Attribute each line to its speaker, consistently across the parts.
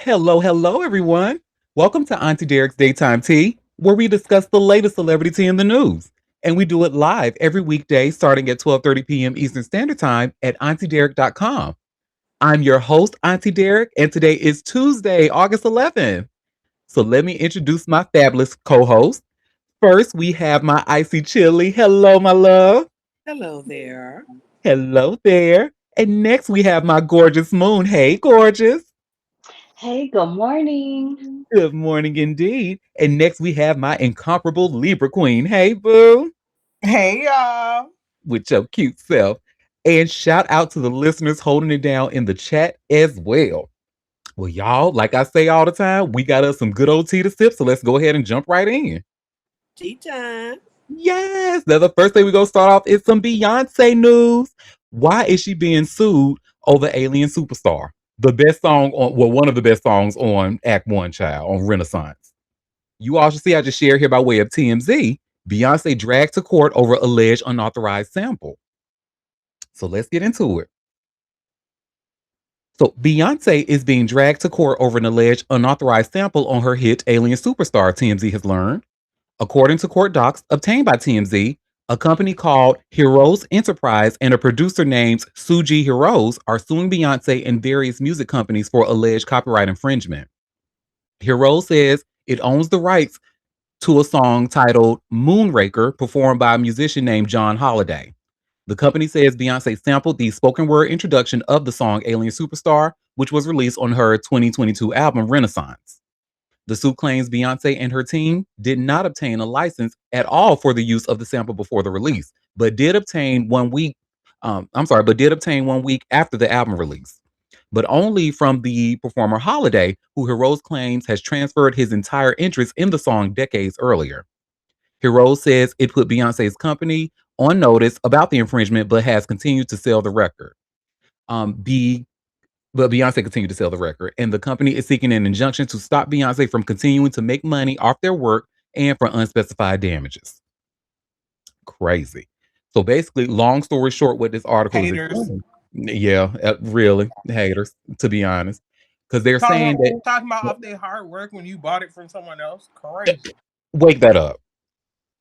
Speaker 1: Hello, everyone. Welcome to Auntie Derek's Daytime Tea, where we discuss the latest celebrity tea in the news. And we do it live every weekday starting at 12:30 p.m. Eastern Standard Time at auntiederek.com. I'm your host, Auntie Derek, and today is Tuesday, August 11th. So let me introduce my fabulous co-host. First, we have my icy chili. Hello, my love.
Speaker 2: Hello there.
Speaker 1: Hello there. And next, we have my gorgeous moon. Hey, gorgeous.
Speaker 3: Hey, good morning.
Speaker 1: Good morning indeed. And next we have my incomparable Libra queen. Hey, boo,
Speaker 2: Hey, y'all.
Speaker 1: with your cute self. And shout out to the listeners holding it down in the chat as well. Well, y'all, like I say all the time, we got us some good old tea to sip. So let's go ahead and jump right in.
Speaker 2: Tea time.
Speaker 1: Yes. Now, the first thing we're going to start off is some Beyonce news. Why is she being sued over Alien Superstar? The best song on, well, one of the best songs on Act One, child, on Renaissance. You all should see I just shared here by way of TMZ. Beyonce dragged to court over alleged unauthorized sample. So let's get into it. So Beyonce is being dragged to court over an alleged unauthorized sample on her hit Alien Superstar, TMZ has learned. According to court docs obtained by TMZ, a company called Heroes Enterprise and a producer named Suge Heroes are suing Beyonce and various music companies for alleged copyright infringement. Heroes says it owns the rights to a song titled Moonraker, performed by a musician named John Holiday. The company says Beyonce sampled the spoken word introduction of the song Alien Superstar, which was released on her 2022 album Renaissance. The suit claims Beyonce and her team did not obtain a license at all for the use of the sample before the release, but did obtain 1 week. But did obtain 1 week after the album release, but only from the performer Holiday, who Heroes claims has transferred his entire interest in the song decades earlier. Heroes says it put Beyonce's company on notice about the infringement, but has continued to sell the record. B but Beyonce continued to sell the record, and the company is seeking an injunction to stop Beyonce from continuing to make money off their work and for unspecified damages. Crazy. So basically, long story short, what this article is
Speaker 2: Haters.
Speaker 1: explaining, yeah, really haters, to be honest, because they're saying that
Speaker 2: Talking about off their hard work when you bought it from someone else. Crazy.
Speaker 1: wake that up.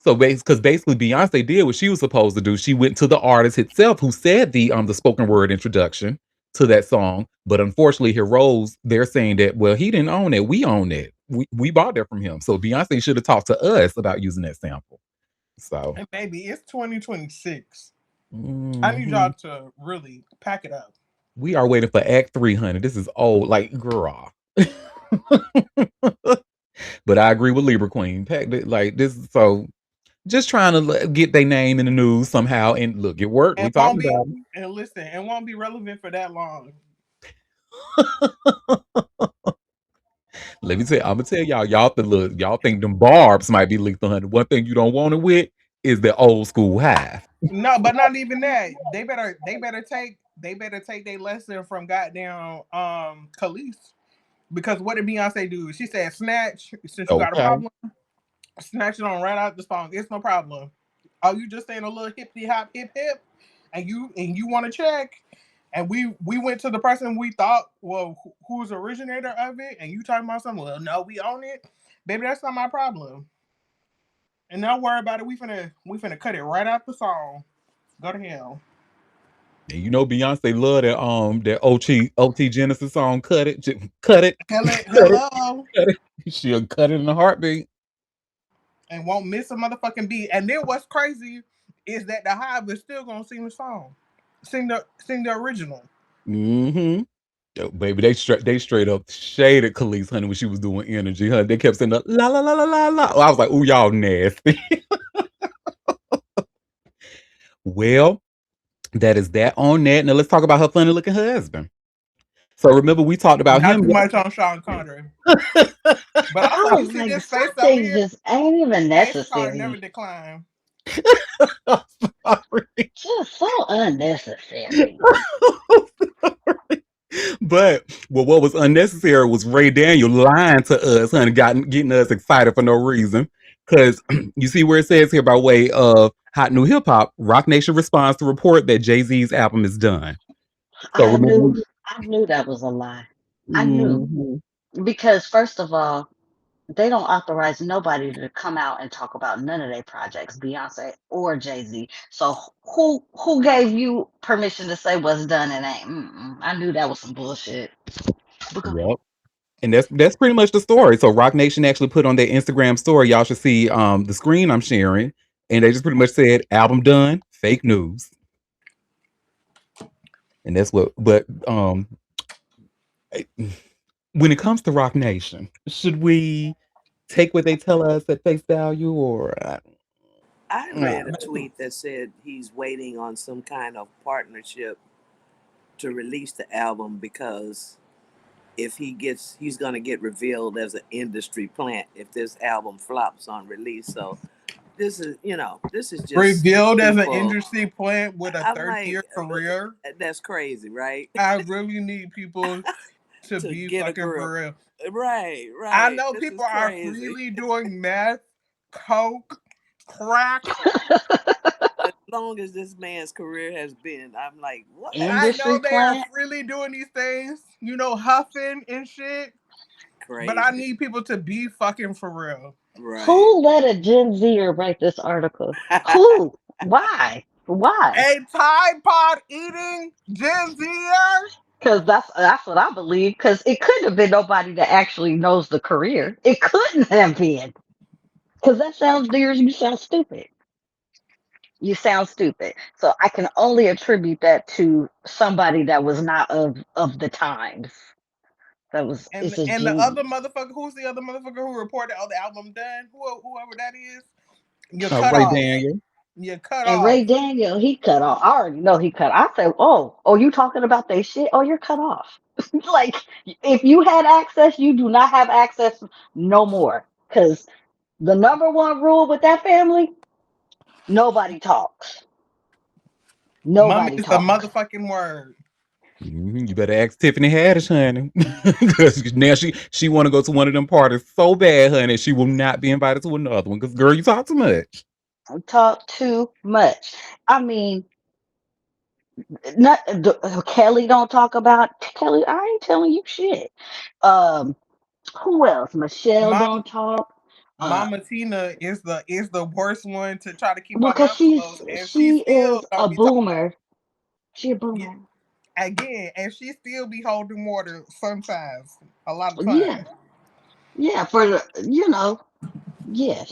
Speaker 1: So because basically Beyonce did what she was supposed to do. She went to the artist itself who said the spoken word introduction to that song. But unfortunately, Heroes, they're saying that, well, he didn't own it. We own it. We bought that from him. So Beyonce should have talked to us about using that sample. So
Speaker 2: And baby, it's 2026. I need
Speaker 1: mhm.
Speaker 2: y'all to really pack it up.
Speaker 1: We are waiting for Act 300. This is old, like girl. But I agree with Libra Queen. Pack it like this. So just trying to get their name in the news somehow. And look, it worked. We
Speaker 2: And
Speaker 1: talked
Speaker 2: won't be
Speaker 1: about
Speaker 2: and listen, it won't be relevant for that long.
Speaker 1: it. Let me tell you, I'm gonna tell y'all, y'all think them barbs might be lethal, honey. One thing you don't want it with is the old school high.
Speaker 2: No, but not even that. They better take their lesson from goddamn Khalees. Because what did Beyonce do? She said, snatch, since you got a
Speaker 1: Okay.
Speaker 2: problem, snatch it on right out the song. It's no problem. Oh, you just saying a little hippity hop hip hip, and you want to check, and we went to the person we thought, well, who's the originator of it, and you talking about something. Well, no, we own it, baby. That's not my problem. And don't worry about it. We finna cut it right out the song. Go to hell.
Speaker 1: And you know Beyonce love that OT Genesis song, Cut It, Cut It, Cut It,
Speaker 2: Hello,
Speaker 1: Cut It. She'll cut it in a heartbeat.
Speaker 2: and won't miss a motherfucking beat. And then what's crazy is that the Hive is still gonna sing the song, sing the original.
Speaker 1: Mm-hmm. Yo, baby, they straight up shaded Khalees, honey, when she was doing energy, honey. They kept saying the la la la la la la. I was like, ooh, y'all nasty. Well, that is that on that. Now let's talk about her funny looking husband. So remember we talked about
Speaker 2: Not
Speaker 1: him.
Speaker 2: too much on Sean Connery. But also,
Speaker 3: I
Speaker 2: you
Speaker 3: was
Speaker 2: see
Speaker 3: like,
Speaker 2: this
Speaker 3: some
Speaker 2: face over
Speaker 3: things
Speaker 2: here?
Speaker 3: just ain't even
Speaker 2: Face card never
Speaker 3: necessary.
Speaker 2: decline.
Speaker 1: Sorry.
Speaker 3: Just so unnecessary.
Speaker 1: But what was unnecessary was Ray Daniel lying to us, honey, getting us excited for no reason. Because you see where it says here by way of Hot New Hip Hop, Rock Nation responds to report that Jay-Z's album is done. So
Speaker 3: I
Speaker 1: remember,
Speaker 3: knew, I knew that was a lie. I knew.
Speaker 1: mhm.
Speaker 3: Because first of all, they don't authorize nobody to come out and talk about none of their projects, Beyonce or Jay-Z. So who gave you permission to say what's done and ain't? I knew that was some bullshit. But go ahead.
Speaker 1: Yep. And that's pretty much the story. So Rock Nation actually put on their Instagram story. Y'all should see the screen I'm sharing, and they just pretty much said album done, fake news, and that's what. But when it comes to Rock Nation, should we take what they tell us at face value, or
Speaker 4: I
Speaker 1: uh,
Speaker 4: read a tweet that said he's waiting on some kind of partnership to release the album because if he's going to get revealed as an industry plant if this album flops on release. So this is just
Speaker 2: Revealed as an
Speaker 4: people.
Speaker 2: industry plant with a
Speaker 4: I'm
Speaker 2: 30-year
Speaker 4: like,
Speaker 2: career.
Speaker 4: that's crazy, right?
Speaker 2: I really need people to
Speaker 4: To
Speaker 2: be
Speaker 4: get a
Speaker 2: fucking
Speaker 4: grip.
Speaker 2: for real.
Speaker 4: Right,
Speaker 2: I
Speaker 4: right.
Speaker 2: know
Speaker 4: This is
Speaker 2: people are
Speaker 4: crazy.
Speaker 2: freely doing meth, coke, crack.
Speaker 4: As long as this man's career has been, I'm like, what?
Speaker 2: I
Speaker 3: Industry
Speaker 2: know they are
Speaker 3: plant?
Speaker 2: freely doing these things, huffing and shit. But I
Speaker 4: Crazy.
Speaker 2: need people to be fucking for real.
Speaker 4: Right.
Speaker 3: Who let a Gen Zer write this article? Who? Why? Why?
Speaker 2: A Tide Pod eating Gen Zer?
Speaker 3: Because that's what I believe. Because it couldn't have been nobody that actually knows the career. It couldn't have been. Because that sounds dear. You sound stupid. You sound stupid. So I can only attribute that to somebody that was not of the times. That was
Speaker 2: And
Speaker 3: it's a
Speaker 2: and the
Speaker 3: genius.
Speaker 2: other motherfucker, who's the other motherfucker who reported, oh, the album done? Whoever that is, you're cut
Speaker 1: Ray
Speaker 2: off.
Speaker 1: Daniel?
Speaker 2: You're cut
Speaker 3: And
Speaker 2: off.
Speaker 3: Ray Daniel, he cut off. I already know he cut. I said, oh, you talking about they shit? Oh, you're cut off. Like if you had access, you do not have access no more. Because the number one rule with that family, nobody talks.
Speaker 2: Mummy
Speaker 3: Nobody
Speaker 2: is the
Speaker 3: talks.
Speaker 2: motherfucking word.
Speaker 1: You better ask Tiffany Haddish, honey, because now she want to go to one of them parties so bad, honey. She will not be invited to another one because girl, you talk too much.
Speaker 3: Talk too much. I mean, not Kelly don't talk about Kelly. I ain't telling you shit. Um, who else? Michelle
Speaker 2: Mom,
Speaker 3: don't talk. Uh,
Speaker 2: Mama Tina is the worst one to try to keep her
Speaker 3: because
Speaker 2: mouth closed, and she
Speaker 3: she
Speaker 2: still
Speaker 3: is
Speaker 2: don't
Speaker 3: a
Speaker 2: be talking
Speaker 3: boomer. She a
Speaker 2: yeah,
Speaker 3: boomer.
Speaker 2: again, and she still be holding water sometimes, a lot of
Speaker 3: Yeah,
Speaker 2: times.
Speaker 3: yeah. For the yeah.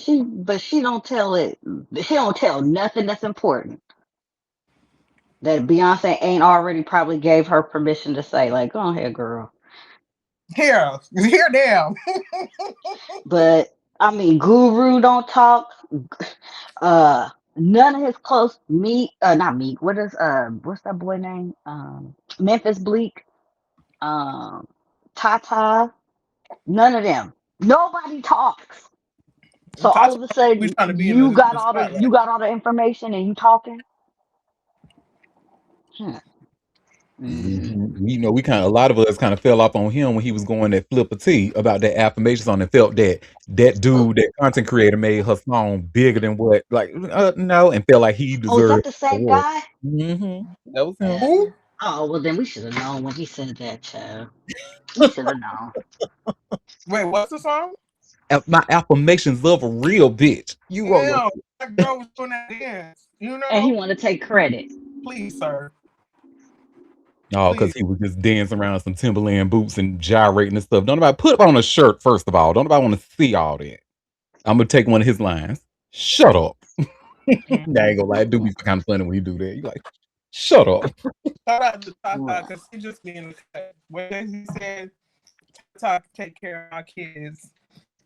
Speaker 3: But she don't tell it. She don't tell nothing that's important that Beyonce ain't already probably gave her permission to say. Like, go ahead, girl.
Speaker 2: Here, damn.
Speaker 3: But I mean, Guru don't talk. None of his close Meek, not Meek. What's that boy name? Memphis Bleak, um, Tata. None of them. Nobody talks. So all
Speaker 2: Tata
Speaker 3: of a
Speaker 2: always
Speaker 3: sudden,
Speaker 2: trying to be in the
Speaker 3: you
Speaker 2: spotlight.
Speaker 3: got all the information and you talking. Hmm. Mm-hmm.
Speaker 1: We kind of a lot of us kind of fell off on him when he was going at Flipper T about that affirmation song and felt that dude, that content creator, made her song bigger than what, like, no, and felt like he
Speaker 3: Oh, is that
Speaker 1: deserved
Speaker 3: the same
Speaker 1: more.
Speaker 3: guy?
Speaker 1: That was him.
Speaker 3: Yeah.
Speaker 2: Who?
Speaker 3: Oh well, then we should have known when he said that, child. We should have known.
Speaker 2: Wait, what's the song?
Speaker 1: My affirmations love a real bitch. You are
Speaker 2: Yeah, that girl was doing that dance.
Speaker 3: And he want to take credit.
Speaker 2: Please, sir.
Speaker 1: Oh, because
Speaker 2: Please.
Speaker 1: he was just dancing around some Timberland boots and gyrating and stuff. Don't nobody put on a shirt, first of all. Don't nobody want to see all that. I'm gonna take one of his lines. Shut up. I ain't gonna lie, it do be kind of funny when you do that. You like, shut up.
Speaker 2: Shout out to Tata
Speaker 3: Well,
Speaker 2: because he just being the cut. When he said Tata take care of my kids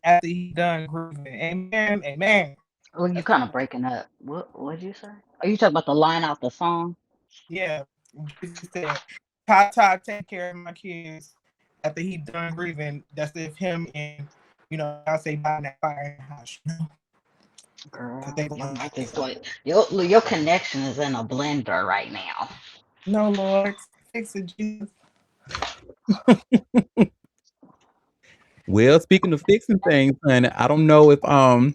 Speaker 2: after he done grooving. Amen. Amen.
Speaker 3: well, you
Speaker 2: That's
Speaker 3: kind of breaking up. What did you say? Are you talking about the line out the song?
Speaker 2: yeah. He said Tata take care of my kids after he done grieving. That's if him and I say by that fire in the house. Cause
Speaker 3: Girl,
Speaker 2: they
Speaker 3: your
Speaker 2: going
Speaker 3: mic
Speaker 2: to
Speaker 3: is
Speaker 2: hell.
Speaker 3: going. Your connection is in a blender right now.
Speaker 2: No, Lord, fix it, Jesus.
Speaker 1: Well, speaking of fixing things, honey, I don't know if because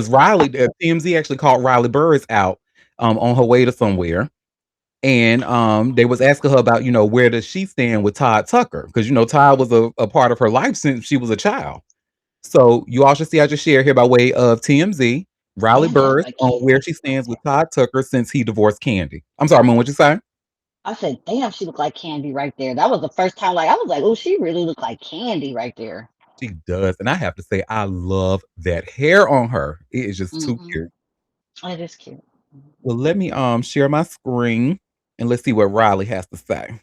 Speaker 1: Riley, TMZ actually called Riley Burruss out on her way to somewhere. And they was asking her about, where does she stand with Todd Tucker? Because Todd was a part of her life since she was a child. So you all should see I just share here by way of TMZ. Riley
Speaker 3: Damn, she look
Speaker 1: Burris
Speaker 3: like
Speaker 1: on where she stands with Todd Tucker since he divorced Kandi. I'm sorry, Moon, what you say?
Speaker 3: I said, damn, she looked like Candy right there. That was the first time, like, I was like, oh, she really looked like Candy right there.
Speaker 1: She does. And I have to say, I love that hair on her. It is just too
Speaker 3: Mm-hmm.
Speaker 1: cute.
Speaker 3: It is cute.
Speaker 1: Well, let me share my screen and let's see what Riley has to say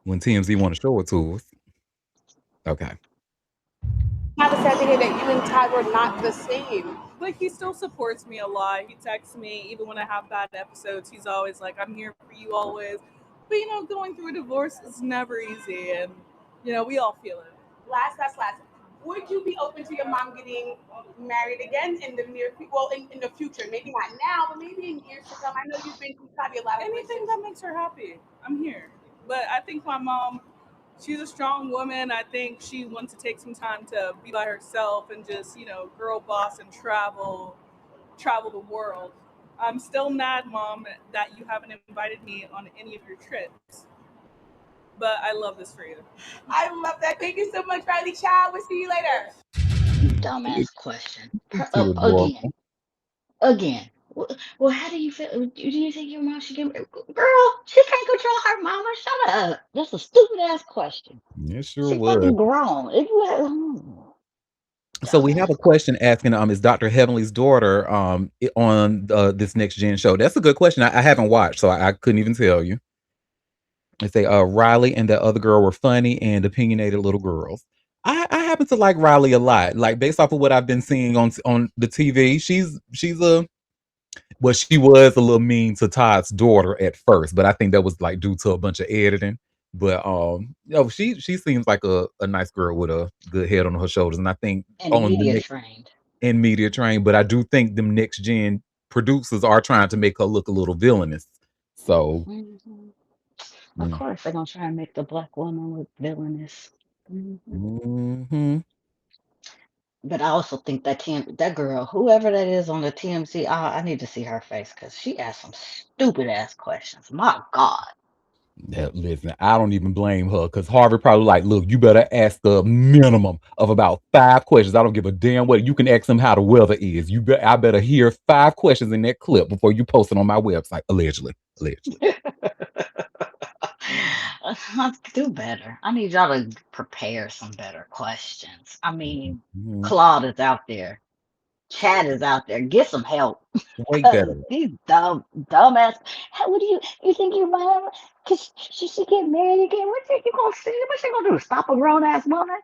Speaker 1: when TMZ want to show it to us. Okay.
Speaker 5: Kind of sad to hear that you and Ty were not the same.
Speaker 6: But he still supports me a lot. He texts me even when I have bad episodes. He's always like, "I'm here for you always." But going through a divorce is never easy, and we all feel it.
Speaker 5: Last. Would you be open to your mom getting married again in the near future? Well, in the future, maybe not now, but maybe in years to come. I know you've been through probably a lot of
Speaker 6: Anything
Speaker 5: relationships.
Speaker 6: that makes her happy, I'm here. But I think my mom, she's a strong woman. I think she wants to take some time to be by herself and just, girl boss and travel the world. I'm still mad, Mom, that you haven't invited me on any of your trips. But I love this for you.
Speaker 5: I love that. Thank you so much, Riley Child. We'll see you later.
Speaker 3: Dumbass question.
Speaker 1: It's too
Speaker 3: Again.
Speaker 1: adorable.
Speaker 3: Again. Well, how do you feel? Do you think your mom should get married? Girl, she can't control her mama. Shut up. That's a stupid ass question.
Speaker 1: It sure
Speaker 3: She
Speaker 1: was.
Speaker 3: fucking grown. If you had,
Speaker 1: So we have
Speaker 3: dumbass
Speaker 1: a
Speaker 3: question.
Speaker 1: question asking, is Dr. Heavenly's daughter on this next gen show? That's a good question. I haven't watched, so I couldn't even tell you. They say Riley and that other girl were funny and opinionated little girls. I happen to like Riley a lot. Like based off of what I've been seeing on the TV, she's a well, she was a little mean to Todd's daughter at first, but I think that was like due to a bunch of editing. But she seems like a nice girl with a good head on her shoulders, and I think
Speaker 3: And
Speaker 1: on the
Speaker 3: media
Speaker 1: next
Speaker 3: trained.
Speaker 1: in media train, but I do think them next gen producers are trying to make her look a little villainous. So,
Speaker 3: Hmm. Of
Speaker 1: mm,
Speaker 3: course, they're gonna try and make the black woman look villainous. Hmm.
Speaker 1: mhm.
Speaker 3: But I also think that girl, whoever that is on the TMC, I need to see her face because she asked some stupid ass questions. My God.
Speaker 1: Listen, I don't even blame her because Harvey probably like, look, you better ask a minimum of about 5 questions. I don't give a damn what you can ask them how the weather is. I better hear 5 questions in that clip before you post it on my website. Allegedly, allegedly.
Speaker 3: Do better. I need y'all to prepare some better questions. I mean,
Speaker 1: Mhm.
Speaker 3: Claude is out there. Chad is out there. Get some help.
Speaker 1: Way better.
Speaker 3: Cause these dumbass. How would you think your mom? Cause she get married again? What think you gonna see? What she gonna do? Stop a grown ass woman?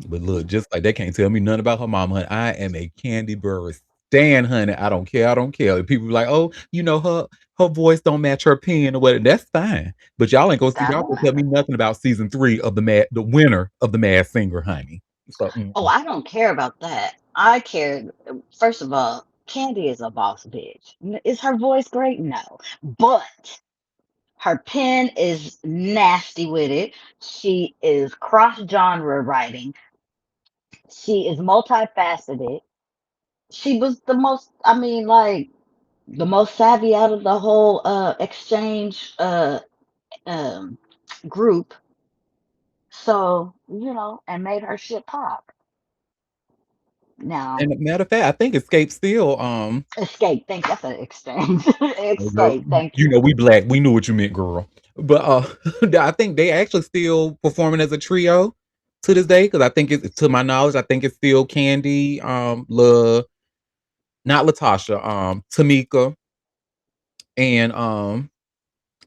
Speaker 1: But look, just like they can't tell me nothing about her mama, honey. I am a Kandi Burruss stan, honey. I don't care. I don't care. People be like, oh, her voice don't match her pen or whatever. That's fine. But
Speaker 3: That
Speaker 1: y'all
Speaker 3: don't
Speaker 1: gonna tell me
Speaker 3: matter.
Speaker 1: nothing about season 3 of the winner of the Mad Singer, honey. So
Speaker 3: Oh, I don't care about that. I care. First of all, Candy is a boss bitch. Is her voice great? No, but her pen is nasty with it. She is cross genre writing. She is multifaceted. She was the most, I mean, like the most savvy out of the whole exchange um group. So, and made her shit pop. Now,
Speaker 1: and matter of fact, I think Escape still
Speaker 3: Escape, thank that's an exchange. Escape, thank you.
Speaker 1: we black. We knew what you meant, girl. But I think they actually still performing as a trio to this day because I think it's to my knowledge, I think it's still Candy, not Latasha, Tamika, and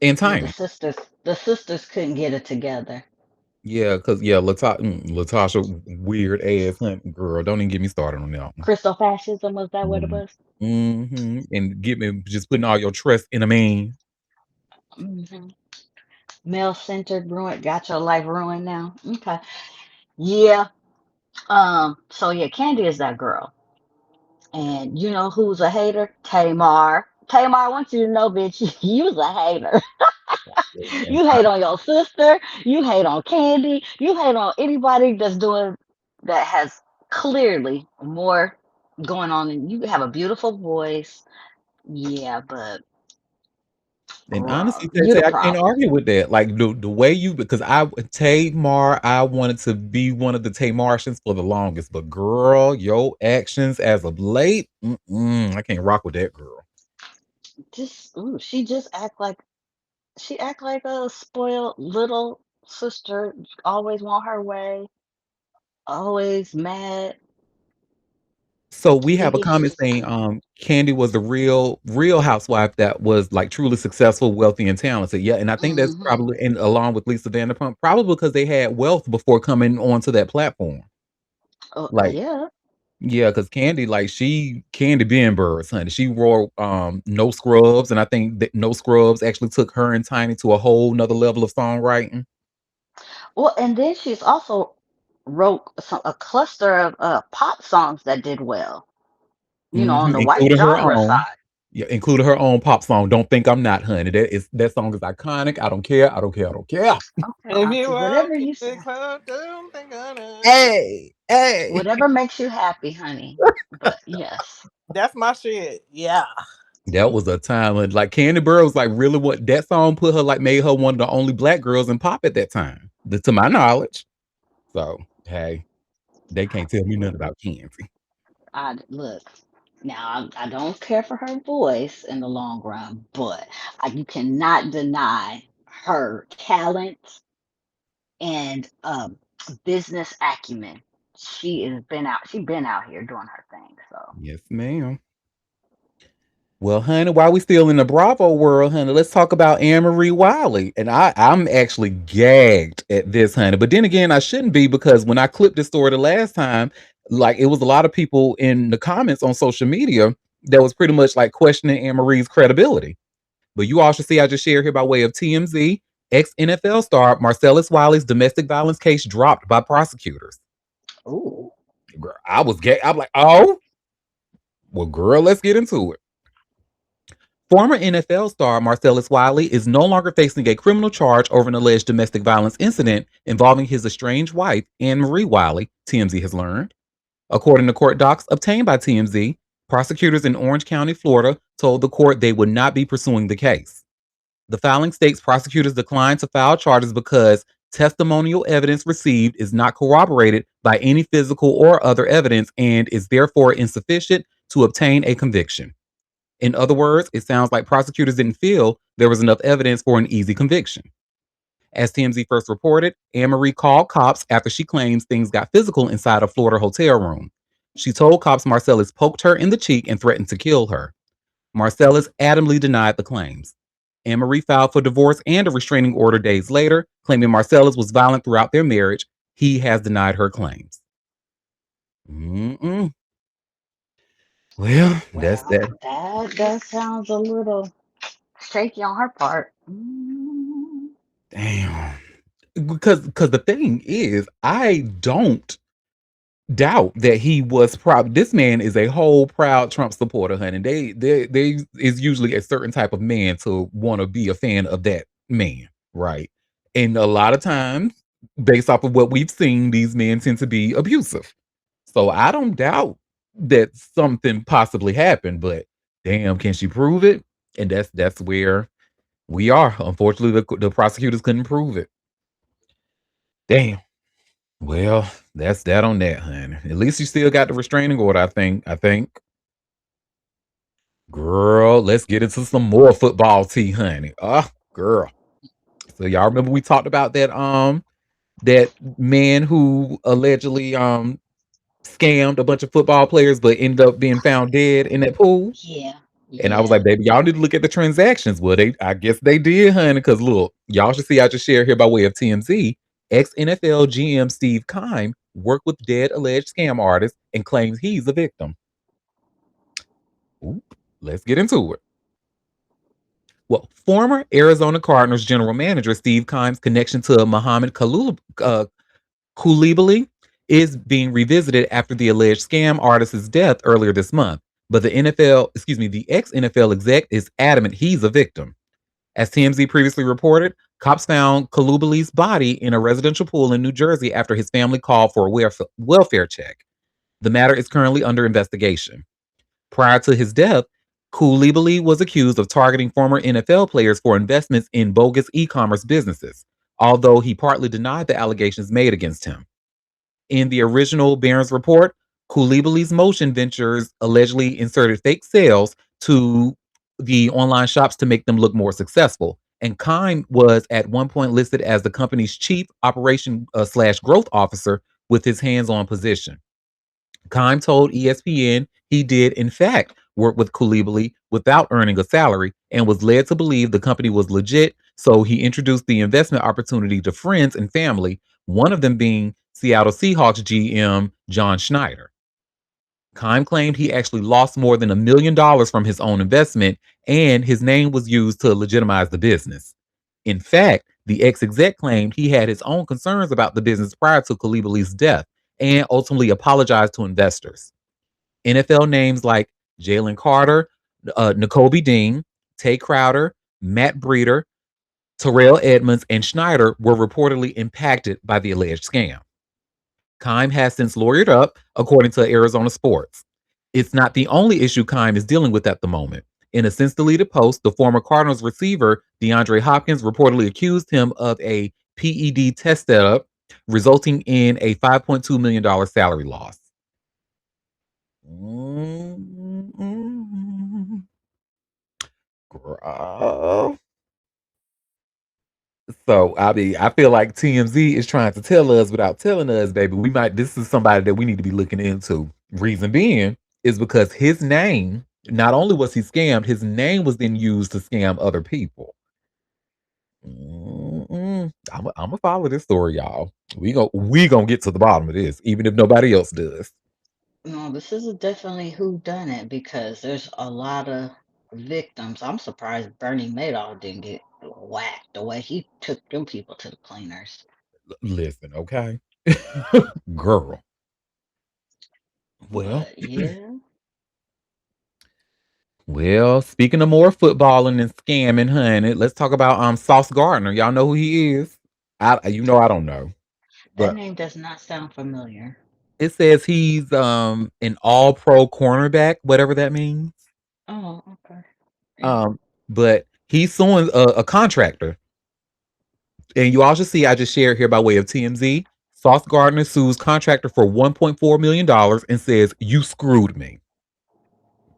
Speaker 3: Yeah,
Speaker 1: Tiny.
Speaker 3: the sisters couldn't get it together.
Speaker 1: Yeah, because Latasha, weird ass hunting girl. Don't even get me started on that one.
Speaker 3: Crystal fascism, was that what it
Speaker 1: Mm.
Speaker 3: was?
Speaker 1: And get me just putting all your trust in a man.
Speaker 3: Hmm. Male centered ruin got your life ruined now. Okay. Yeah. So yeah, Candy is that girl. And you know who's a hater? Tamar. Tamar, I want you to know, bitch, you's a hater.
Speaker 1: And
Speaker 3: You hate on your sister. You hate on Candy. You hate on anybody that's doing that has clearly more. going on, and you have a beautiful voice. Yeah, but
Speaker 1: And honestly,
Speaker 3: you
Speaker 1: Tay,
Speaker 3: the
Speaker 1: I can't
Speaker 3: problem.
Speaker 1: argue with that. Like the way you, because Tamar, I wanted to be one of the Tamartians for the longest, but girl, your actions as of late, I can't rock with that girl.
Speaker 3: Just ooh, she act like a spoiled little sister. Always want her way. Always mad.
Speaker 1: So we have a
Speaker 3: Maybe she
Speaker 1: comment
Speaker 3: just.
Speaker 1: saying Kandi was the real housewife that was like truly successful, wealthy, and talented. Yeah, and I think that's
Speaker 3: Mm-hmm.
Speaker 1: probably and along with Lisa Vanderpump, probably because they had wealth before coming onto that platform.
Speaker 3: Oh
Speaker 1: Like,
Speaker 3: yeah.
Speaker 1: yeah, because Kandi, like Kandi Burruss, honey. She wore No Scrubs, and I think that No Scrubs actually took her and Tiny to a whole nother level of songwriting.
Speaker 3: Well, and then she's also wrote a cluster of pop songs that did well. On the white
Speaker 1: Including her
Speaker 3: genre
Speaker 1: own.
Speaker 3: side.
Speaker 1: Yeah, including her own pop song, Don't Think I'm Not, honey. That song is iconic. I don't care. I don't care. I don't care.
Speaker 3: Okay,
Speaker 2: If you
Speaker 3: Auntie, whatever
Speaker 2: walk
Speaker 3: you
Speaker 2: it
Speaker 3: say,
Speaker 2: close, don't think on it.
Speaker 1: Hey, hey.
Speaker 3: whatever makes you happy, honey. But yes.
Speaker 2: That's my shit. Yeah.
Speaker 1: That was a time when like Kandi Burruss like really what that song put her like made her one of the only black girls in pop at that time, to my knowledge. So hey, they can't tell me nothing about Kandi.
Speaker 3: I look. Now I don't care for her voice in the long run, but you cannot deny her talent and business acumen. She's been out here doing her thing. So
Speaker 1: Yes, ma'am. Well, honey, while we still in the Bravo world, honey, let's talk about Anne-Marie Wiley. And I'm actually gagged at this, honey. But then again, I shouldn't be because when I clipped this story the last time, like it was a lot of people in the comments on social media that was pretty much like questioning Anne-Marie's credibility. But you all should see I just shared here by way of TMZ. Ex-NFL star Marcellus Wiley's domestic violence case dropped by prosecutors.
Speaker 3: ooh.
Speaker 1: Girl, I was gay. I'm like, oh, well, girl, let's get into it. Former NFL star Marcellus Wiley is no longer facing a criminal charge over an alleged domestic violence incident involving his estranged wife, Anne Marie Wiley, TMZ has learned. According to court docs obtained by TMZ, prosecutors in Orange County, Florida, told the court they would not be pursuing the case. The filing states prosecutors declined to file charges because testimonial evidence received is not corroborated by any physical or other evidence and is therefore insufficient to obtain a conviction. In other words, it sounds like prosecutors didn't feel there was enough evidence for an easy conviction. As TMZ first reported, Anne Marie called cops after she claims things got physical inside a Florida hotel room. She told cops Marcellus poked her in the cheek and threatened to kill her. Marcellus adamantly denied the claims. Anne Marie filed for divorce and a restraining order days later, claiming Marcellus was violent throughout their marriage. He has denied her claims. Mm-mm. Well, that's
Speaker 3: Well,
Speaker 1: that.
Speaker 3: that sounds a little shaky on her part. Mm.
Speaker 1: Damn. Because the thing is, I don't doubt that he was proud. This man is a whole proud Trump supporter, honey. They is usually a certain type of man to want to be a fan of that man, right? And a lot of times, based off of what we've seen, these men tend to be abusive. So I don't doubt that something possibly happened, but damn, can she prove it? And that's where we are. Unfortunately, the prosecutors couldn't prove it. Damn. Well, that's that on that, honey. At least you still got the restraining order, I think. Girl, let's get into some more football tea, honey. Girl. So y'all remember we talked about that man who allegedly scammed a bunch of football players but ended up being found dead in that pool?
Speaker 3: Yeah,
Speaker 1: And I was
Speaker 3: yeah.
Speaker 1: like, baby, y'all need to look at the transactions. Well, I guess they did, honey. Because look, y'all should see I just shared here by way of TMZ. Ex NFL GM Steve Keim worked with dead alleged scam artists and claims he's a victim. Oop, let's get into it. Well, former Arizona Cardinals general manager Steve Keim's connection to Muhammad Koulibaly is being revisited after the alleged scam artist's death earlier this month. But the ex NFL exec is adamant he's a victim. As TMZ previously reported, cops found Koulibaly's body in a residential pool in New Jersey after his family called for a welfare check. The matter is currently under investigation. Prior to his death, Koulibaly was accused of targeting former NFL players for investments in bogus e-commerce businesses, although he partly denied the allegations made against him. In the original Barron's report, Koulibaly's motion ventures allegedly inserted fake sales to the online shops to make them look more successful. And Kime was at one point listed as the company's chief operation slash growth officer with his hands-on position. Kime told ESPN he did, in fact, work with Koulibaly without earning a salary and was led to believe the company was legit. So he introduced the investment opportunity to friends and family, one of them being Seattle Seahawks GM John Schneider. Kime claimed he actually lost more than $1 million from his own investment, and his name was used to legitimize the business. In fact, the ex-exec claimed he had his own concerns about the business prior to Koulibaly's death and ultimately apologized to investors. NFL names like Jalen Carter, N'Kobe Dean, Tay Crowder, Matt Breeder, Terrell Edmonds, and Schneider were reportedly impacted by the alleged scam. Kime has since lawyered up, according to Arizona Sports. It's not the only issue Kime is dealing with at the moment. In a since deleted post, the former Cardinals receiver, DeAndre Hopkins, reportedly accused him of a PED test setup, resulting in a $5.2 million salary loss. Girl. So I mean, I feel like TMZ is trying to tell us without telling us, baby. This is somebody that we need to be looking into. Reason being is because his name, not only was he scammed, his name was then used to scam other people. I'm gonna follow this story, y'all. We gonna get to the bottom of this, even if nobody else does.
Speaker 3: No, this is definitely who done it because there's a lot of victims. I'm surprised Bernie Madoff didn't get whacked the way he took them people to the cleaners.
Speaker 1: Listen, okay, girl. Well,
Speaker 3: But yeah,
Speaker 1: well, speaking of more footballing and scamming, honey, let's talk about Sauce Gardner. Y'all know who he is? I don't know,
Speaker 3: that
Speaker 1: but
Speaker 3: name does not sound familiar.
Speaker 1: it says he's an all pro cornerback, whatever that means.
Speaker 3: Oh, okay. Yeah.
Speaker 1: Um, but he's suing a contractor, and you all should see. I just shared here by way of TMZ. Sauce Gardner sues contractor for $1.4 million and says you screwed me.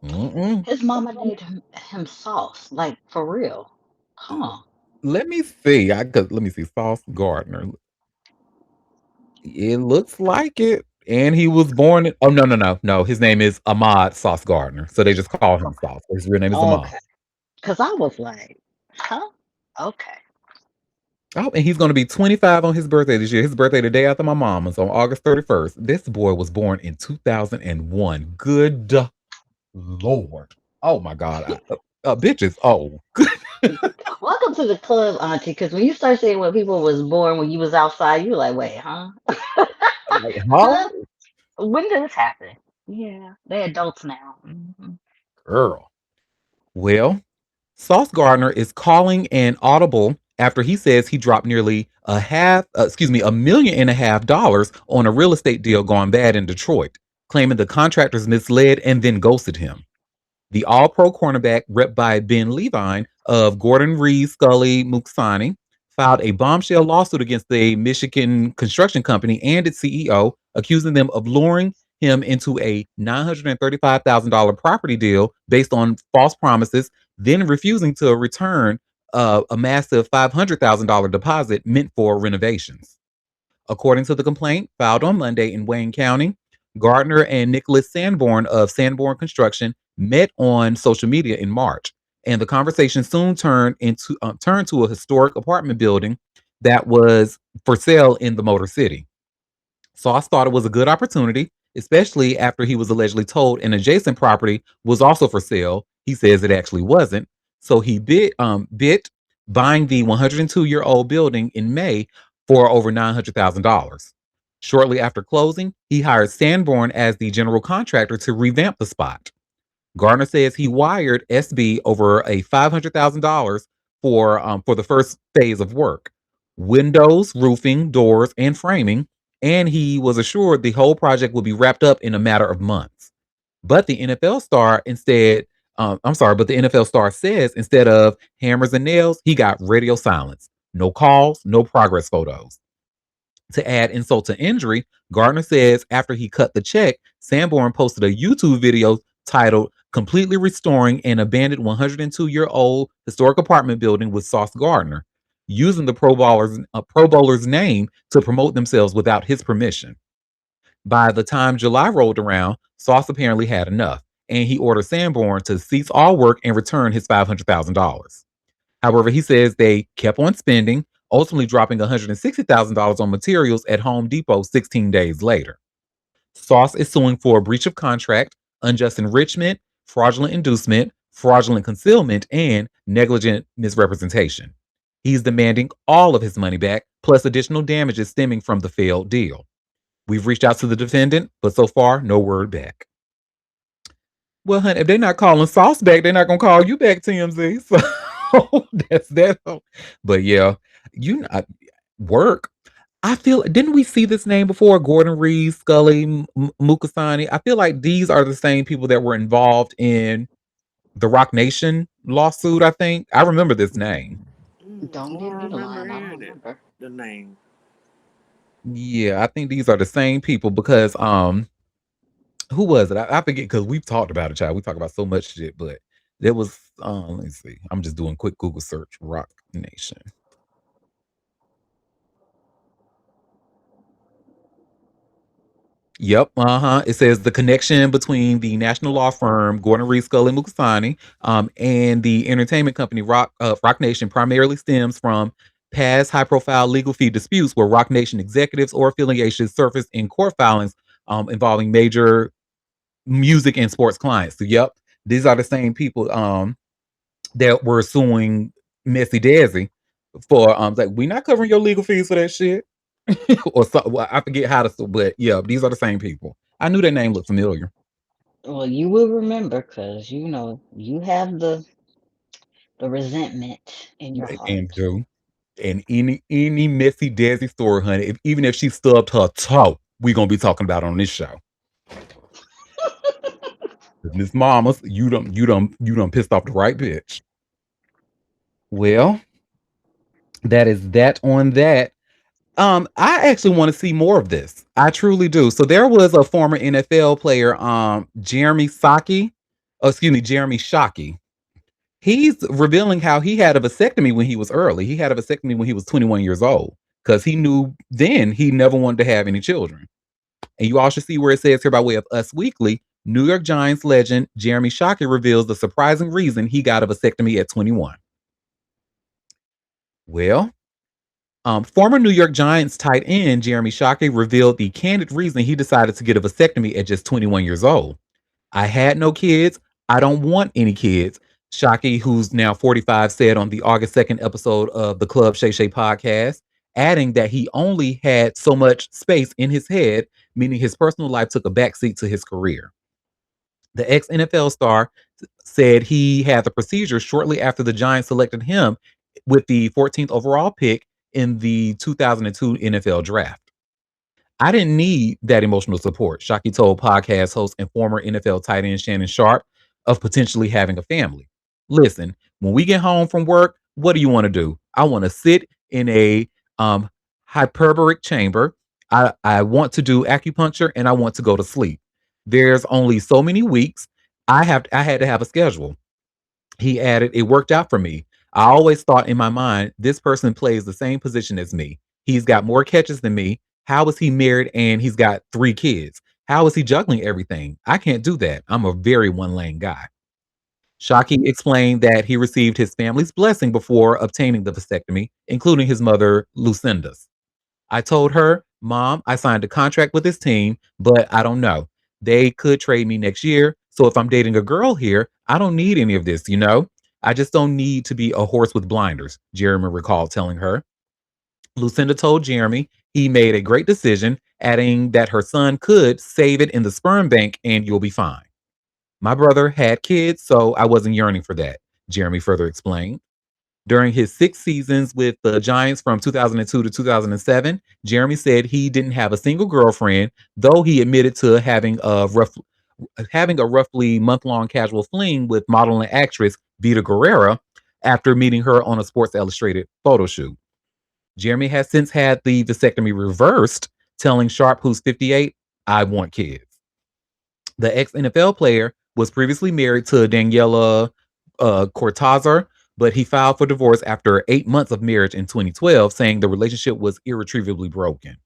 Speaker 1: Mm-mm.
Speaker 3: His mama named him Sauce, like for real. Huh.
Speaker 1: Let me see. Let me see. Sauce Gardner. It looks like it. And he was born in, oh no. His name is Ahmad Sauce Gardner. So they just call him Sauce. His real name is Ahmad.
Speaker 3: Okay. Because I was like, huh? Okay.
Speaker 1: Oh, and he's gonna be 25 on his birthday this year. His birthday the day after my mama's on August 31st. This boy was born in 2001. Good Lord. Oh my God. Bitches. Oh.
Speaker 3: Welcome to the club, Auntie. Because when you start saying when people was born when you was outside, you like, wait, huh?
Speaker 1: Like, huh?
Speaker 3: Huh? When did this happen? Yeah, they adults now.
Speaker 1: Girl. Well, Sauce Gardner is calling an audible after he says he dropped nearly $1.5 million on a real estate deal gone bad in Detroit, claiming the contractors misled and then ghosted him. The all-pro cornerback, rep by Ben Levine of Gordon Reed Scully Muxani, filed a bombshell lawsuit against the Michigan construction company and its CEO, accusing them of luring him into a $935,000 property deal based on false promises, then refusing to return a massive $500,000 deposit meant for renovations. According to the complaint filed on Monday in Wayne County, Gardner and Nicholas Sanborn of Sanborn Construction met on social media in March, and the conversation soon turned to a historic apartment building that was for sale in the Motor City. Sauce thought it was a good opportunity, especially after he was allegedly told an adjacent property was also for sale. He says it actually wasn't. So he bit buying the 102-year-old building in May for over $900,000. Shortly after closing, he hired Sanborn as the general contractor to revamp the spot. Gardner says he wired SB over a $500,000 for the first phase of work: windows, roofing, doors, and framing, and he was assured the whole project would be wrapped up in a matter of months. But the NFL star instead, I'm sorry, but the NFL star says instead of hammers and nails, he got radio silence. No calls, no progress photos. To add insult to injury, Gardner says after he cut the check, Sanborn posted a YouTube video titled Completely Restoring an Abandoned 102-year-old Historic Apartment Building with Sauce Gardner, using the Pro Bowler's name to promote themselves without his permission. By the time July rolled around, Sauce apparently had enough, and he ordered Sanborn to cease all work and return his $500,000. However, he says they kept on spending, ultimately dropping $160,000 on materials at Home Depot 16 days later. Sauce is suing for breach of contract, unjust enrichment, fraudulent inducement, fraudulent concealment, and negligent misrepresentation. He's demanding all of his money back, plus additional damages stemming from the failed deal. We've reached out to the defendant, but so far, no word back. Well, honey, if they're not calling Sauce back, they're not gonna call you back, TMZ. So that's that. But yeah, you know, work. I feel didn't we see this name before? Gordon Reed, Scully, Mukasani. I feel like these are the same people that were involved in the Roc Nation lawsuit. I think I remember this name.
Speaker 3: Don't
Speaker 4: I
Speaker 3: give
Speaker 4: don't
Speaker 3: me the
Speaker 4: remember
Speaker 3: line. I don't
Speaker 4: hearing it.
Speaker 3: remember.
Speaker 4: The name.
Speaker 1: Yeah, I think these are the same people because who was it? I forget because we've talked about it, child. We talk about so much shit, but there was let me see. I'm just doing a quick Google search. Roc Nation. Yep. It says the connection between the national law firm Gordon Reed Scully Mukasani and the entertainment company Roc Nation primarily stems from past high-profile legal fee disputes where Roc Nation executives or affiliations surfaced in court filings involving major music and sports clients. So, yep, these are the same people that were suing Messy Desi for like we're not covering your legal fees for that shit. Or so, well, I forget how to, but yeah, these are the same people. I knew that name looked familiar.
Speaker 3: Well, you will remember because you know you have the resentment in your
Speaker 1: And
Speaker 3: heart.
Speaker 1: do and any Messy Desi story, honey, even if she stubbed her toe, we gonna be talking about it on this show. Miss Mamas, you done pissed off the right bitch. Well, that is that on that. I actually want to see more of this. I truly do. So there was a former NFL player, Jeremy Shockey. He's revealing how he had a vasectomy when he was early. He had a vasectomy when he was 21 years old because he knew then he never wanted to have any children. And you all should see where it says here by way of Us Weekly, New York Giants legend Jeremy Shockey reveals the surprising reason he got a vasectomy at 21. Well, former New York Giants tight end Jeremy Shockey revealed the candid reason he decided to get a vasectomy at just 21 years old. I had no kids. I don't want any kids. Shockey, who's now 45, said on the August 2nd episode of the Club Shay Shay podcast, adding that he only had so much space in his head, meaning his personal life took a backseat to his career. The ex NFL star said he had the procedure shortly after the Giants selected him with the 14th overall pick in the 2002 NFL draft. I didn't need that emotional support, Shockey told podcast host and former NFL tight end Shannon Sharp of potentially having a family. Listen, when we get home from work, what do you want to do? I want to sit in a hyperbaric chamber. I want to do acupuncture and I want to go to sleep. There's only so many weeks. I had to have a schedule. He added, it worked out for me. I always thought in my mind, this person plays the same position as me. He's got more catches than me. How is he married and he's got 3 kids? How is he juggling everything? I can't do that. I'm a very one lane guy. Shockey explained that he received his family's blessing before obtaining the vasectomy, including his mother, Lucinda's. I told her, Mom, I signed a contract with this team, but I don't know. They could trade me next year. So if I'm dating a girl here, I don't need any of this, you know? I just don't need to be a horse with blinders, Jeremy recalled telling her. Lucinda told Jeremy he made a great decision, adding that her son could save it in the sperm bank and you'll be fine. My brother had kids, so I wasn't yearning for that, Jeremy further explained. During his 6 seasons with the Giants from 2002 to 2007, Jeremy said he didn't have a single girlfriend, though he admitted to having a roughly month-long casual fling with model and actress Vita Guerrera after meeting her on a Sports Illustrated photo shoot. Jeremy has since had the vasectomy reversed, telling Sharp, who's 58, I want kids. The ex NFL player was previously married to Daniela Cortazar, but he filed for divorce after 8 months of marriage in 2012, saying the relationship was irretrievably broken.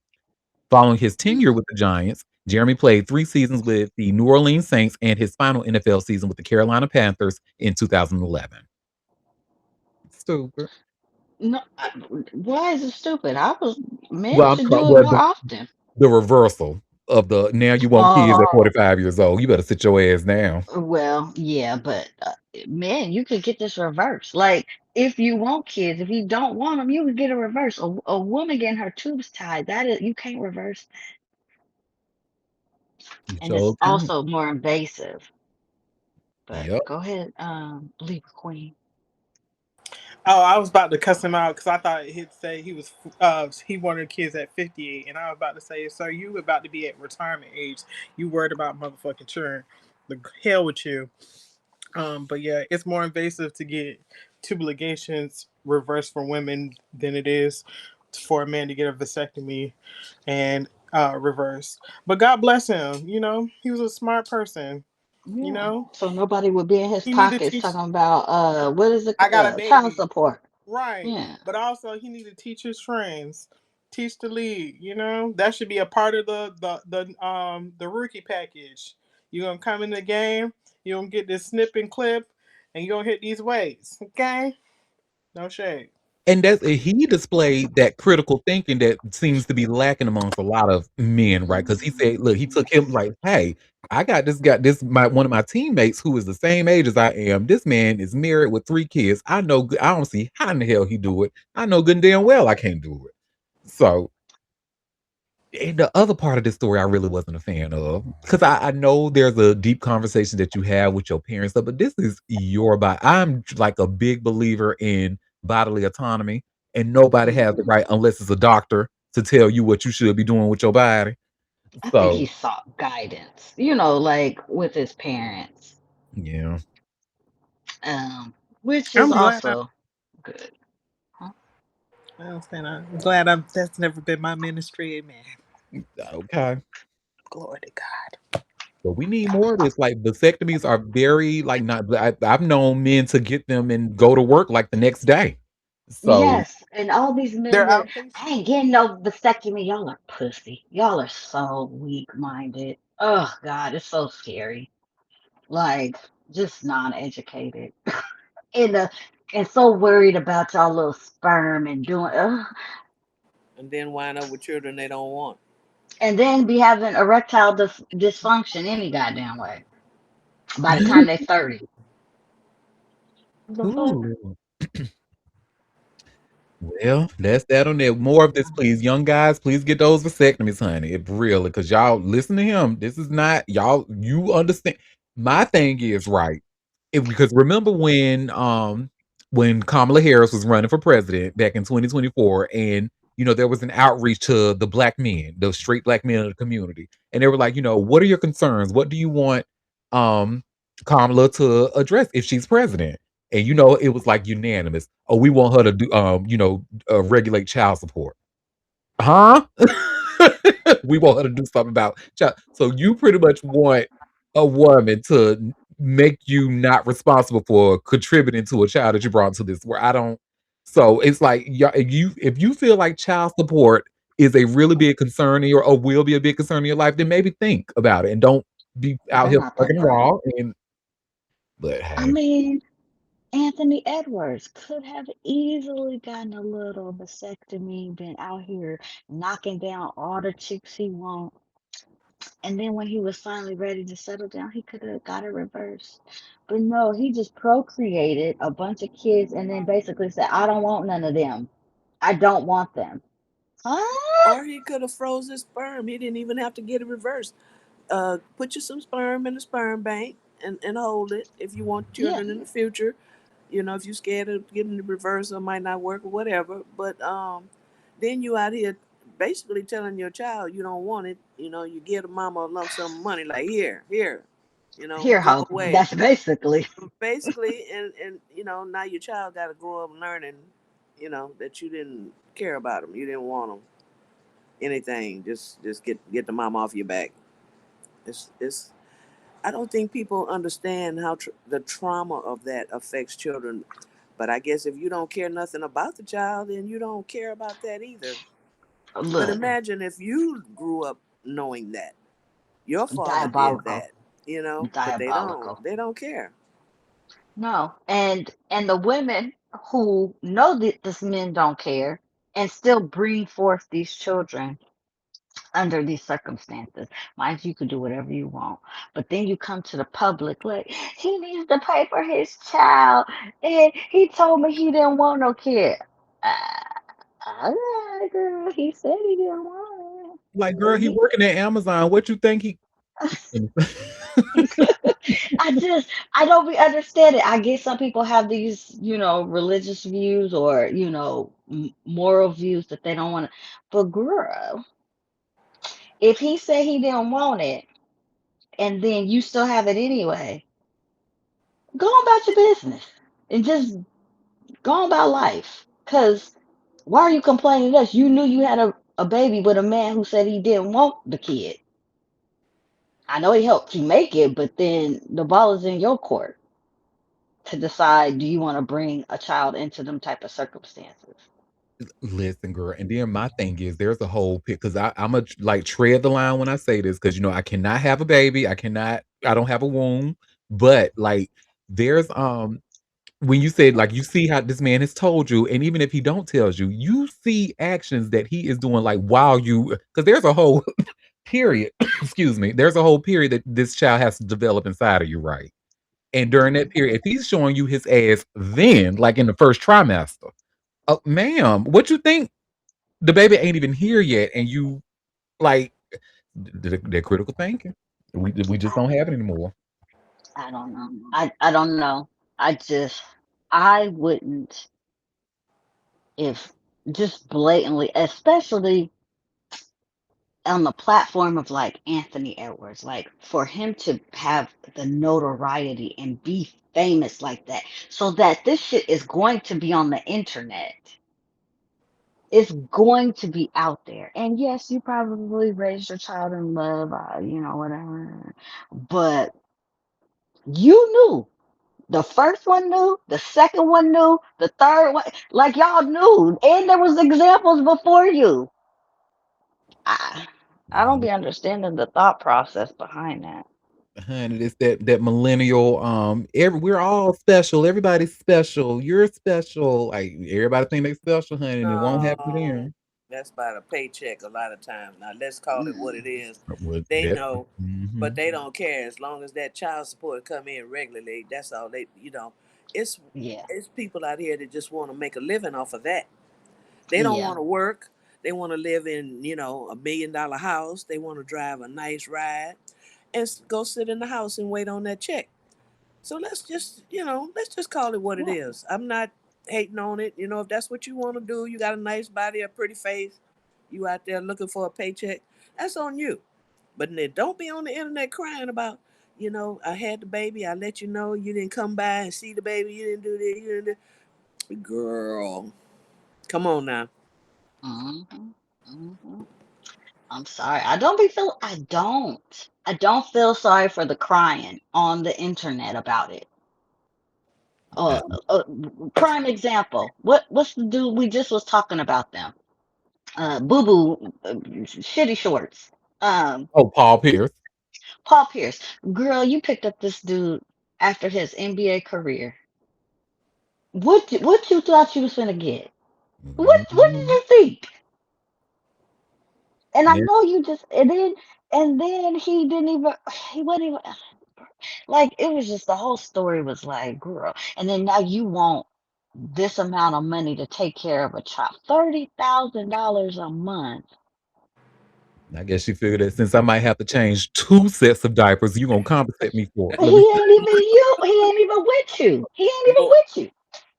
Speaker 1: Following his tenure with the Giants, Jeremy played 3 seasons with the New Orleans Saints and his final NFL season with the Carolina Panthers in 2011. Stupid.
Speaker 3: No, why is it stupid? I was men
Speaker 1: Well, I'm
Speaker 3: should
Speaker 1: talking
Speaker 3: do it
Speaker 1: about
Speaker 3: more often.
Speaker 1: the reversal of the now you want kids at
Speaker 3: Oh,
Speaker 1: 45 years old. You better sit your ass down.
Speaker 3: well, yeah, but man, you could get this reverse. Like, if you want kids, if you don't want them, you could get a reverse. A woman getting her tubes tied, that is, you can't reverse,
Speaker 1: You
Speaker 3: and it's
Speaker 1: sure can.
Speaker 3: also more invasive. But
Speaker 1: Yep.
Speaker 3: go ahead, Libra Queen.
Speaker 2: Oh, I was about to cuss him out because I thought he'd say he wanted kids at 58, and I was about to say, "Sir, you about to be at retirement age? You worried about motherfucking children? The hell with you." But yeah, it's more invasive to get tubal ligations reversed for women than it is for a man to get a vasectomy and reversed. But God bless him. You know, he was a smart person. You
Speaker 3: Yeah.
Speaker 2: know,
Speaker 3: So nobody would be in his
Speaker 2: he need to
Speaker 3: pockets
Speaker 2: teach.
Speaker 3: talking about what is it,
Speaker 2: I got a
Speaker 3: child
Speaker 2: baby.
Speaker 3: support.
Speaker 2: Right.
Speaker 3: Yeah.
Speaker 2: But also he need to teach his friends. Teach the lead, you know? That should be a part of the rookie package. You're gonna come in the game, you're gonna get this snip and clip, and you're gonna hit these weights. Okay? No shade.
Speaker 1: And he displayed that critical thinking that seems to be lacking amongst a lot of men, right? Because he said, look, he took him like, hey, I got this my one of my teammates who is the same age as I am. This man is married with 3 kids. I know I don't see how in the hell he do it. I know good and damn well I can't do it. So and the other part of this story I really wasn't a fan of because I know there's a deep conversation that you have with your parents, stuff, but this is your body. I'm like a big believer in bodily autonomy, and nobody has the
Speaker 3: Mhm.
Speaker 1: right unless it's a doctor to tell you what you should be doing with your body.
Speaker 3: I think
Speaker 1: So
Speaker 3: he sought guidance, like with his parents,
Speaker 1: yeah,
Speaker 3: um, which is
Speaker 2: I'm glad I
Speaker 3: also good. Huh?
Speaker 2: I'm glad that's never been my ministry, amen.
Speaker 1: okay.
Speaker 2: Glory to God.
Speaker 1: But we need more of this. Like vasectomies are very like not. I've known men to get them and go to work like the next day. So
Speaker 3: Yes, and all these men
Speaker 2: They're
Speaker 3: that
Speaker 2: outpatient.
Speaker 3: I ain't getting no vasectomy, y'all are pussy. Y'all are so weak-minded. Oh God, it's so scary. Like, just non-educated. And and so worried about y'all little sperm and doing
Speaker 4: And then wind up with children they don't want.
Speaker 3: and then be having erectile dysfunction any goddamn way by the time they're 30. The fuck?
Speaker 1: ooh. Well, that's that on there. More of this, please. Young guys, please get those vasectomies, honey. It really, because y'all listen to him. This is not y'all. You understand? My thing is right. Because remember when Kamala Harris was running for president back in 2024, and there was an outreach to the black men, the straight black men of the community, and they were like, what are your concerns? What do you want um Kamala to address if she's president? And it was like unanimous. Oh, we want her to do regulate child support. Huh? We want her to do something about child. So you pretty much want a woman to make you not responsible for contributing to a child that you brought into this world. I don't. So it's like if you feel like child support is a really big concern in your or will be a big concern in your life, then maybe think about it and don't be out
Speaker 3: They're
Speaker 1: here
Speaker 3: not that
Speaker 1: fucking
Speaker 3: bright.
Speaker 1: raw. But
Speaker 3: I
Speaker 1: hey.
Speaker 3: mean, Anthony Edwards could have easily gotten a little vasectomy, been out here knocking down all the chicks he want. And then when he was finally ready to settle down, he could have got it reversed. But no, he just procreated a bunch of kids and then basically said, I don't want none of them. I don't want them. Huh?
Speaker 4: Or he could have froze his sperm. He didn't even have to get it reversed. Put you some sperm in the sperm bank and hold it if you want
Speaker 3: Yeah.
Speaker 4: children in the future. if you're scared of getting the reversal, it might not work or whatever. But then you out here basically telling your child you don't want it. You give the mama a lump sum of money, like here,
Speaker 3: Here,
Speaker 4: go
Speaker 3: ho.
Speaker 4: away.
Speaker 3: That's basically
Speaker 4: Basically, and now your child got to grow up learning, that you didn't care about them, you didn't want them anything. Just get the mom off your back. It's I don't think people understand how the trauma of that affects children. But I guess if you don't care nothing about the child, then you don't care about that either. But
Speaker 3: look
Speaker 4: imagine if you grew up knowing that your father did
Speaker 3: diabolical,
Speaker 4: that, but they don't.
Speaker 3: diabolical.
Speaker 4: They don't care.
Speaker 3: No, and the women who know that this men don't care and still bring forth these children under these circumstances. Mind you, you could do whatever you want, but then you come to the public like he needs to pay for his child, and he told me he didn't want no kid. All right, girl. He said he didn't want
Speaker 1: Like,
Speaker 3: it.
Speaker 1: girl, he working at Amazon. What you think he?
Speaker 3: I don't be understanding. I get some people have these, religious views or, moral views that they don't want to. But girl, if he said he didn't want it and then you still have it anyway, go on about your business and just go on about life. Cause why are you complaining to us? You knew you had a baby with a man who said he didn't want the kid. I know he helped you make it, but then the ball is in your court to decide, do you want to bring a child into them type of circumstances.
Speaker 1: Listen, girl, and then my thing is there's a whole because I'm a like tread the line when I say this because I cannot have a baby. I don't have a womb. But like there's when you said like you see how this man has told you, and even if he don't tells you, you see actions that he is doing like while you because there's a whole period, excuse me, there's a whole period that this child has to develop inside of you, right? And during that period, if he's showing you his ass then, like in the first trimester, ma'am, what you think? The baby ain't even here yet, and you like they're critical thinking. We just
Speaker 3: I,
Speaker 1: don't have it anymore.
Speaker 3: I don't know. I don't know. I wouldn't if just blatantly, especially on the platform of like Anthony Edwards, like for him to have the notoriety and be famous like that, so that this shit is going to be on the internet. It's going to be out there. And yes, you probably raised your child in love, whatever. But you knew. The first one knew, the second one knew, the third one, like y'all knew. And there was examples before you. I, I don't be understanding the thought process behind that.
Speaker 1: Honey, it's that millennial. We're all special. Everybody's special. You're special. Like everybody think they special, honey, and it won't happen to
Speaker 4: No,
Speaker 1: them.
Speaker 4: that's by the paycheck a lot of times. Now let's call it what it
Speaker 3: Mm,
Speaker 4: is.
Speaker 1: What
Speaker 4: They
Speaker 1: that?
Speaker 4: know, but
Speaker 1: Mhm.
Speaker 4: they don't care as long as that child support come in regularly. That's all they. It's
Speaker 3: yeah,
Speaker 4: it's people out here that just want to make a living off of that. They don't
Speaker 3: yeah.
Speaker 4: want to work. They want to live in $1 million house. They want to drive a nice ride and go sit in the house and wait on that check. So let's just call it what it
Speaker 3: Well,
Speaker 4: is. I'm not hating on it. If that's what you want to do, you got a nice body, a pretty face, you out there looking for a paycheck, that's on you. But then don't be on the internet crying about, I had the baby, I let you know, you didn't come by and see the baby, you didn't do this, you didn't do. Girl, come on now.
Speaker 3: hmm hmm I'm sorry. I don't feel sorry for the crying on the internet about it. Uh, uh Prime example. What's the dude we just was talking about them? Boo Boo, shitty shorts. Um,
Speaker 1: Oh, Paul Pierce.
Speaker 3: Paul Pierce. Girl, you picked up this dude after his NBA career. What you thought you was gonna get? What did
Speaker 1: Mhm.
Speaker 3: you think? And I
Speaker 1: Yeah.
Speaker 3: know you just and then he didn't even he wasn't even like it was just the whole story was like, girl. And then now you want this amount of money to take care of a child. $30,000 a month.
Speaker 1: I guess she figured that since I might have to change 2 sets of diapers, you gonna compensate me for it.
Speaker 3: He
Speaker 1: Let me
Speaker 3: ain't even you. He ain't even with you. He ain't even
Speaker 4: More,
Speaker 3: with you.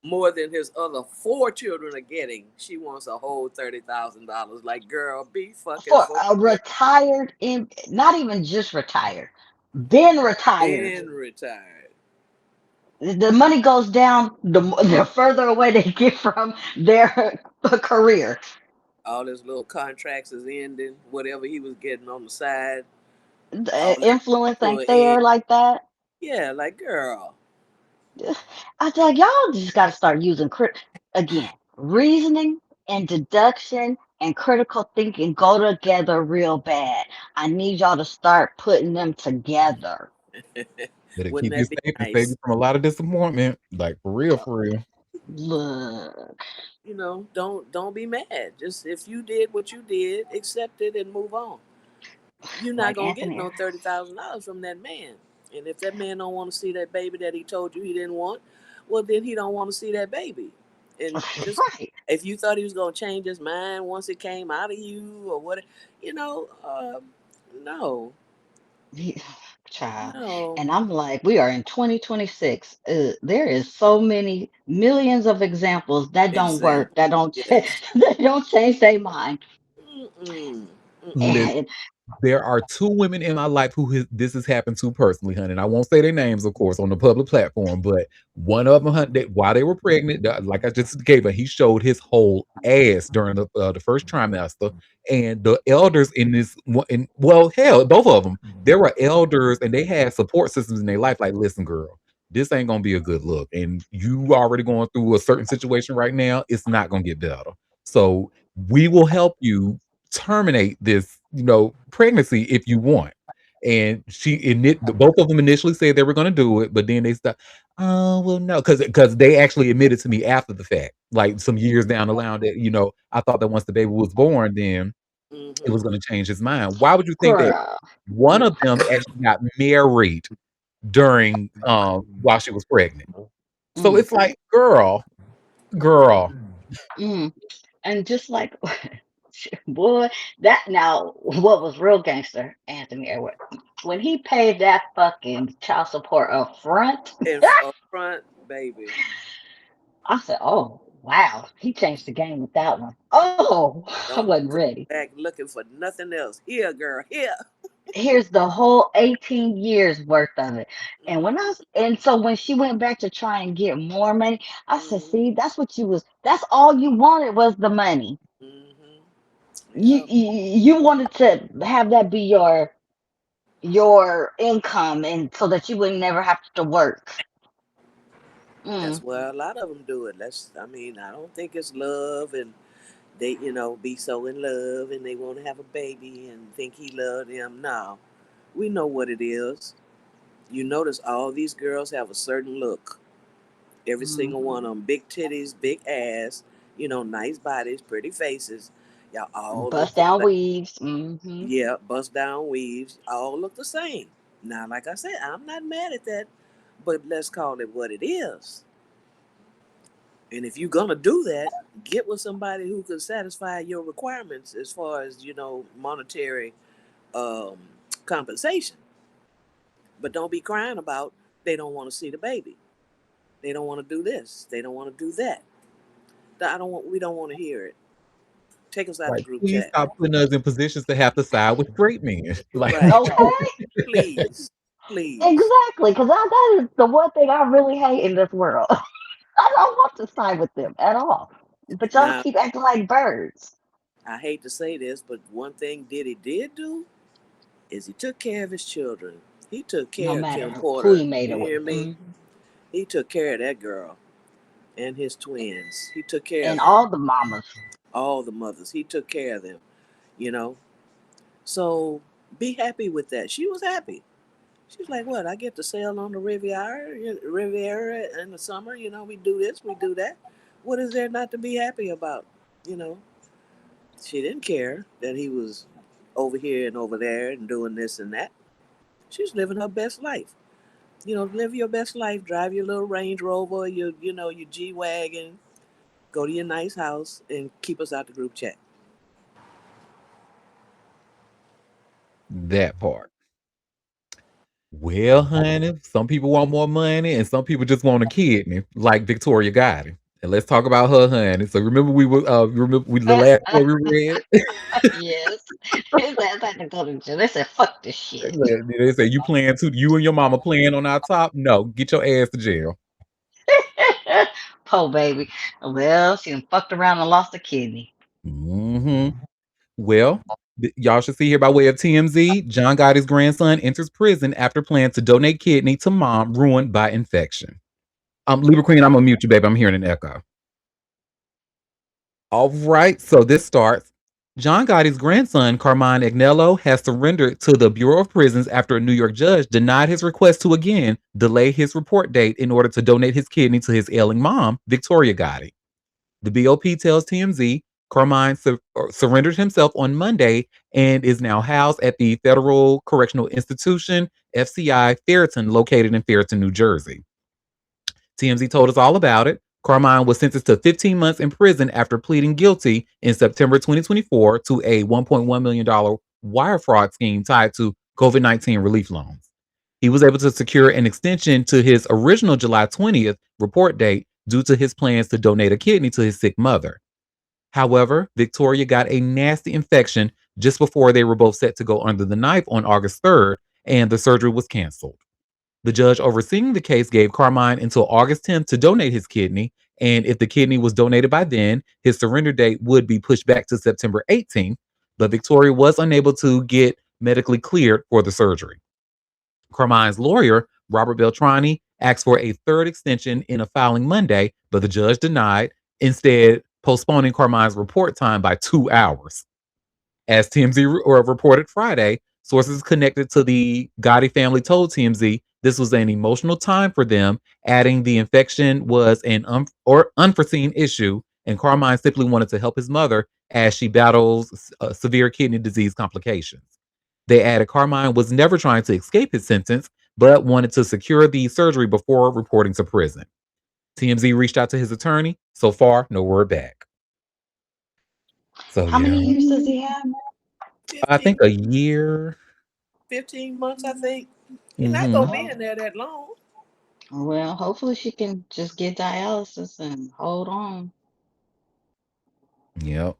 Speaker 4: more than his other four children are getting. She wants a whole $30,000. Like, girl, be fucking
Speaker 3: For
Speaker 4: for
Speaker 3: a
Speaker 4: real.
Speaker 3: retired, not even just retired, been retired.
Speaker 4: Been retired.
Speaker 3: The money goes down the further away they get from their career.
Speaker 4: All his little contracts is ending. Whatever he was getting on the side, all
Speaker 3: The
Speaker 4: that
Speaker 3: influence
Speaker 4: to
Speaker 3: ain't
Speaker 4: an end.
Speaker 3: there like that.
Speaker 4: Yeah, like, girl.
Speaker 3: I was like, y'all just got to start using again. Reasoning and deduction and critical thinking go together real bad. I need y'all to start putting them together.
Speaker 1: Better
Speaker 4: Wouldn't
Speaker 1: keep you
Speaker 4: that be
Speaker 1: safe and save you
Speaker 4: nice?
Speaker 1: from a lot of disappointment. Like for real, for real.
Speaker 3: Look,
Speaker 4: Don't be mad. Just if you did what you did, accept it and move on. You're not
Speaker 3: like
Speaker 4: gonna get
Speaker 3: Anthony,
Speaker 4: no $30,000 from that man. And if that man don't want to see that baby that he told you he didn't want, well then he don't want to see that baby. And just
Speaker 3: right?
Speaker 4: if you thought he was gonna change his mind once it came out of you or what, you know, no,
Speaker 3: He- Child.
Speaker 4: no,
Speaker 3: And I'm like, we are in 2026. There is so many millions of examples that don't work,
Speaker 4: example.
Speaker 3: that don't
Speaker 4: Yes.
Speaker 3: that don't change their mind.
Speaker 4: Mm-mm. Mm-mm.
Speaker 1: Listen,
Speaker 3: And
Speaker 1: there are two women in my life this has happened to personally, honey. And I won't say their names, of course, on the public platform, but one of them, honey, while they were pregnant, like I just gave her, he showed his whole ass during the first trimester. And the elders in this, well, hell, both of them, there were elders and they had support systems in their life. Like, listen, girl, this ain't gonna be a good look, and you already going through a certain situation right now. It's not gonna get better. So we will help you terminate this, pregnancy if you want. And both of them initially said they were going to do it, but then they stopped. Oh well, no, because they actually admitted to me after the fact, like some years down the line, that I thought that once the baby was born, then it
Speaker 4: Mm-hmm.
Speaker 1: was going to change his mind. Why would you think that?
Speaker 3: girl,
Speaker 1: One of them actually got married during while she was pregnant. So
Speaker 3: mm,
Speaker 1: it's like, girl,
Speaker 3: mm. And just like boy, that now what was real gangster, Anthony Edward, when he paid that fucking child support up front,
Speaker 4: Up front, baby.
Speaker 3: I said, "Oh wow, he changed the game with that one." Oh, I wasn't
Speaker 4: Don't
Speaker 3: ready.
Speaker 4: come back looking for nothing else. Here, girl, here.
Speaker 3: Here's the whole 18 years worth of it. And
Speaker 4: Mm-hmm.
Speaker 3: so when she went back to try and get more money, I said,
Speaker 4: Mm-hmm.
Speaker 3: "See, that's all you wanted was the money.
Speaker 4: Mm-hmm.
Speaker 3: You
Speaker 4: Yep.
Speaker 3: you, you wanted to have that be your income, and so that you would never have to work."
Speaker 4: That's
Speaker 3: Mm,
Speaker 4: where a lot of them do it. I mean, I don't think it's love and they, be so in love and they want to have a baby and think he loved them. No, we know what it is. You notice all these girls have a certain look. Every single
Speaker 3: mhm.
Speaker 4: one of them, big titties, big ass, nice bodies, pretty faces. Y'all all look
Speaker 3: Bust
Speaker 4: the
Speaker 3: down
Speaker 4: same.
Speaker 3: weaves. Hmm.
Speaker 4: Yeah, bust down weaves, all look the same. Now, like I said, I'm not mad at that, but let's call it what it is. And if you're gonna do that, get with somebody who can satisfy your requirements as far as monetary um, compensation. But don't be crying about they don't want to see the baby. They don't want to do this. They don't want to do that. I don't want. We don't want to hear it. Take us out the
Speaker 1: like,
Speaker 4: group
Speaker 1: please
Speaker 4: chat.
Speaker 1: stop putting us in positions to have to side with straight men. Like,
Speaker 4: Right.
Speaker 3: Okay,
Speaker 4: Please. Please.
Speaker 3: exactly. Because that is the one thing I really hate in this world. I don't want to side with them at all. But y'all
Speaker 4: Now,
Speaker 3: keep acting like birds,
Speaker 4: I hate to say this, but one thing Diddy did do is he took care of his children. He took
Speaker 3: no
Speaker 4: care of
Speaker 3: matter
Speaker 4: Kim
Speaker 3: who
Speaker 4: Porter.
Speaker 3: he made
Speaker 4: You
Speaker 3: it with.
Speaker 4: hear me?
Speaker 3: Mhm.
Speaker 4: He took care of that girl and his twins. He took care
Speaker 3: And
Speaker 4: of them.
Speaker 3: all the mamas.
Speaker 4: All the mothers. He took care of them. You know. So be happy with that. She was happy. She's like, "What? I get to sail on the Riviera in the summer. We do this, we do that. What is there not to be happy about? You know." She didn't care that he was over here and over there and doing this and that. She's living her best life. Live your best life. Drive your little Range Rover, your G wagon. Go to your nice house and keep us out the group chat.
Speaker 1: that part. Well, honey, some people want more money and some people just want a kidney, like Victoria Gotti. And let's talk about her, honey. So remember the last story we read?
Speaker 3: Yes. His ass had to go to jail. They said, fuck this shit.
Speaker 1: They say you and your mama playing on our top. No, get your ass to jail.
Speaker 3: Poor baby. Well, she done fucked around and lost a kidney.
Speaker 1: Hmm. Well, y'all should see here by way of TMZ. John Gotti's grandson enters prison after plan to donate kidney to mom ruined by infection. Libra Queen, I'm gonna mute you, baby. I'm hearing an echo. All right, so this starts. John Gotti's grandson, Carmine Agnello, has surrendered to the Bureau of Prisons after a New York judge denied his request to again delay his report date in order to donate his kidney to his ailing mom, Victoria Gotti. The BOP tells TMZ Carmine surrendered himself on Monday and is now housed at the Federal Correctional Institution, FCI Ferreton, located in Ferreton, New Jersey. TMZ told us all about it. Carmine was sentenced to 15 months in prison after pleading guilty in September 2024 to a $1.1 million wire fraud scheme tied to COVID-19 relief loans. He was able to secure an extension to his original July 20th report date due to his plans to donate a kidney to his sick mother. However, Victoria got a nasty infection just before they were both set to go under the knife on August 3rd, and the surgery was canceled. The judge overseeing the case gave Carmine until August 10th to donate his kidney, and if the kidney was donated by then, his surrender date would be pushed back to September 18th, but Victoria was unable to get medically cleared for the surgery. Carmine's lawyer, Robert Beltrani, asked for a third extension in a filing Monday, but the judge denied, instead postponing Carmine's report time by 2 hours. As TMZ reported Friday, sources connected to the Gotti family told TMZ this was an emotional time for them, adding the infection was an unforeseen issue, and Carmine simply wanted to help his mother as she battles severe kidney disease complications. They added Carmine was never trying to escape his sentence, but wanted to secure the surgery before reporting to prison. TMZ reached out to his attorney. So far, no word back. So
Speaker 3: How many
Speaker 1: yeah,
Speaker 3: years does he have?
Speaker 1: I
Speaker 4: 15,
Speaker 1: think a year.
Speaker 4: 15 months, I think. He's not
Speaker 1: Hmm.
Speaker 4: gonna be
Speaker 3: Oh,
Speaker 4: in there that long.
Speaker 3: well, hopefully she can just get dialysis and hold on.
Speaker 1: Yep.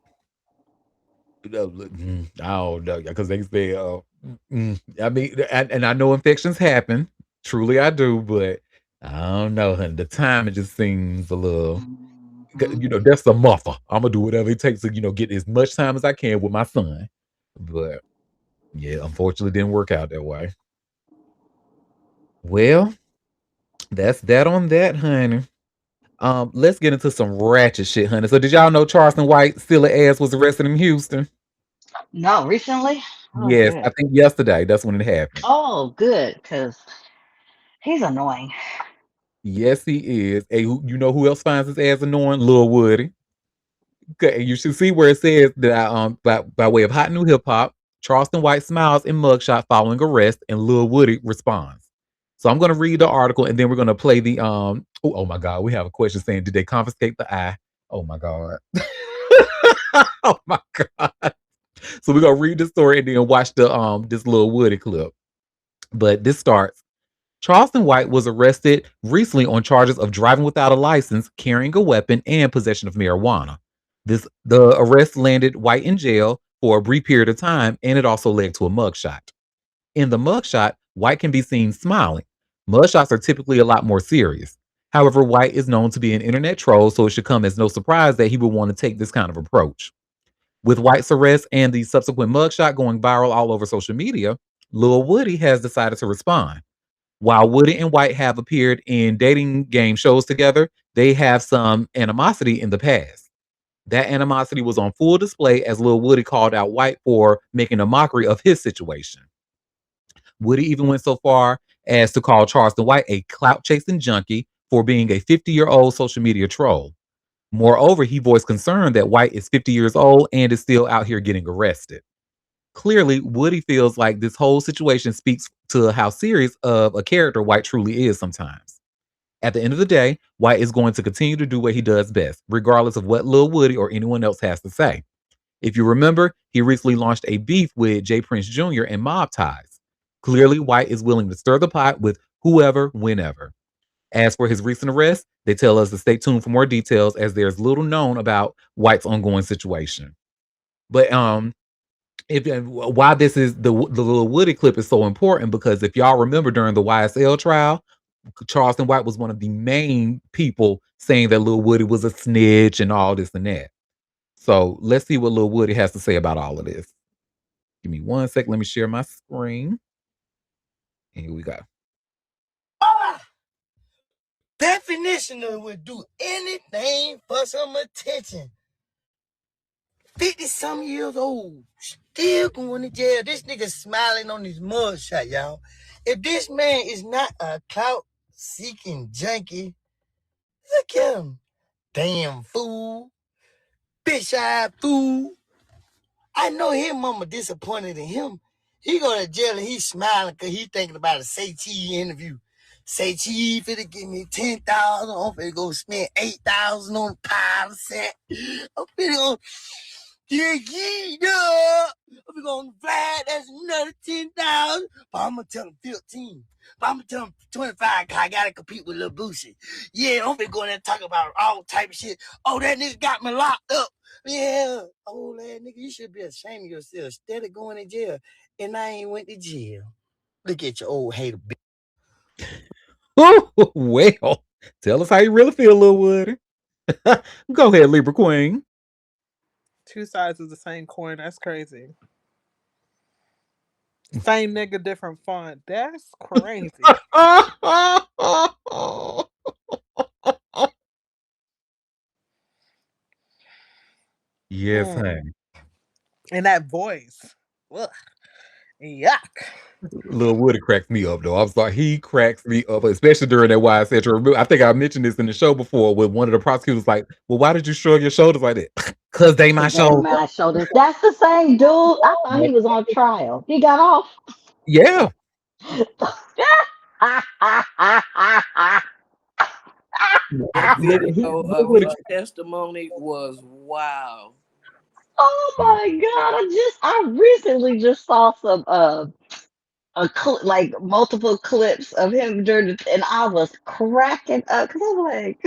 Speaker 1: I don't know because they say, I mean, and I know infections happen. Truly, I do, but I don't know. Honey. The time it just seems a little.
Speaker 3: Mhm.
Speaker 1: That's the mother. I'm gonna do whatever it takes to get as much time as I can with my son. But yeah, unfortunately, didn't work out that way. Well, that's that on that, honey. Let's get into some ratchet shit, honey. So, did y'all know Charleston White, silly ass, was arrested in Houston?
Speaker 3: No, recently? Oh,
Speaker 1: Yes, I
Speaker 3: good.
Speaker 1: think yesterday. That's when it happened.
Speaker 3: Oh, good, because he's annoying.
Speaker 1: Yes, he is. Hey, you know who else finds his ass annoying? Lil Woody. Okay, you should see where it says that by way of hot new hip hop, Charleston White smiles in mugshot following arrest, and Lil Woody responds. So I'm gonna read the article and then we're gonna play the oh my god, we have a question saying, did they confiscate the eye? Oh my god. Oh my god. So we're gonna read the story and then watch the this Lil Woody clip. But this starts. Charleston White was arrested recently on charges of driving without a license, carrying a weapon, and possession of marijuana. The arrest landed White in jail for a brief period of time, and it also led to a mugshot. In the mugshot, White can be seen smiling. Mugshots are typically a lot more serious. However, White is known to be an internet troll, so it should come as no surprise that he would want to take this kind of approach. With White's arrest and the subsequent mugshot going viral all over social media, Lil Woody has decided to respond. While Woody and White have appeared in dating game shows together, they have some animosity in the past. That animosity was on full display as Lil Woody called out White for making a mockery of his situation. Woody even went so far as to call Charleston White a clout chasing junkie for being a 50-year-old social media troll. Moreover, he voiced concern that White is 50 years old and is still out here getting arrested. Clearly, Woody feels like this whole situation speaks to how serious of a character White truly is sometimes. At the end of the day, White is going to continue to do what he does best, regardless of what Lil Woody or anyone else has to say. If you remember, he recently launched a beef with Jay Prince Jr. and Mob Ties. Clearly, White is willing to stir the pot with whoever, whenever. As for his recent arrest, they tell us to stay tuned for more details as there's little known about White's ongoing situation. But if why this is the little Woody clip is so important because if y'all remember during the YSL trial, Charleston White was one of the main people saying that Lil Woody was a snitch and all this and that. So let's see what Lil Woody has to say about all of this. Give me 1 second. Let me share my screen. And here we go.
Speaker 7: Definition of would do anything for some attention. 50-some years old, still going to jail. This nigga smiling on his mugshot, y'all. If this man is not a clout-seeking junkie, look at him. Damn fool. Bitch-eyed fool. I know his mama disappointed in him. He go to jail and he's smiling because he thinking about a Say Cheese interview. Say Cheese finna give me 10,000. I'm finna go spend 8,000 on a pile of set. I'm finna go I'm gonna fly, that's another 10,000. But I'm gonna tell him 15. But I'm gonna tell him 25 because I gotta compete with Lil Boosie. Yeah, I'm finna go in there and talk about all type of shit. Oh, that nigga got me locked up. Yeah, old ass nigga, you should be ashamed of yourself. Steady going to jail. And I ain't went to jail. Look at your old hater bitch.
Speaker 1: Well, tell us how you really feel, Lil Woody. Go ahead, Libra Queen.
Speaker 2: Two sides of the same coin. That's crazy. Same nigga, different font. That's crazy.
Speaker 1: Yes, honey.
Speaker 2: And that voice. Ugh. Yuck.
Speaker 1: Lil Woody cracks me up though. I was like, he cracks me up, especially during that YSL. I think I mentioned this in the show before with one of the prosecutors like, well, why did you shrug your shoulders like that? Cause they my
Speaker 3: Today
Speaker 1: shoulder.
Speaker 3: my shoulders. That's the same dude. I thought he was on trial. He got off.
Speaker 1: Yeah.
Speaker 4: That
Speaker 1: Lil
Speaker 4: video of
Speaker 1: Woody.
Speaker 4: his testimony was wow.
Speaker 3: Oh my god! I recently just saw some like multiple clips of him during and I was cracking up because I'm like,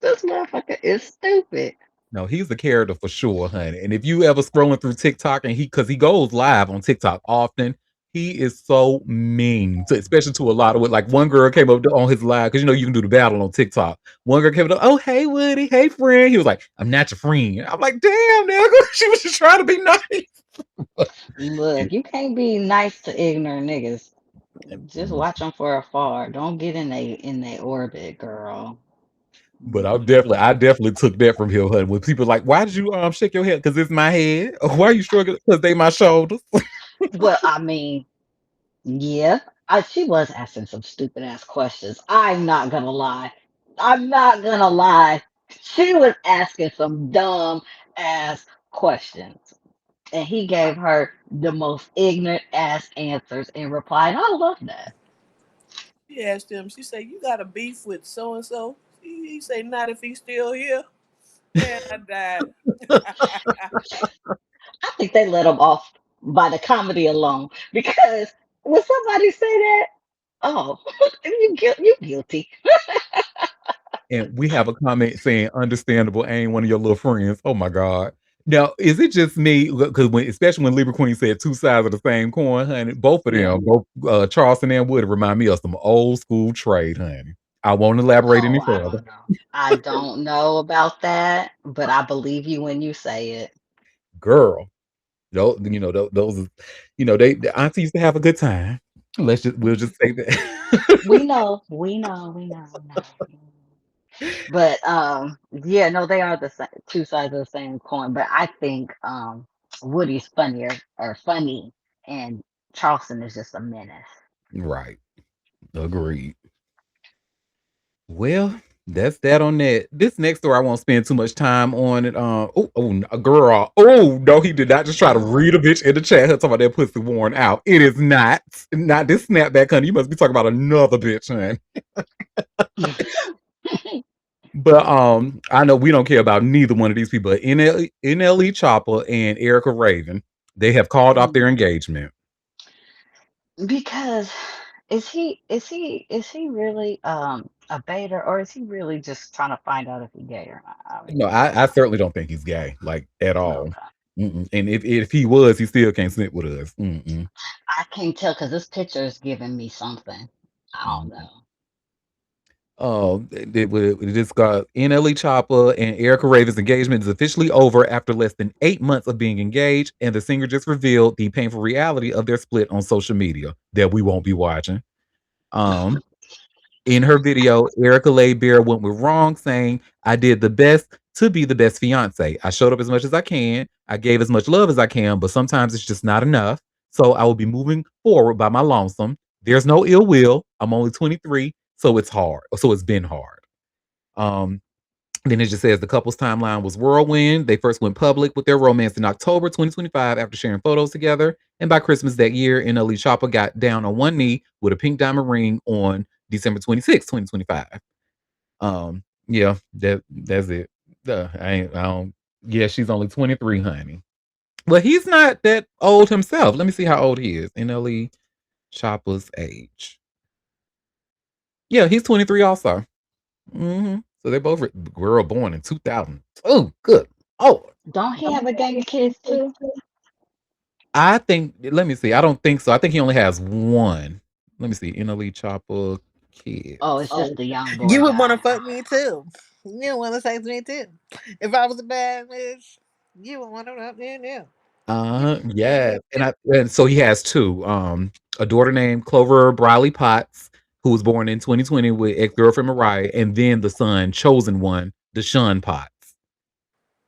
Speaker 3: this motherfucker is stupid.
Speaker 1: No, he's a character for sure, honey. And if you ever scrolling through TikTok and because he goes live on TikTok often, he is so mean, especially to a lot of it. Like one girl came up on his live because you can do the battle on TikTok. One girl came up, oh hey Woody, hey friend. He was like, I'm not your friend. I'm like, damn, nigga, she was just trying to be nice.
Speaker 3: Look, you can't be nice to ignorant niggas. Just watch them for afar. Don't get in they orbit, girl.
Speaker 1: But I definitely took that from him, honey. When people are like, why did you shake your head? Because it's my head. Why are you struggling? Because they my shoulders.
Speaker 3: Well, I mean, yeah, she was asking some stupid ass questions. I'm not gonna lie. I'm not gonna lie. She was asking some dumb ass questions. And he gave her the most ignorant ass answers in reply. And I love that.
Speaker 4: She asked him, she said, you got a beef with so and so? He say, not if he's still here. Man, I died.
Speaker 3: I think they let him off by the comedy alone. Because when somebody say that, oh, you guilty.
Speaker 1: And we have a comment saying, understandable, ain't one of your little friends. Oh my God. Now, is it just me? Because especially when Libra Queen said two sides of the same coin, honey, both of
Speaker 3: Yeah.
Speaker 1: them, both Charleston and Woody remind me of some old school trade, honey. I won't elaborate any
Speaker 3: Oh, I
Speaker 1: further.
Speaker 3: don't know. I don't know about that, but I believe you when you say it.
Speaker 1: Girl, those, the auntie used to have a good time. We'll just say that.
Speaker 3: We know, we know. But yeah, no, they are the two sides of the same coin. But I think Woody's funny, and Charleston is just a menace.
Speaker 1: Right. Agreed. Well, that's that on that. This next story, I won't spend too much time on it. Girl. Oh, no, he did not just try to read a bitch in the chat. Her talking about that pussy worn out. It is not this snapback, honey. You must be talking about another bitch, honey. But I know we don't care about neither one of these people. NLE Chopper and Erica Raven, they have called off their engagement.
Speaker 3: Because is he really a beta, or is he really just trying to find out if he's gay or not? I
Speaker 1: No,
Speaker 3: mean,
Speaker 1: I certainly don't think he's gay, like at all.
Speaker 3: okay.
Speaker 1: And if he was, he still can't sit with us.
Speaker 3: I can't tell because this picture is giving me something. I don't
Speaker 1: Mm.
Speaker 3: know.
Speaker 1: Oh, it just got NLE Choppa and Erica Raven's engagement is officially over after less than 8 months of being engaged, and the singer just revealed the painful reality of their split on social media that we won't be watching. Um, In her video, Erica laid bare what went wrong, saying, I did the best to be the best fiance. I showed up as much as I can. I gave as much love as I can, but sometimes it's just not enough. So I will be moving forward by my lonesome. There's no ill will. I'm only 23, so it's hard. So it's been hard. Um, then it just says the couple's timeline was whirlwind. They first went public with their romance in October 2025 after sharing photos together. And by Christmas that year, NLE Choppa got down on one knee with a pink diamond ring on December 26, 2025. Yeah, that's it. I don't. Yeah, she's only 23, honey. But he's not that old himself. Let me see how old he is. NLE Choppa's age. Yeah, he's 23 also. So they both were born in 2000. Oh, good. Oh,
Speaker 3: Don't he have a gang of kids too?
Speaker 1: I think. Let me see. I don't think so. I think he only has one. Let me see. NLE Choppa kids.
Speaker 3: Oh, it's just the young boy
Speaker 2: You would want to
Speaker 3: guy.
Speaker 2: fuck me too. You want to sex me too. If I was a bad bitch, you would want to fuck me too.
Speaker 1: Yeah, and so he has two. A daughter named Clover Briley Potts, who was born in 2020 with ex-girlfriend Mariah, and then the son, chosen one, Deshaun Potts,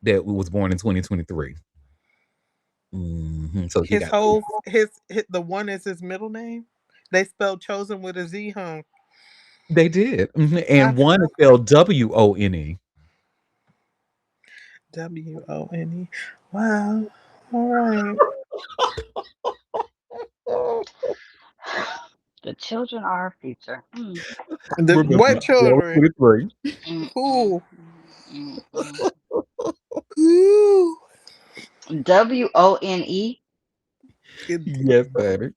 Speaker 1: that was born in 2023. So he
Speaker 2: His
Speaker 1: got two.
Speaker 2: whole the one is his middle name. They spelled chosen with a Z, huh?
Speaker 1: They did.
Speaker 2: I,
Speaker 1: And one is spelled WONE.
Speaker 2: WONE. Wow. All right.
Speaker 3: The children are our future.
Speaker 2: The
Speaker 1: Remember,
Speaker 2: what
Speaker 1: she was
Speaker 2: children?
Speaker 1: 23.
Speaker 3: Mm, mm,
Speaker 2: Who?
Speaker 3: mm, mm.
Speaker 2: Who?
Speaker 3: WONE.
Speaker 1: Yes, baby.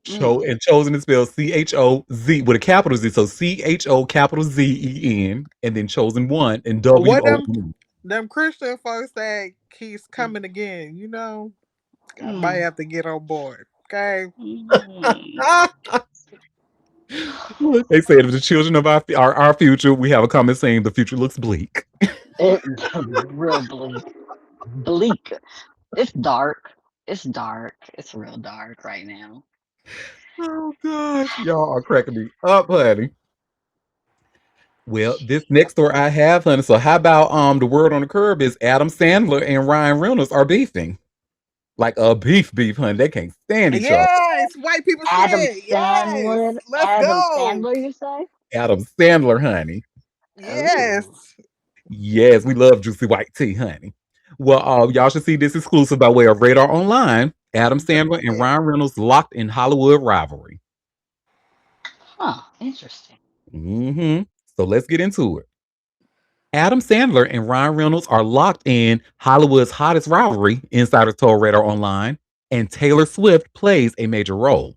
Speaker 3: Mm.
Speaker 1: And chosen is spelled CHOZ with a capital Z. So CHO capital ZEN, and then chosen one and
Speaker 2: What
Speaker 1: WONE.
Speaker 2: them Christian folks that he's coming again? You know, I might
Speaker 3: Mm.
Speaker 2: have to get on board. Okay.
Speaker 3: Mm.
Speaker 1: They said if the children of our future, we have a comment saying the future looks bleak.
Speaker 3: It, real bleak. Bleak. It's dark. It's dark. It's real dark right now.
Speaker 1: Oh gosh, y'all are cracking me up, honey. Well, this next story I have, honey. So how about the word on the curb is Adam Sandler and Ryan Reynolds are beefing. Like a beef, honey. They can't stand each other.
Speaker 2: Yes, white people
Speaker 3: Adam
Speaker 2: shit. Yes,
Speaker 3: Sandler.
Speaker 2: let's
Speaker 3: Adam
Speaker 2: go.
Speaker 3: Sandler, you say?
Speaker 1: Adam Sandler, honey.
Speaker 2: Yes.
Speaker 3: Oh.
Speaker 1: Yes, we love juicy white tea, honey. Well, y'all should see this exclusive by way of Radar Online. Adam Sandler and Ryan Reynolds locked in Hollywood rivalry.
Speaker 3: Huh. Interesting.
Speaker 1: hmm So let's get into it. Adam Sandler and Ryan Reynolds are locked in Hollywood's hottest rivalry, insiders told Radar Online, and Taylor Swift plays a major role.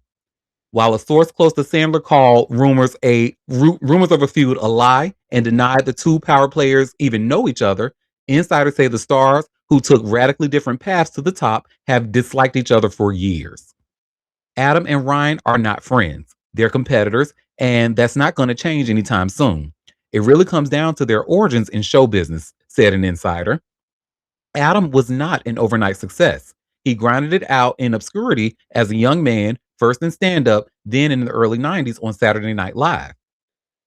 Speaker 1: While a source close to Sandler called rumors of a feud a lie and denied the two power players even know each other, insiders say the stars, who took radically different paths to the top, have disliked each other for years. Adam and Ryan are not friends. They're competitors, and that's not going to change anytime soon. It really comes down to their origins in show business, said an insider. Adam was not an overnight success. He grinded it out in obscurity as a young man, first in stand up, then in the early 90s on Saturday Night Live.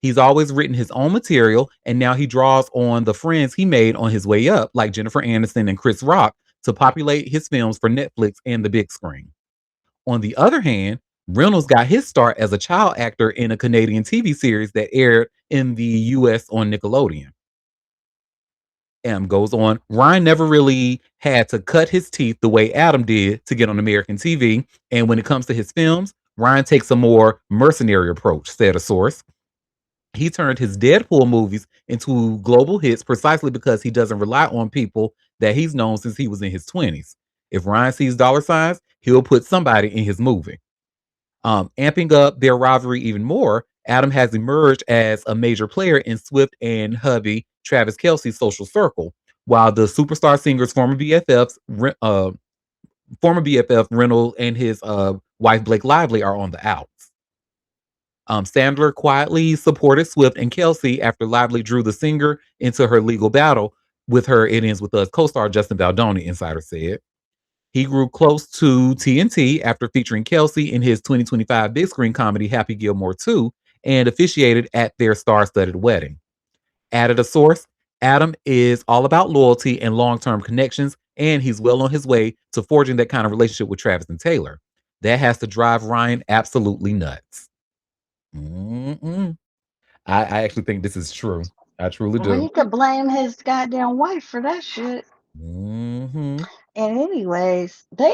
Speaker 1: He's always written his own material, and now he draws on the friends he made on his way up, like Jennifer Aniston and Chris Rock, to populate his films for Netflix and the big screen. On the other hand, Reynolds got his start as a child actor in a Canadian TV series that aired in the US on Nickelodeon. Goes on. Ryan never really had to cut his teeth the way Adam did to get on American TV. And when it comes to his films, Ryan takes a more mercenary approach, said a source. He turned his Deadpool movies into global hits precisely because he doesn't rely on people that he's known since he was in his 20s. If Ryan sees dollar signs, he'll put somebody in his movie. Amping up their rivalry even more, Adam has emerged as a major player in Swift and hubby Travis Kelce's social circle, while the superstar singer's former BFF Reynolds and his wife Blake Lively are on the outs. Sandler quietly supported Swift and Kelsey after Lively drew the singer into her legal battle with her It Ends With Us co-star Justin Baldoni, Insider said. He grew close to TNT after featuring Kelsey in his 2025 big screen comedy Happy Gilmore 2 and officiated at their star-studded wedding. Added a source, Adam is all about loyalty and long-term connections, and he's well on his way to forging that kind of relationship with Travis and Taylor. That has to drive Ryan absolutely nuts. Mm-mm. I actually think this is true. I truly
Speaker 3: Well,
Speaker 1: do.
Speaker 3: he could blame his goddamn wife for that shit.
Speaker 1: Hmm.
Speaker 3: And anyways, they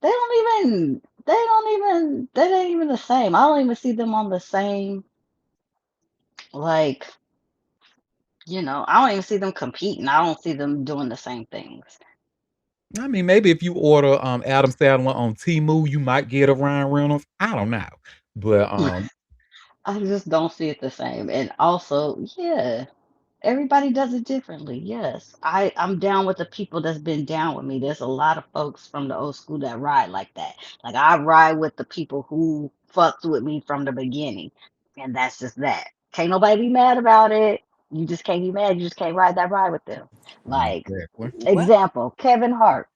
Speaker 3: ain't even the same. I don't even see them on the same, like, I don't even see them competing. I don't see them doing the same things.
Speaker 1: I mean, maybe if you order Adam Sandler on Temu, you might get a Ryan Reynolds. I don't know, but
Speaker 3: I just don't see it the same. And also, yeah, everybody does it differently. Yes. I'm down with the people that's been down with me. There's a lot of folks from the old school that ride like that. Like I ride with the people who fucked with me from the beginning. And that's just that. Can't nobody be mad about it. You just can't be mad. You just can't ride that ride with them. Like,
Speaker 1: exactly.
Speaker 4: What?
Speaker 3: example, Kevin Hart.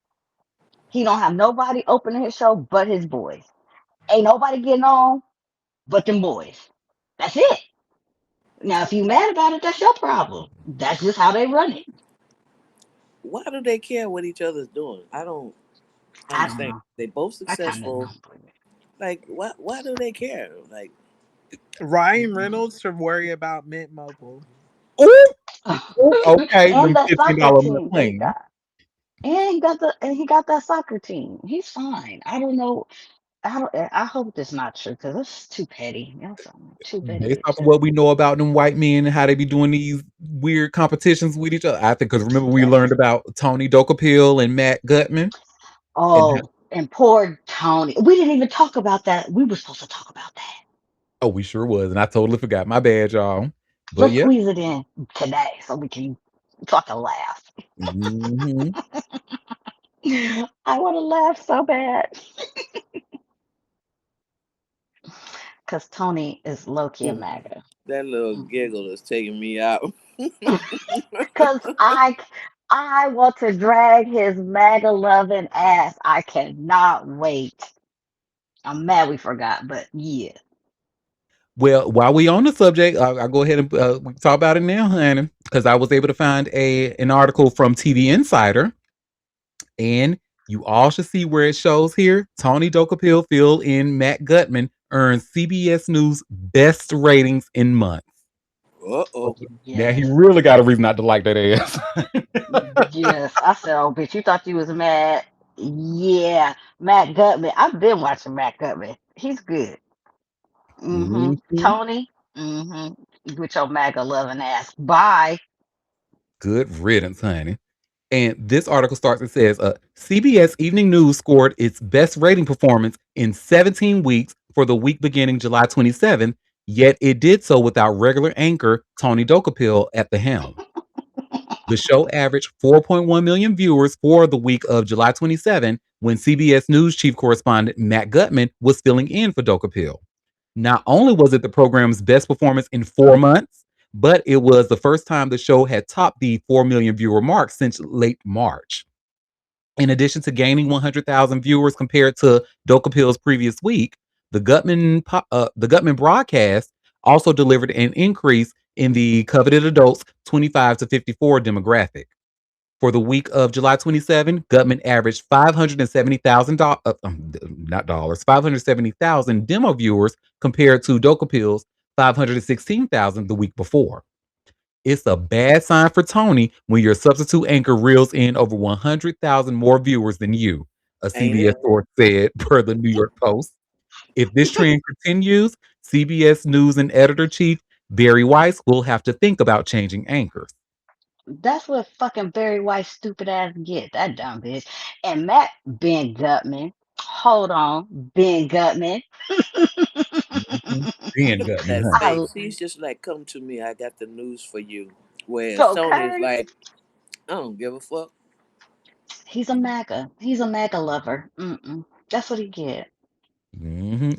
Speaker 3: He don't have nobody opening his show but his boys. Ain't nobody getting on but them boys. That's it. Now, if you mad about it, that's your problem. That's just how they run it.
Speaker 4: Why do they care what each other's doing? I don't
Speaker 3: I don't
Speaker 4: understand.
Speaker 3: know.
Speaker 4: They both
Speaker 3: I kind of
Speaker 4: successful.
Speaker 3: don't believe
Speaker 4: Like, why do they care? Like,
Speaker 2: Ryan Reynolds should worry about Mint Mobile.
Speaker 1: Ooh,
Speaker 3: it.
Speaker 1: ooh, okay,
Speaker 3: And
Speaker 1: them
Speaker 3: that soccer
Speaker 1: $15 month
Speaker 3: team he
Speaker 1: plan.
Speaker 3: got. And he got that soccer team. He's fine. I don't know. I hope that's not true because it's too petty. Too petty
Speaker 1: Based
Speaker 3: of
Speaker 1: off of
Speaker 3: shit.
Speaker 1: what we know about them white men and how they be doing these weird competitions with each other, I think because remember we
Speaker 3: That's
Speaker 1: learned about Tony Dokapil and Matt Gutman, and
Speaker 3: oh, and poor Tony. We didn't even talk about that. We were supposed to talk about that.
Speaker 1: oh, we sure was, and I totally forgot. My bad, y'all. But
Speaker 3: Let's
Speaker 1: yeah,
Speaker 3: squeeze it in today so we can fucking laugh.
Speaker 1: hmm
Speaker 3: I want to laugh so bad because Tony is low key a MAGA.
Speaker 4: that little giggle is taking me out.
Speaker 3: Because I want to drag his MAGA loving ass. I cannot wait. I'm mad we forgot, but yeah.
Speaker 1: well, while we on the subject, I'll go ahead and we can talk about it now, honey, because I was able to find an article from TV Insider, and you all should see where it shows here. Tony Dokapil filled in Matt Gutman earned CBS News best ratings in months.
Speaker 4: Uh oh.
Speaker 1: Now he
Speaker 3: Yes.
Speaker 1: really got a reason not to like that ass.
Speaker 3: Yes. I said, oh, bitch, you thought you was mad? Yeah. Matt Gutman. I've been watching Matt Gutman. He's good.
Speaker 1: Mhm.
Speaker 3: Tony. With your MAGA loving ass. Bye.
Speaker 1: Good riddance, honey. And this article starts and says CBS Evening News scored its best rating performance in 17 weeks for the week beginning July 27th, yet it did so without regular anchor Tony Dokapil at the helm. The show averaged 4.1 million viewers for the week of July 27 when CBS News chief correspondent Matt Gutman was filling in for Dokapil. Not only was it the program's best performance in 4 months, but it was the first time the show had topped the 4 million viewer mark since late March. In addition to gaining 100,000 viewers compared to Dokapil's previous week, the Gutman broadcast also delivered an increase in the coveted adults 25 to 54 demographic. For the week of July 27, Gutman averaged 570,000 not dollars, 570,000 demo viewers compared to Dokapil's 516,000 the week before. It's a bad sign for Tony when your substitute anchor reels in over 100,000 more viewers than you, a
Speaker 4: Ain't
Speaker 1: CBS
Speaker 4: it?
Speaker 1: source said per the New York Post. If this trend continues, CBS News and editor chief Barry Weiss will have to think about changing anchors.
Speaker 3: That's what fucking Barry White stupid ass get. That dumb bitch. And Matt Ben Gutman. hold on, Ben Gutman.
Speaker 1: Mhm. Ben
Speaker 4: Look at
Speaker 1: Gutman,
Speaker 4: that
Speaker 1: huh?
Speaker 3: I
Speaker 4: face. He's just like, come to me. I got the news for you. Whereas Tony is
Speaker 3: okay.
Speaker 4: like, I don't give a fuck.
Speaker 3: He's a MAGA. He's a MAGA lover. Mm-mm. That's what he get.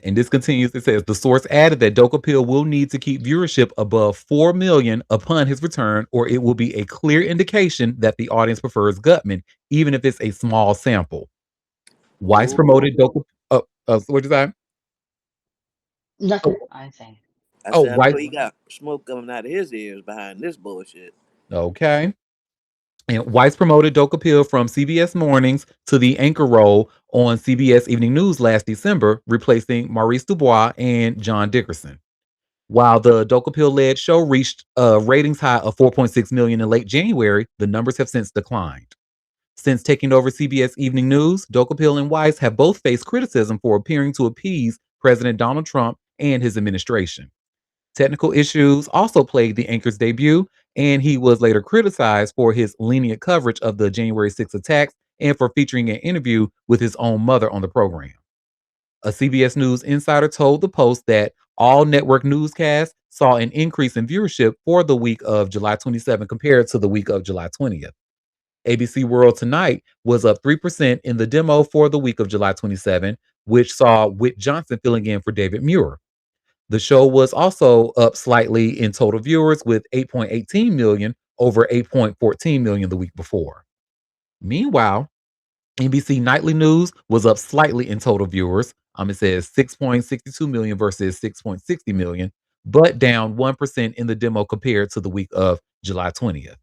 Speaker 1: And this continues. It says the source added that Doka Pill will need to keep viewership above 4 million upon his return, or it will be a clear indication that the audience prefers Gutman, even if it's a small sample. Weiss promoted
Speaker 4: Oh,
Speaker 1: Doka. What did you say?
Speaker 3: Nothing.
Speaker 1: Oh,
Speaker 3: I say.
Speaker 4: I
Speaker 1: oh,
Speaker 4: said, I
Speaker 1: Weiss.
Speaker 4: know he got smoke coming out of his ears behind this bullshit.
Speaker 1: Okay. And Weiss promoted Doka Pill from CBS Mornings to the anchor role on CBS Evening News last December, replacing Maurice Dubois and John Dickerson. While the Doka Pill led show reached a ratings high of 4.6 million in late January, the numbers have since declined. Since taking over CBS Evening News, Doka Pill and Weiss have both faced criticism for appearing to appease President Donald Trump and his administration. Technical issues also plagued the anchor's debut, and he was later criticized for his lenient coverage of the January 6 attacks and for featuring an interview with his own mother on the program. A CBS News insider told the Post that all network newscasts saw an increase in viewership for the week of July 27 compared to the week of July 20th. ABC World Tonight was up 3% in the demo for the week of July 27, which saw Whit Johnson filling in for David Muir. The show was also up slightly in total viewers with 8.18 million over 8.14 million the week before. Meanwhile, NBC Nightly News was up slightly in total viewers. It says 6.62 million versus 6.60 million, but down 1% in the demo compared to the week of July 20th.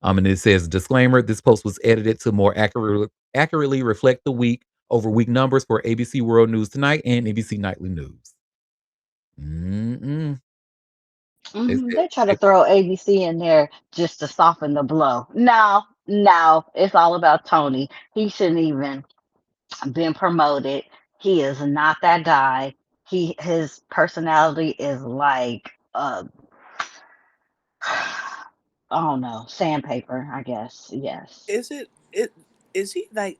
Speaker 1: And it says disclaimer: this post was edited to more accurately reflect the week over week numbers for ABC World News Tonight and NBC Nightly News. Mm-mm. They
Speaker 3: Hmm.
Speaker 1: said,
Speaker 3: They try to throw ABC in there just to soften the blow. No, no, it's all about Tony. He shouldn't even been promoted. He is not that guy. His personality is like I don't know, sandpaper, I guess. Yes.
Speaker 4: It is he like?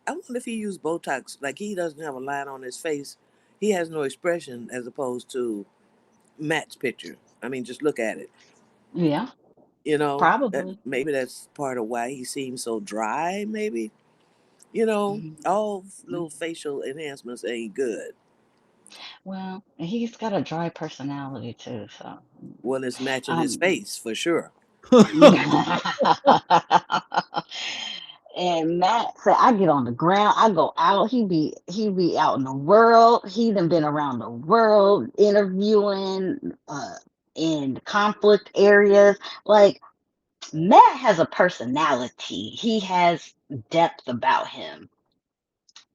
Speaker 4: I wonder if he used Botox. Like he doesn't have a line on his face. He has no expression as opposed to Matt's picture. I mean, just look at it.
Speaker 3: Yeah,
Speaker 4: That
Speaker 3: probably.
Speaker 4: maybe that's part of why he seems so dry. Maybe
Speaker 3: Mhm.
Speaker 4: all little
Speaker 3: Mhm.
Speaker 4: facial enhancements ain't good.
Speaker 3: Well, he's got a dry personality too, so
Speaker 4: Well, it's matching his
Speaker 3: um
Speaker 4: face for sure.
Speaker 3: and Matt said, I get on the ground, I go out. He be out in the world. He done been around the world interviewing in conflict areas. Like Matt has a personality. He has depth about him.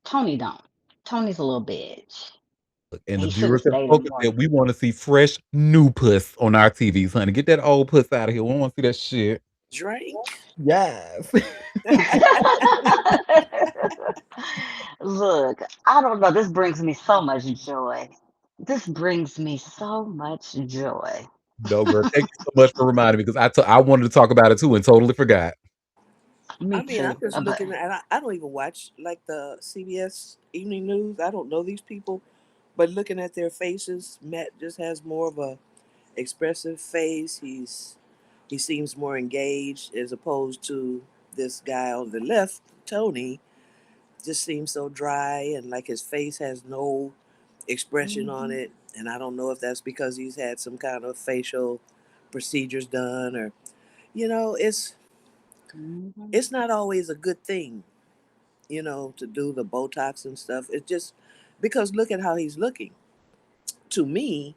Speaker 3: Tony don't. Tony's a little bitch.
Speaker 1: and the
Speaker 3: He should have
Speaker 1: viewers have
Speaker 3: stayed in
Speaker 1: spoken
Speaker 3: more.
Speaker 1: that we want to see fresh new puss on our TVs, honey. Get that old puss out of here. We don't want to see that shit.
Speaker 4: Drink.
Speaker 1: Yes.
Speaker 3: Look, I don't know. This brings me so much joy. This brings me so much joy.
Speaker 1: No, girl. Thank you so much for reminding me because I wanted to talk about it too and totally forgot.
Speaker 3: Me
Speaker 4: I mean, I'm
Speaker 3: too.
Speaker 4: just
Speaker 3: But
Speaker 4: looking at. I don't even watch like the CBS Evening News. I don't know these people, but looking at their faces, Matt just has more of a expressive face. He seems more engaged as opposed to this guy on the left, Tony. Just seems so dry and like his face has no expression on
Speaker 3: mhm,
Speaker 4: it. And I don't know if that's because he's had some kind of facial procedures done or
Speaker 3: mhm.
Speaker 4: it's not always a good thing, to do the Botox and stuff. It's just because look at how he's looking. To me,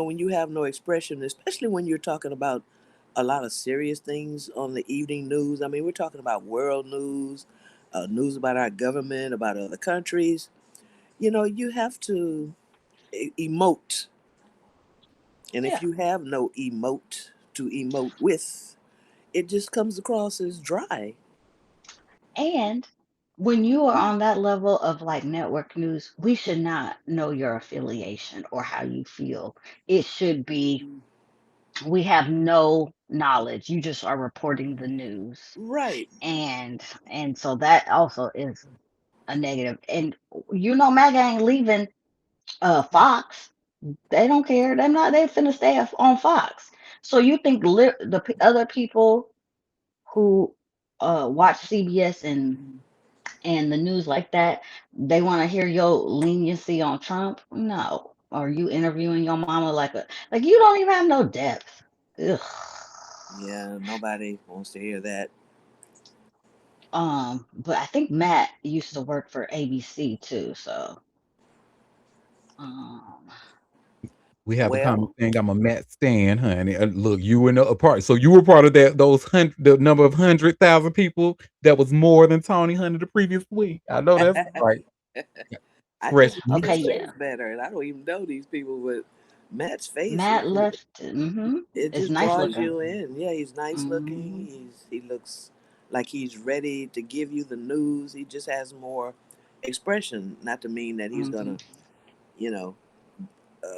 Speaker 4: when you have no expression, especially when you're talking about a lot of serious things on the evening news. I mean, we're talking about world news, news about our government, about other countries. You have to emote. And if
Speaker 3: Yeah.
Speaker 4: you have no emote to emote with, it just comes across as dry.
Speaker 3: And when you are on that level of like network news, we should not know your affiliation or how you feel. It should be we have no knowledge. You just are reporting the news.
Speaker 4: Right.
Speaker 3: And so that also is. a negative. And MAGA ain't leaving Fox. They don't care. They're not. They finna stay on Fox. So you think other people who watch CBS and the news like that, they want to hear your leniency on Trump? No. Or you interviewing your mama like you don't even have no depth. Ugh.
Speaker 4: Yeah, nobody wants to hear that.
Speaker 3: But I think Matt used to work for ABC too, so um
Speaker 1: We have a common
Speaker 4: Well,
Speaker 1: thing. I'm a Matt Stan, honey. Look, you were a part. So you were part of that. The number of 100,000 people that was more than Tony Hunter the previous week. I know that's right.
Speaker 4: I
Speaker 1: Fresh
Speaker 4: think he
Speaker 1: meat.
Speaker 3: okay,
Speaker 4: just
Speaker 3: yeah.
Speaker 4: looks better, and I don't even know these people, but Matt's face
Speaker 3: Matt left.
Speaker 4: it
Speaker 3: It's
Speaker 4: just
Speaker 3: nice
Speaker 4: draws
Speaker 3: looking.
Speaker 4: you in. Yeah, he's nice looking.
Speaker 3: hmm
Speaker 4: He looks like he's ready to give you the news. He just has more expression. Not to mean that he's
Speaker 3: hmm
Speaker 4: gonna, you know,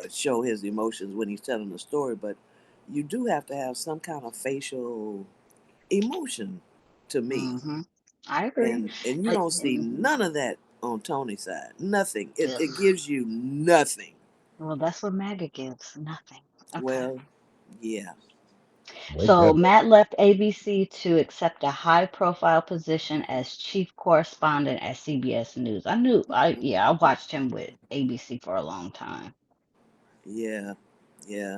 Speaker 4: show his emotions when he's telling the story, but you do have to have some kind of facial emotion to me,
Speaker 3: hmm I agree.
Speaker 4: and you
Speaker 3: Like,
Speaker 4: don't see none of that on Tony's side. Nothing. It
Speaker 3: ugh.
Speaker 4: gives you nothing.
Speaker 3: Well, that's what MAGA gives. Nothing. Okay.
Speaker 4: Well, yeah.
Speaker 1: Way
Speaker 3: So
Speaker 1: better.
Speaker 3: Matt left ABC to accept a high-profile position as chief correspondent at CBS News. I watched him with ABC for a long time.
Speaker 4: Yeah, yeah.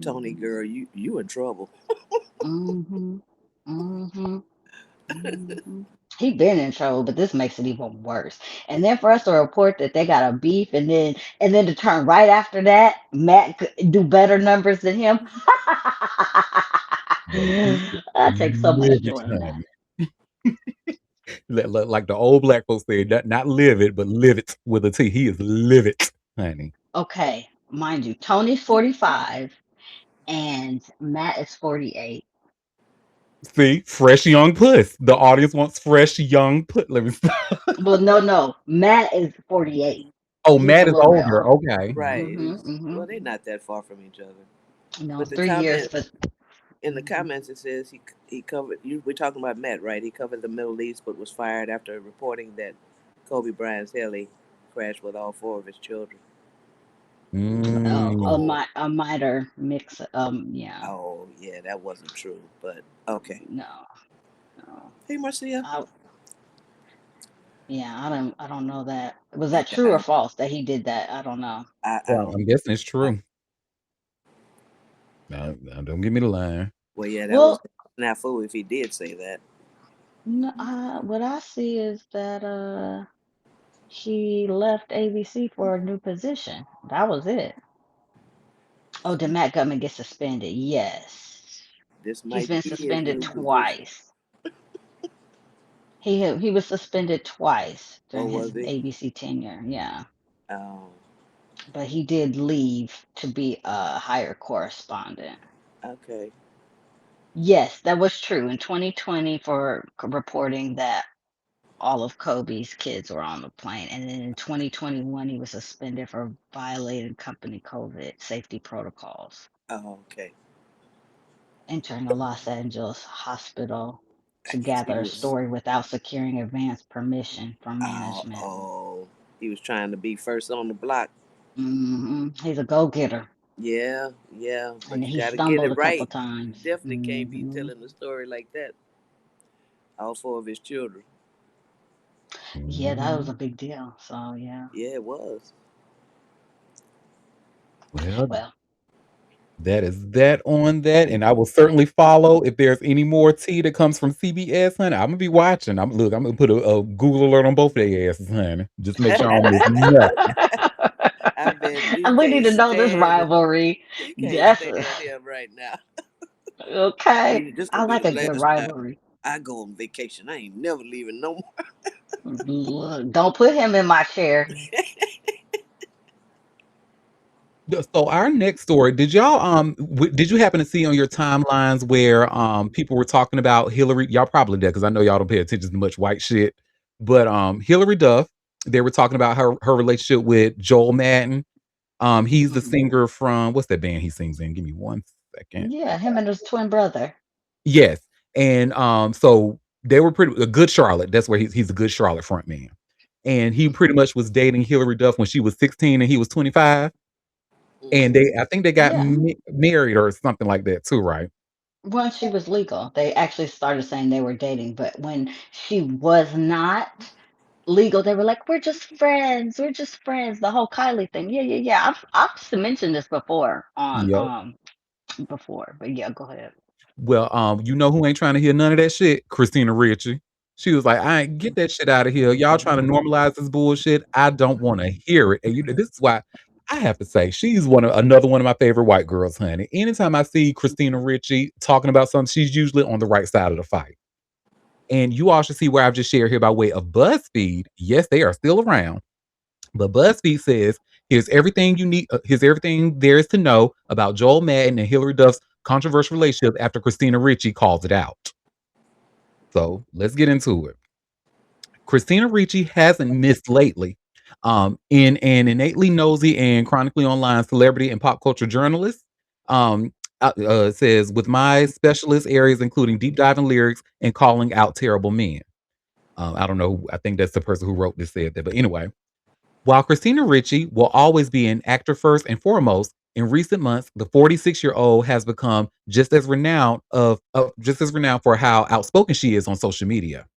Speaker 4: Tony,
Speaker 3: hmm
Speaker 4: girl, you in trouble.
Speaker 3: hmm hmm hmm He been in trouble, but this makes it even worse. And then for us to report that they got a beef, and then to turn right after that, Matt could do better numbers than him.
Speaker 1: Baby, he is
Speaker 3: I take so much
Speaker 1: livid,
Speaker 3: joy in that.
Speaker 1: honey. Like the old black folks said, not livid, but livid with a T. He is livid, honey.
Speaker 3: Okay, mind you, Tony's 45 and Matt is 48.
Speaker 1: See, fresh young puss. The audience wants fresh young puss. Let me stop.
Speaker 3: Well, no, no, Matt is 48.
Speaker 1: Oh,
Speaker 3: He's a
Speaker 1: Matt is
Speaker 3: little bit
Speaker 1: older.
Speaker 3: older.
Speaker 1: Okay.
Speaker 4: Right.
Speaker 3: Mm-hmm.
Speaker 4: Well, they're not that far from each other.
Speaker 3: No,
Speaker 4: But the
Speaker 3: 3 years,
Speaker 4: comment
Speaker 3: but
Speaker 4: in the
Speaker 3: mhm.
Speaker 4: comments it says he covered. We're talking about Matt, right? He covered the Middle East, but was fired after reporting that Kobe Bryant's heli crashed with all four of his children.
Speaker 1: Mm.
Speaker 4: Oh,
Speaker 3: A minor mix. Yeah,
Speaker 4: oh, yeah, that wasn't true. But okay.
Speaker 3: no, no.
Speaker 4: Hey, Marcia.
Speaker 3: I, yeah, I don't know that. Was that true or
Speaker 4: I,
Speaker 3: false that he did that? I don't know.
Speaker 4: I
Speaker 1: Well,
Speaker 4: don't.
Speaker 1: I'm guessing it's
Speaker 4: I,
Speaker 1: true. No, don't give me the line.
Speaker 4: well, yeah, that was
Speaker 3: Well,
Speaker 4: snafu if he did say that.
Speaker 3: no, what I see is that he left ABC for a new position. That was it. Oh, did Matt Gutman get suspended? Yes.
Speaker 4: This
Speaker 3: He's
Speaker 4: might
Speaker 3: been
Speaker 4: be his
Speaker 3: suspended
Speaker 4: new position.
Speaker 3: twice. He was suspended twice
Speaker 4: Oh,
Speaker 3: during his
Speaker 4: was he?
Speaker 3: ABC tenure. Yeah.
Speaker 4: Oh,
Speaker 3: But he did leave to be a higher correspondent.
Speaker 4: okay.
Speaker 3: Yes, that was true in 2020 for reporting that all of Kobe's kids were on the plane. And then in 2021, he was suspended for violating company COVID safety protocols,
Speaker 4: Oh, okay.
Speaker 3: entering a Los Angeles hospital
Speaker 4: I
Speaker 3: to
Speaker 4: guess he
Speaker 3: gather a
Speaker 4: was.
Speaker 3: story without securing advance permission from
Speaker 4: Oh,
Speaker 3: management.
Speaker 4: oh, he was trying to be first on the block.
Speaker 3: He's a go-getter,
Speaker 4: Yeah, yeah,
Speaker 3: and
Speaker 4: but you
Speaker 3: he
Speaker 4: got to get
Speaker 3: stumbled
Speaker 4: it
Speaker 3: a couple
Speaker 4: right. You
Speaker 3: times.
Speaker 4: definitely can't be telling the story like that. All four of his children.
Speaker 3: Yeah, that was
Speaker 1: Mhm.
Speaker 3: a big deal. So yeah.
Speaker 4: Yeah, it was.
Speaker 1: Well,
Speaker 3: Well,
Speaker 1: that is that on that, and I will certainly follow if there's any more tea that comes from CBS, honey. I'm gonna be watching. I'm gonna put a Google alert on both of their asses, honey. Just make sure I don't miss nothing.
Speaker 4: I bet you
Speaker 3: and we need
Speaker 4: can't
Speaker 3: to know this
Speaker 4: stand it.
Speaker 3: rivalry.
Speaker 4: You can't
Speaker 3: That's
Speaker 4: stand him right now.
Speaker 3: okay.
Speaker 4: This
Speaker 3: I
Speaker 4: gonna be
Speaker 3: like
Speaker 4: the
Speaker 3: a good
Speaker 4: last time
Speaker 3: rivalry.
Speaker 4: I go on vacation. I ain't never leaving no more.
Speaker 3: Look, don't put him in my chair.
Speaker 1: So our next story, did y'all did you happen to see on your timelines where people were talking about Hillary? Y'all probably did because I know y'all don't pay attention to much white shit. But Hillary Duff, they were talking about her relationship with Joel Madden. He's the
Speaker 3: Mhm.
Speaker 1: singer from what's that band he sings in? Give me one second.
Speaker 3: Yeah, him and his twin brother.
Speaker 1: Yes. And so They were pretty a good Charlotte. That's where he's a good Charlotte front man. And he pretty much was dating Hillary Duff when she was 16 and he was 25. And I think they got
Speaker 3: Yeah.
Speaker 1: married or something like that too, right?
Speaker 3: Once she was legal, they actually started saying they were dating, but when she was not legal, they were like, "We're just friends. We're just friends." The whole Kylie thing. Yeah, yeah, yeah. I've mentioned this before on
Speaker 1: Yep.
Speaker 3: before, but yeah, go ahead.
Speaker 1: Well, you know who ain't trying to hear none of that shit? Christina Ricci. She was like, "I ain't get that shit out of here. Y'all trying to normalize this bullshit. I don't want to hear it." And this is why I have to say she's another one of my favorite white girls, honey. Anytime I see Christina Ricci talking about something, she's usually on the right side of the fight. And you all should see where I've just shared here by way of BuzzFeed. Yes, they are still around. But BuzzFeed says, here's everything you need. Here's everything there is to know about Joel Madden and Hillary Duff's controversial relationship after Christina Ricci calls it out. So let's get into it. Christina Ricci hasn't missed lately. In an innately nosy and chronically online celebrity and pop culture journalist, um, it says, with my specialist areas including deep diving lyrics and calling out terrible men. I don't know. I think that's the person who wrote this said that. But anyway, while Christina Ricci will always be an actor first and foremost, in recent months, the 46-year-old has become just as renowned for how outspoken she is on social media.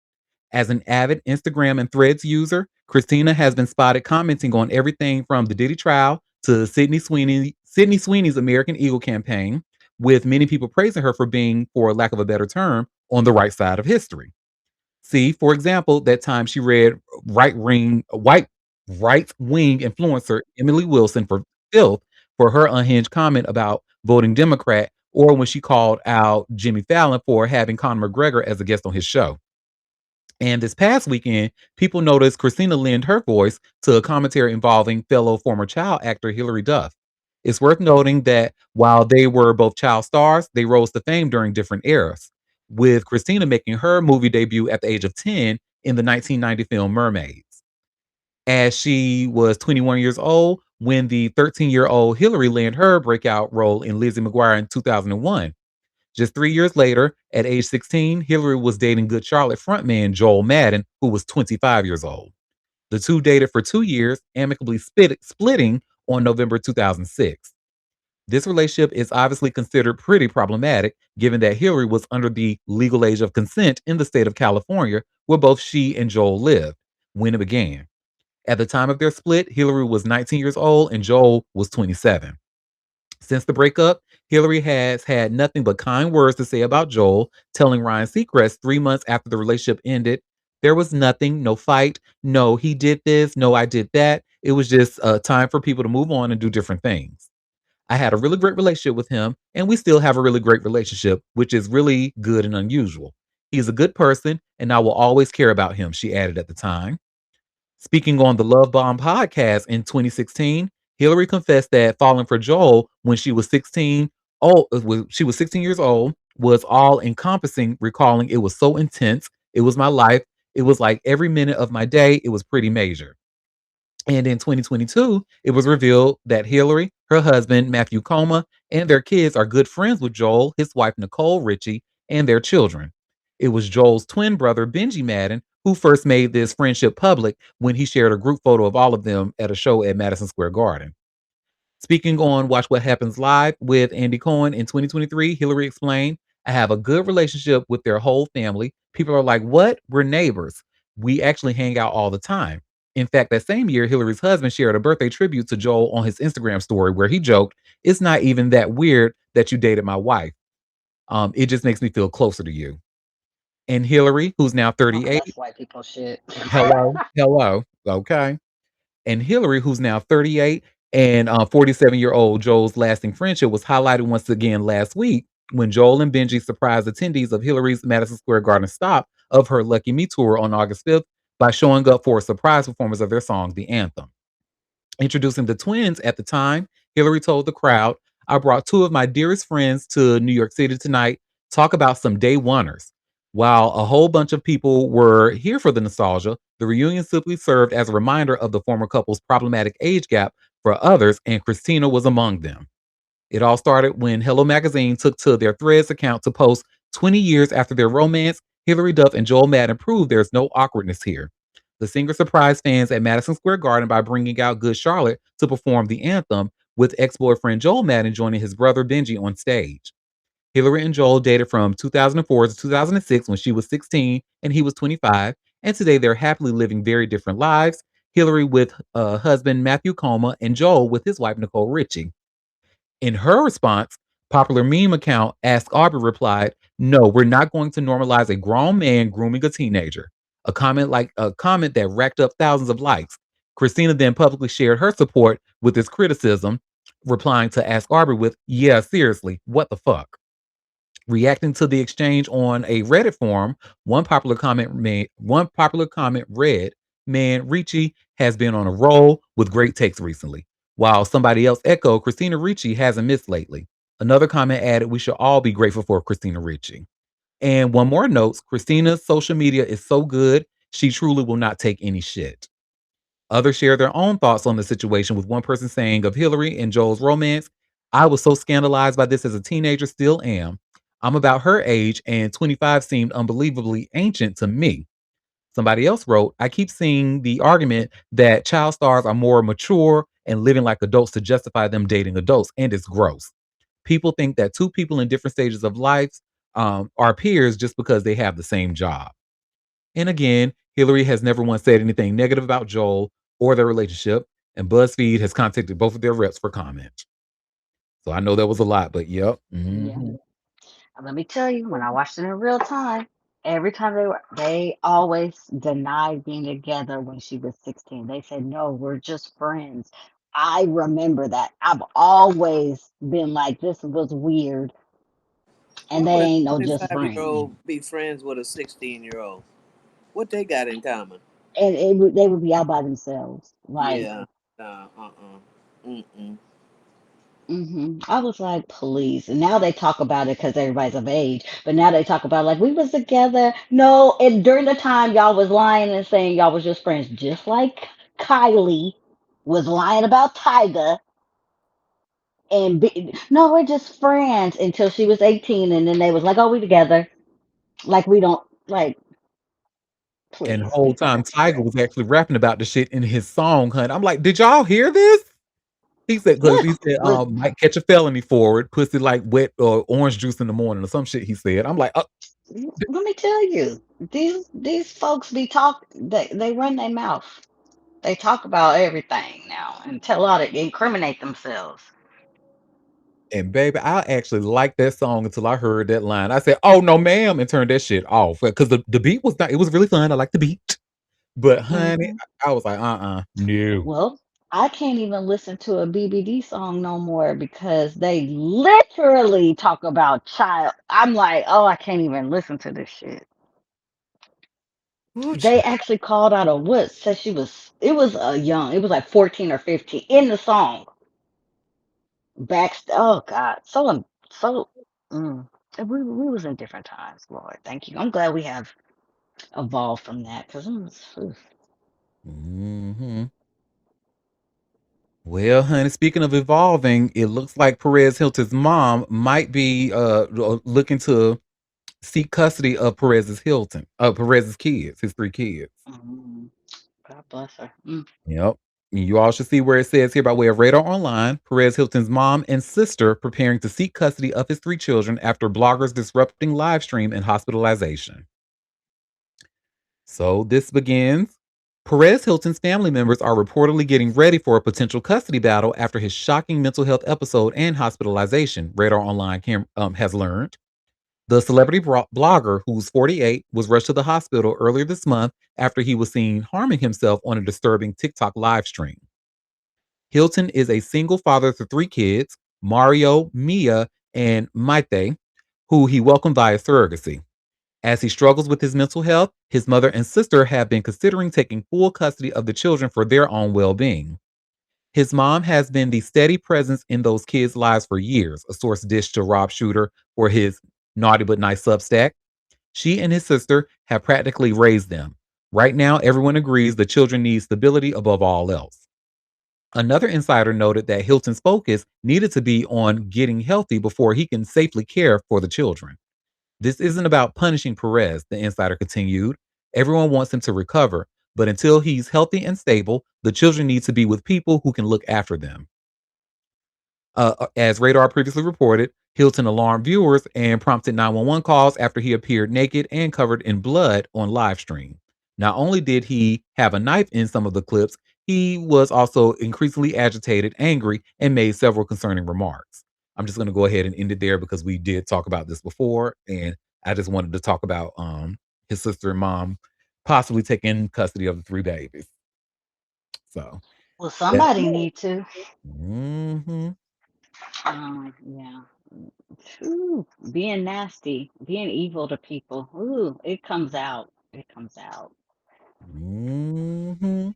Speaker 1: As an avid Instagram and Threads user, Christina has been spotted commenting on everything from the Diddy trial to Sydney Sweeney's American Eagle campaign, with many people praising her for being, for lack of a better term, on the right side of history. See, for example, that time she read white right wing influencer Emily Wilson for filth for her unhinged comment about voting Democrat, or when she called out Jimmy Fallon for having Conor McGregor as a guest on his show. And this past weekend, people noticed Christina lend her voice to a commentary involving fellow former child actor Hilary Duff. It's worth noting that while they were both child stars, they rose to fame during different eras, with Christina making her movie debut at the age of 10 in the 1990 film Mermaids. As she was 21 years old when the 13-year-old Hilary landed her breakout role in Lizzie McGuire in 2001. Just 3 years later, at age 16, Hillary was dating Good Charlotte frontman Joel Madden, who was 25 years old. The two dated for 2 years, amicably splitting on November 2006. This relationship is obviously considered pretty problematic, given that Hillary was under the legal age of consent in the state of California, where both she and Joel lived when it began. At the time of their split, Hillary was 19 years old and Joel was 27. Since the breakup, Hillary has had nothing but kind words to say about Joel, telling Ryan Seacrest 3 months after the relationship ended, there was nothing, no fight, no, he did this, no, I did that. It was just time for people to move on and do different things. I had a really great relationship with him, and we still have a really great relationship, which is really good and unusual. He's a good person, and I will always care about him, she added at the time. Speaking on the Love Bomb podcast in 2016, Hillary confessed that falling for Joel when she was 16 years old was all encompassing, recalling it was so intense. It was my life. It was like every minute of my day. It was pretty major. And in 2022, it was revealed that Hillary, her husband, Matthew Coma, and their kids are good friends with Joel, his wife, Nicole Richie, and their children. It was Joel's twin brother, Benji Madden, who first made this friendship public when he shared a group photo of all of them at a show at Madison Square Garden. Speaking on Watch What Happens Live with Andy Cohen in 2023, Hillary explained, I have a good relationship with their whole family. People are like, what? We're neighbors. We actually hang out all the time. In fact, that same year, Hillary's husband shared a birthday tribute to Joel on his Instagram story where he joked, it's not even that weird that you dated my wife. It just makes me feel closer to you. And Hillary, who's now
Speaker 3: Okay,
Speaker 1: 38,
Speaker 3: that's white people shit.
Speaker 1: hello, okay. And Hillary, who's now 38, and 47-year-old Joel's lasting friendship was highlighted once again last week when Joel and Benji surprised attendees of Hillary's Madison Square Garden stop of her Lucky Me tour on August 5th by showing up for a surprise performance of their song, The Anthem. Introducing the twins at the time, Hillary told the crowd, I brought two of my dearest friends to New York City tonight. Talk about some day oneers. While a whole bunch of people were here for the nostalgia, the reunion simply served as a reminder of the former couple's problematic age gap for others, and Christina was among them. It all started when Hello Magazine took to their Threads account to post 20 years after their romance. Hilary Duff and Joel Madden proved there's no awkwardness here. The singer surprised fans at Madison Square Garden by bringing out Good Charlotte to perform the anthem, with ex-boyfriend Joel Madden joining his brother Benji on stage. Hilary and Joel dated from 2004 to 2006 when she was 16 and he was 25, and today they're happily living very different lives. Hilary with husband Matthew Coma and Joel with his wife Nicole Richie. In her response, popular meme account Ask Aubrey replied, "No, we're not going to normalize a grown man grooming a teenager." A comment that racked up thousands of likes. Christina then publicly shared her support with this criticism, replying to Ask Aubrey with, "Yeah, seriously, what the fuck?" Reacting to the exchange on a Reddit forum, one popular comment read, "Man, Ricci has been on a roll with great takes recently." While somebody else echoed, "Christina Ricci hasn't missed lately." Another comment added, "We should all be grateful for Christina Ricci." And one more notes, "Christina's social media is so good, she truly will not take any shit." Others share their own thoughts on the situation, with one person saying of Hillary and Joel's romance, "I was so scandalized by this as a teenager, still am. I'm about her age, and 25 seemed unbelievably ancient to me." Somebody else wrote, "I keep seeing the argument that child stars are more mature and living like adults to justify them dating adults, and it's gross. People think that two people in different stages of life are peers just because they have the same job." And again, Hillary has never once said anything negative about Joel or their relationship, and BuzzFeed has contacted both of their reps for comment. So I know that was a lot, but yep.
Speaker 3: Yeah.
Speaker 1: Mhm.
Speaker 3: Let me tell you, when I watched it in real time, every time they always denied being together when she was 16. They said, no, we're just friends. I remember that. I've always been like, this was weird, and
Speaker 4: Why
Speaker 3: they
Speaker 4: would a
Speaker 3: ain't no just friends.
Speaker 4: 25-year-old be friends with a 16-year-old? What they got in common?
Speaker 3: And they would be out by themselves. Like,
Speaker 4: Yeah. Nah, Mm-mm.
Speaker 3: I was like, please. And now they talk about it because everybody's of age. But now they talk about like we was together. No, and during the time y'all was lying and saying y'all was just friends, just like Kylie was lying about Tyga. No, we're just friends until she was 18, and then they was like, oh, we together. Like we don't like.
Speaker 1: And the
Speaker 3: Please,
Speaker 1: whole
Speaker 3: people.
Speaker 1: time Tiger was actually rapping about the shit in his song, hun. I'm like, did y'all hear this?
Speaker 3: Yeah,
Speaker 1: He said,
Speaker 3: but
Speaker 1: might catch a felony for it, pussy like wet or orange juice in the morning or some shit he said. I'm like,
Speaker 3: let me tell you, these folks be talk. They run their mouth. They talk about everything now and tell how to incriminate themselves.
Speaker 1: and baby, I actually liked that song until I heard that line. I said, "Oh no, ma'am," and turned that shit off because the beat was not. It was really fun. I like the beat, but honey,
Speaker 3: hmm
Speaker 1: I was like, no.
Speaker 3: Well, I can't even listen to a BBD song no more because they literally talk about child. I'm like, oh, I can't even listen to this shit.
Speaker 1: Ooh,
Speaker 3: They
Speaker 1: child.
Speaker 3: actually called out a what? Said she was. It was a young. It was like 14 or 15 in the song. Oh God, so. Mm. We was in different times, Lord. Thank you. I'm glad we have evolved from that because
Speaker 1: Mhm. Well, honey, speaking of evolving, it looks like Perez Hilton's mom might be looking to seek custody of Perez's kids, his three kids.
Speaker 3: God bless her.
Speaker 1: Yep. You all should see where it says here by way of Radar Online, Perez Hilton's mom and sister preparing to seek custody of his three children after bloggers disrupting live stream and hospitalization. So this begins. Perez Hilton's family members are reportedly getting ready for a potential custody battle after his shocking mental health episode and hospitalization, Radar Online has learned. The celebrity blogger, who's 48, was rushed to the hospital earlier this month after he was seen harming himself on a disturbing TikTok live stream. Hilton is a single father to three kids, Mario, Mia, and Maite, who he welcomed via surrogacy. As he struggles with his mental health, his mother and sister have been considering taking full custody of the children for their own well being. His mom has been the steady presence in those kids' lives for years, a source dished to Rob Shooter for his Naughty But Nice Substack. She and his sister have practically raised them. Right now, everyone agrees the children need stability above all else. Another insider noted that Hilton's focus needed to be on getting healthy before he can safely care for the children. This isn't about punishing Perez, the insider continued. Everyone wants him to recover, but until he's healthy and stable, the children need to be with people who can look after them. As Radar previously reported, Hilton alarmed viewers and prompted 911 calls after he appeared naked and covered in blood on live stream. Not only did he have a knife in some of the clips, he was also increasingly agitated, angry, and made several concerning remarks. I'm just going to go ahead and end it there because we did talk about this before, and I just wanted to talk about his sister and mom possibly taking custody of the 3 babies. So,
Speaker 3: Well,
Speaker 1: that,
Speaker 3: somebody need to.
Speaker 1: mhm.
Speaker 3: Yeah. Ooh, being nasty, being evil to people. Ooh, it comes out. It comes out.
Speaker 1: Mhm.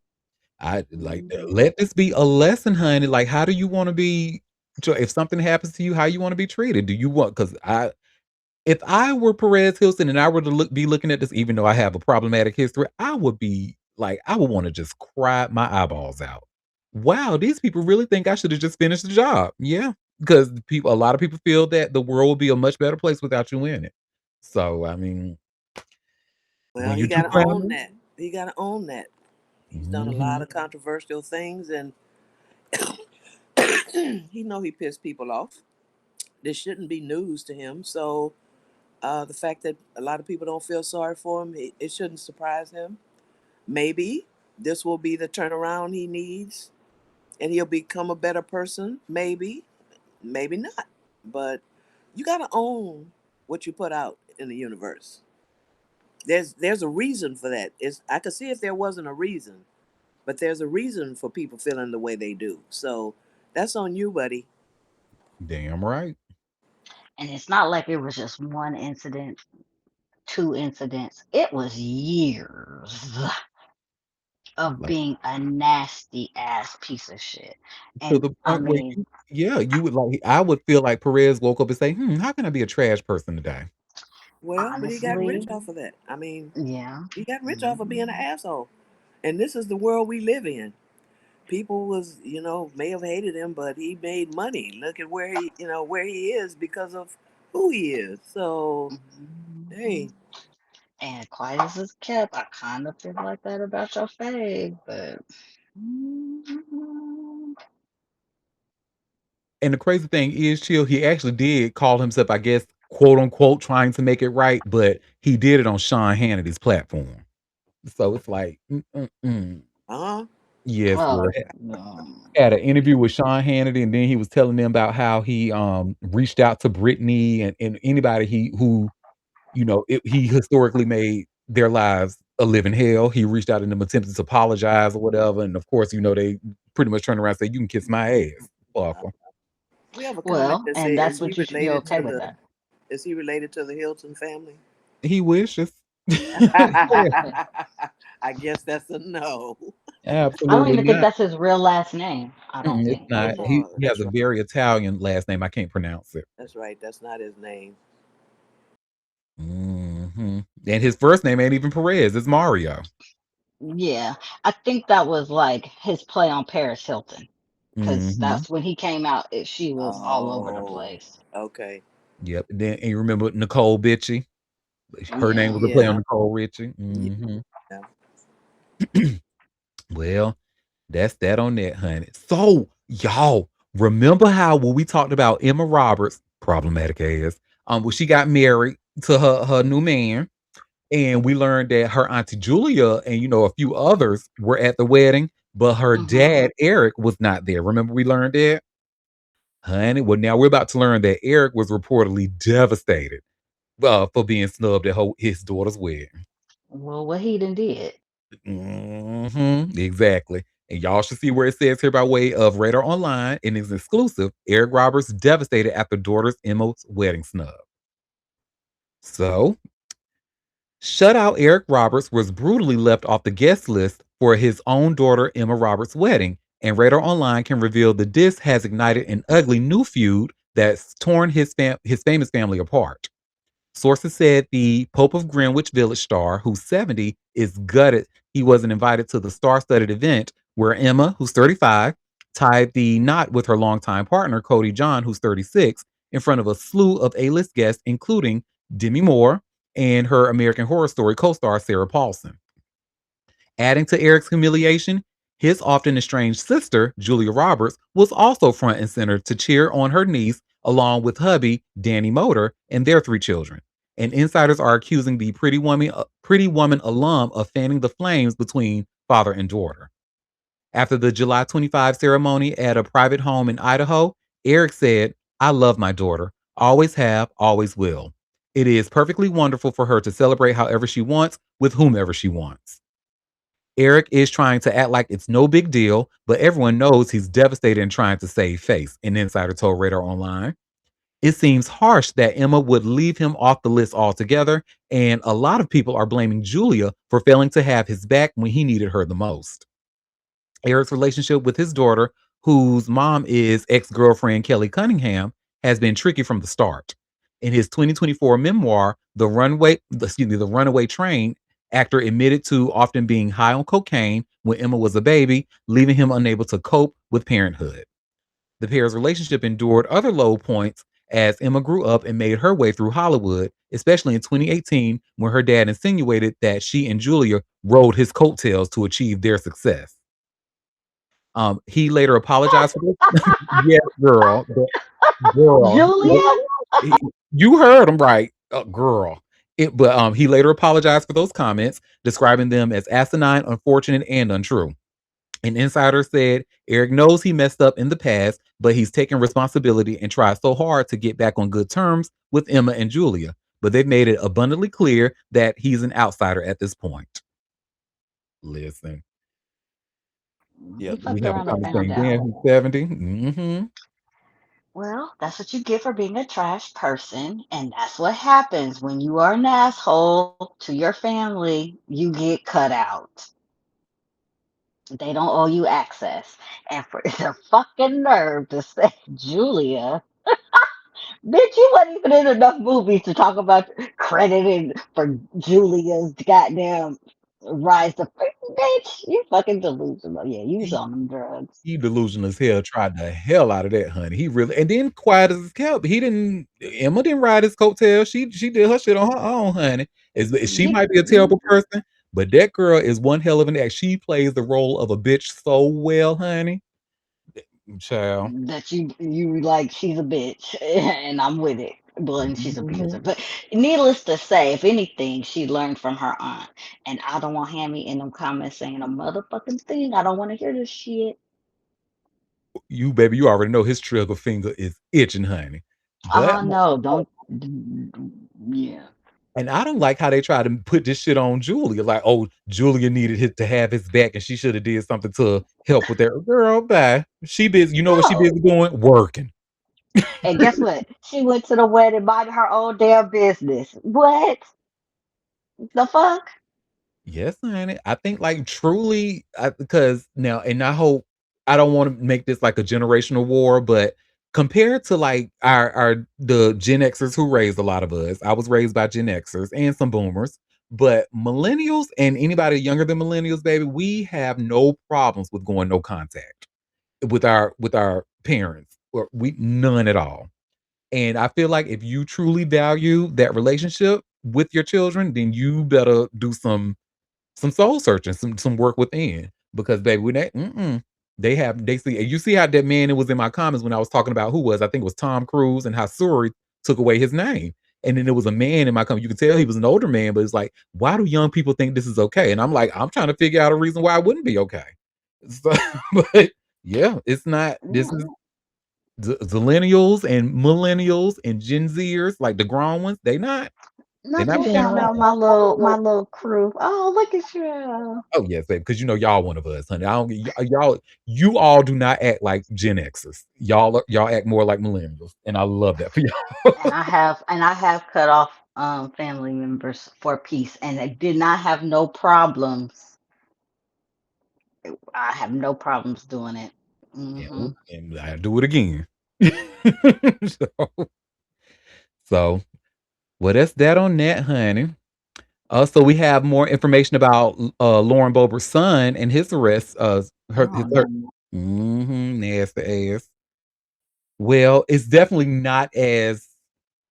Speaker 1: I like
Speaker 3: Mhm.
Speaker 1: let this be a lesson, honey. Like, how do you want to be? If something happens to you, how you want to be treated? Do you want? Because if I were Perez Hilton and I were to be looking at this, even though I have a problematic history, I would be like, I would want to just cry my eyeballs out. Wow, these people really think I should have just finished the job. Yeah, because a lot of people feel that the world would be a much better place without you in it. So, I mean,
Speaker 4: Well,
Speaker 1: when
Speaker 4: he
Speaker 1: you're
Speaker 4: got
Speaker 1: too
Speaker 4: to own
Speaker 1: proud,
Speaker 4: that. He got to own that. He's done a lot
Speaker 1: mhm,
Speaker 4: of controversial things, and he know he pissed people off. This shouldn't be news to him. So the fact that a lot of people don't feel sorry for him, it shouldn't surprise him. Maybe this will be the turnaround he needs, and he'll become a better person. Maybe, maybe not. But you got to own what you put out in the universe. There's a reason for that. I could see if there wasn't a reason, but there's a reason for people feeling the way they do. So that's on you, buddy.
Speaker 1: damn right.
Speaker 3: And it's not like it was just one incident, two incidents. It was years of
Speaker 1: Like,
Speaker 3: being a nasty ass piece of shit.
Speaker 1: to
Speaker 3: And
Speaker 1: the
Speaker 3: I
Speaker 1: point where
Speaker 3: mean,
Speaker 1: you would like I would feel like Perez woke up and say, how can I be a trash person today?
Speaker 4: Well, but he got rich
Speaker 3: honestly,
Speaker 4: off of that. I mean,
Speaker 3: yeah.
Speaker 4: he got rich off of being an
Speaker 3: Mhm.
Speaker 4: asshole. And this is the world we live in. People was, may have hated him, but he made money. Look at where he is because of who he is. So, hey,
Speaker 3: Mhm. And quiet as it's kept, I kind of feel like that about your fave, but mhm.
Speaker 1: And the crazy thing is, Chill, he actually did call himself, I guess, quote unquote, trying to make it right, but he did it on Sean Hannity's platform. So it's like,
Speaker 4: uh-huh.
Speaker 1: yes, girl.
Speaker 3: Oh, no.
Speaker 1: Had an interview with Sean Hannity, and then he was telling them about how he reached out to Britney and anybody who he historically made their lives a living hell. He reached out and them attempted to apologize or whatever, and of course, they pretty much turned around and said, "You can kiss my ass, fucker."
Speaker 4: We have a comment
Speaker 3: Well,
Speaker 4: that
Speaker 3: and
Speaker 4: said,
Speaker 3: that's what you should be okay with that.
Speaker 4: is he related to the Hilton family?
Speaker 1: He wishes.
Speaker 4: I guess that's a no.
Speaker 3: I don't
Speaker 1: Absolutely
Speaker 3: even think
Speaker 1: not.
Speaker 3: that's his real last name. I don't
Speaker 1: It's
Speaker 3: think.
Speaker 1: not. He has
Speaker 4: That's
Speaker 1: a
Speaker 4: right.
Speaker 1: very Italian last name. I can't pronounce it.
Speaker 4: That's right. That's not his name.
Speaker 1: And his first name ain't even Perez. It's Mario.
Speaker 3: Yeah, I think that was like his play on Paris Hilton, because
Speaker 1: Mhm.
Speaker 3: that's when he came out. She was all over the
Speaker 4: Oh,
Speaker 3: place.
Speaker 4: okay.
Speaker 1: Yep. And you remember Nicole Bitchie? Her name
Speaker 3: Yeah.
Speaker 1: was a play on
Speaker 4: Yeah.
Speaker 1: Nicole Richie.
Speaker 4: Yeah.
Speaker 1: Mhm. Well, that's that on that, honey. So, y'all, remember how when we talked about Emma Roberts, problematic ass, when she got married to her new man, and we learned that her auntie Julia and a few others were at the wedding, but her
Speaker 3: Hmm.
Speaker 1: dad Eric was not there. Remember we learned that, honey. Well, now we're about to learn that Eric was reportedly devastated for being snubbed at his daughter's wedding.
Speaker 3: Well, what he done did.
Speaker 1: Exactly. And y'all should see where it says here by way of Radar Online, and it's exclusive. Eric Roberts devastated after daughter's Emma's wedding snub. So, shutout Eric Roberts was brutally left off the guest list for his own daughter Emma Roberts' wedding, and Radar Online can reveal the diss has ignited an ugly new feud that's torn his famous family apart. Sources said the Pope of Greenwich Village star, who's 70, is gutted he wasn't invited to the star-studded event where Emma, who's 35, tied the knot with her longtime partner, Cody John, who's 36, in front of a slew of A-list guests, including Demi Moore, and her American Horror Story co-star Sarah Paulson. Adding to Eric's humiliation, his often estranged sister, Julia Roberts, was also front and center to cheer on her niece along with hubby, Danny Motor, and their three children. And insiders are accusing the Pretty Woman alum of fanning the flames between father and daughter. After the July 25 ceremony at a private home in Idaho, Eric said, "I love my daughter. Always have, always will. It is perfectly wonderful for her to celebrate however she wants with whomever she wants." Eric is trying to act like it's no big deal, but everyone knows he's devastated and trying to save face, an insider told Radar Online. It seems harsh that Emma would leave him off the list altogether, and a lot of people are blaming Julia for failing to have his back when he needed her the most. Eric's relationship with his daughter, whose mom is ex-girlfriend Kelly Cunningham, has been tricky from the start. In his 2024 memoir, The Runaway Train, actor admitted to often being high on cocaine when Emma was a baby, leaving him unable to cope with parenthood. The pair's relationship endured other low points as Emma grew up and made her way through Hollywood, especially in 2018 when her dad insinuated that she and Julia rode his coattails to achieve their success. He later apologized for this. Yes, girl. Girl.
Speaker 3: Julia?
Speaker 1: He- you heard him right, girl. But he later apologized for those comments, describing them as asinine, unfortunate, and untrue. An insider said Eric knows he messed up in the past, but he's taken responsibility and tried so hard to get back on good terms with Emma and Julia. But they've made it abundantly clear that he's an outsider at this point. Listen. Yeah,
Speaker 3: He
Speaker 1: we
Speaker 3: fucked
Speaker 1: have a
Speaker 3: around and
Speaker 1: comment
Speaker 3: found
Speaker 1: saying, Dan,
Speaker 3: out.
Speaker 1: he's 70. Mm-hmm.
Speaker 3: Well, that's what you get for being a trash person. And that's what happens when you are an asshole to your family. You get cut out. They don't owe you access. And for the fucking nerve to say, Julia, bitch, you wasn't even in enough movies to talk about credited for Julia's goddamn rise to bitch. You fucking delusional. Yeah, you was
Speaker 1: He,
Speaker 3: on them drugs.
Speaker 1: he delusional as hell, tried the hell out of that, honey. He really, and then quiet as kept. Emma didn't ride his coattail. She did her shit on her own, honey. She
Speaker 3: You,
Speaker 1: might be a terrible person, but that girl is one hell of an act. She plays the role of a bitch so well, honey. Child.
Speaker 3: that you like she's a bitch and I'm with it. Well, and she's
Speaker 1: Mhm.
Speaker 3: abusive. But needless to say, if anything, she learned from her aunt. And I don't want Hammy in them comments saying a motherfucking thing. I don't want to hear this shit.
Speaker 1: You, baby, you already know his trigger finger is itching, honey. But
Speaker 3: No, don't. Yeah.
Speaker 1: and I don't like how they try to put this shit on Julia. Like, oh, Julia needed to have his back, and she should have did something to help with that. Girl, bye. She busy. You know what she
Speaker 3: No.
Speaker 1: busy doing? Working.
Speaker 3: And guess what? She went to the wedding, minding her own damn business. What the fuck?
Speaker 1: Yes, honey. I think like truly, because now, and I hope I don't want to make this like a generational war, but compared to like our the Gen Xers who raised a lot of us, I was raised by Gen Xers and some Boomers, but millennials and anybody younger than millennials, baby, we have no problems with going no contact with our parents, or we none at all. And I feel like if you truly value that relationship with your children, then you better do some soul searching, some work within. Because baby, when they see, you see how that man, it was in my comments when I was talking about who was, I think it was Tom Cruise, and how Suri took away his name. And then there was a man in my comment. You could tell he was an older man, but it's like, why do young people think this is okay? And I'm like, I'm trying to figure out a reason why it wouldn't be okay. So, but yeah, it's not. This is
Speaker 3: Mm,
Speaker 1: Zillennials and millennials and Gen Zers, like the grown ones. They're
Speaker 3: Not
Speaker 1: not
Speaker 3: you
Speaker 1: playing
Speaker 3: found
Speaker 1: around.
Speaker 3: out my little crew. Oh, look at you.
Speaker 1: Oh yes, babe, because you know y'all one of us, honey. I don't y'all. You all do not act like Gen Xers. Y'all act more like millennials, and I love that for y'all.
Speaker 3: And I have cut off family members for peace, and I did not have no problems. I have no problems doing it. Hmm.
Speaker 1: And I do it again. so, so, well, that's that on that, honey. Also, we have more information about Lauren Boebert's son and his arrest.
Speaker 3: Oh
Speaker 1: Her
Speaker 3: no.
Speaker 1: nasty ass. Well, it's definitely not as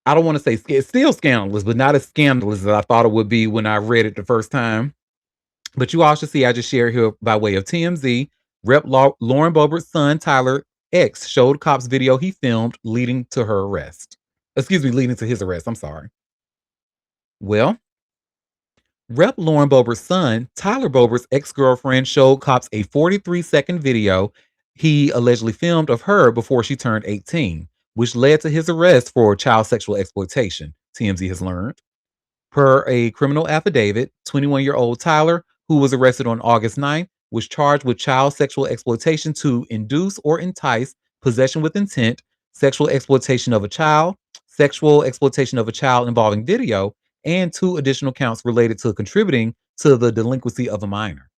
Speaker 1: I don't want to say it's still scandalous, but not as scandalous as I thought it would be when I read it the first time. But you all should see, I just shared here by way of TMZ. Lauren Boebert's son, Tyler X, showed cops video he filmed leading to her arrest. Excuse me, leading to his arrest. I'm sorry. Well, Rep. Lauren Boebert's son, Tyler Boebert's ex-girlfriend, showed cops a 43-second video he allegedly filmed of her before she turned 18, which led to his arrest for child sexual exploitation, TMZ has learned. Per a criminal affidavit, 21-year-old Tyler, who was arrested on August 9th, was charged with child sexual exploitation to induce or entice possession with intent, sexual exploitation of a child, sexual exploitation of a child involving video, and 2 additional counts related to contributing to the delinquency of a minor.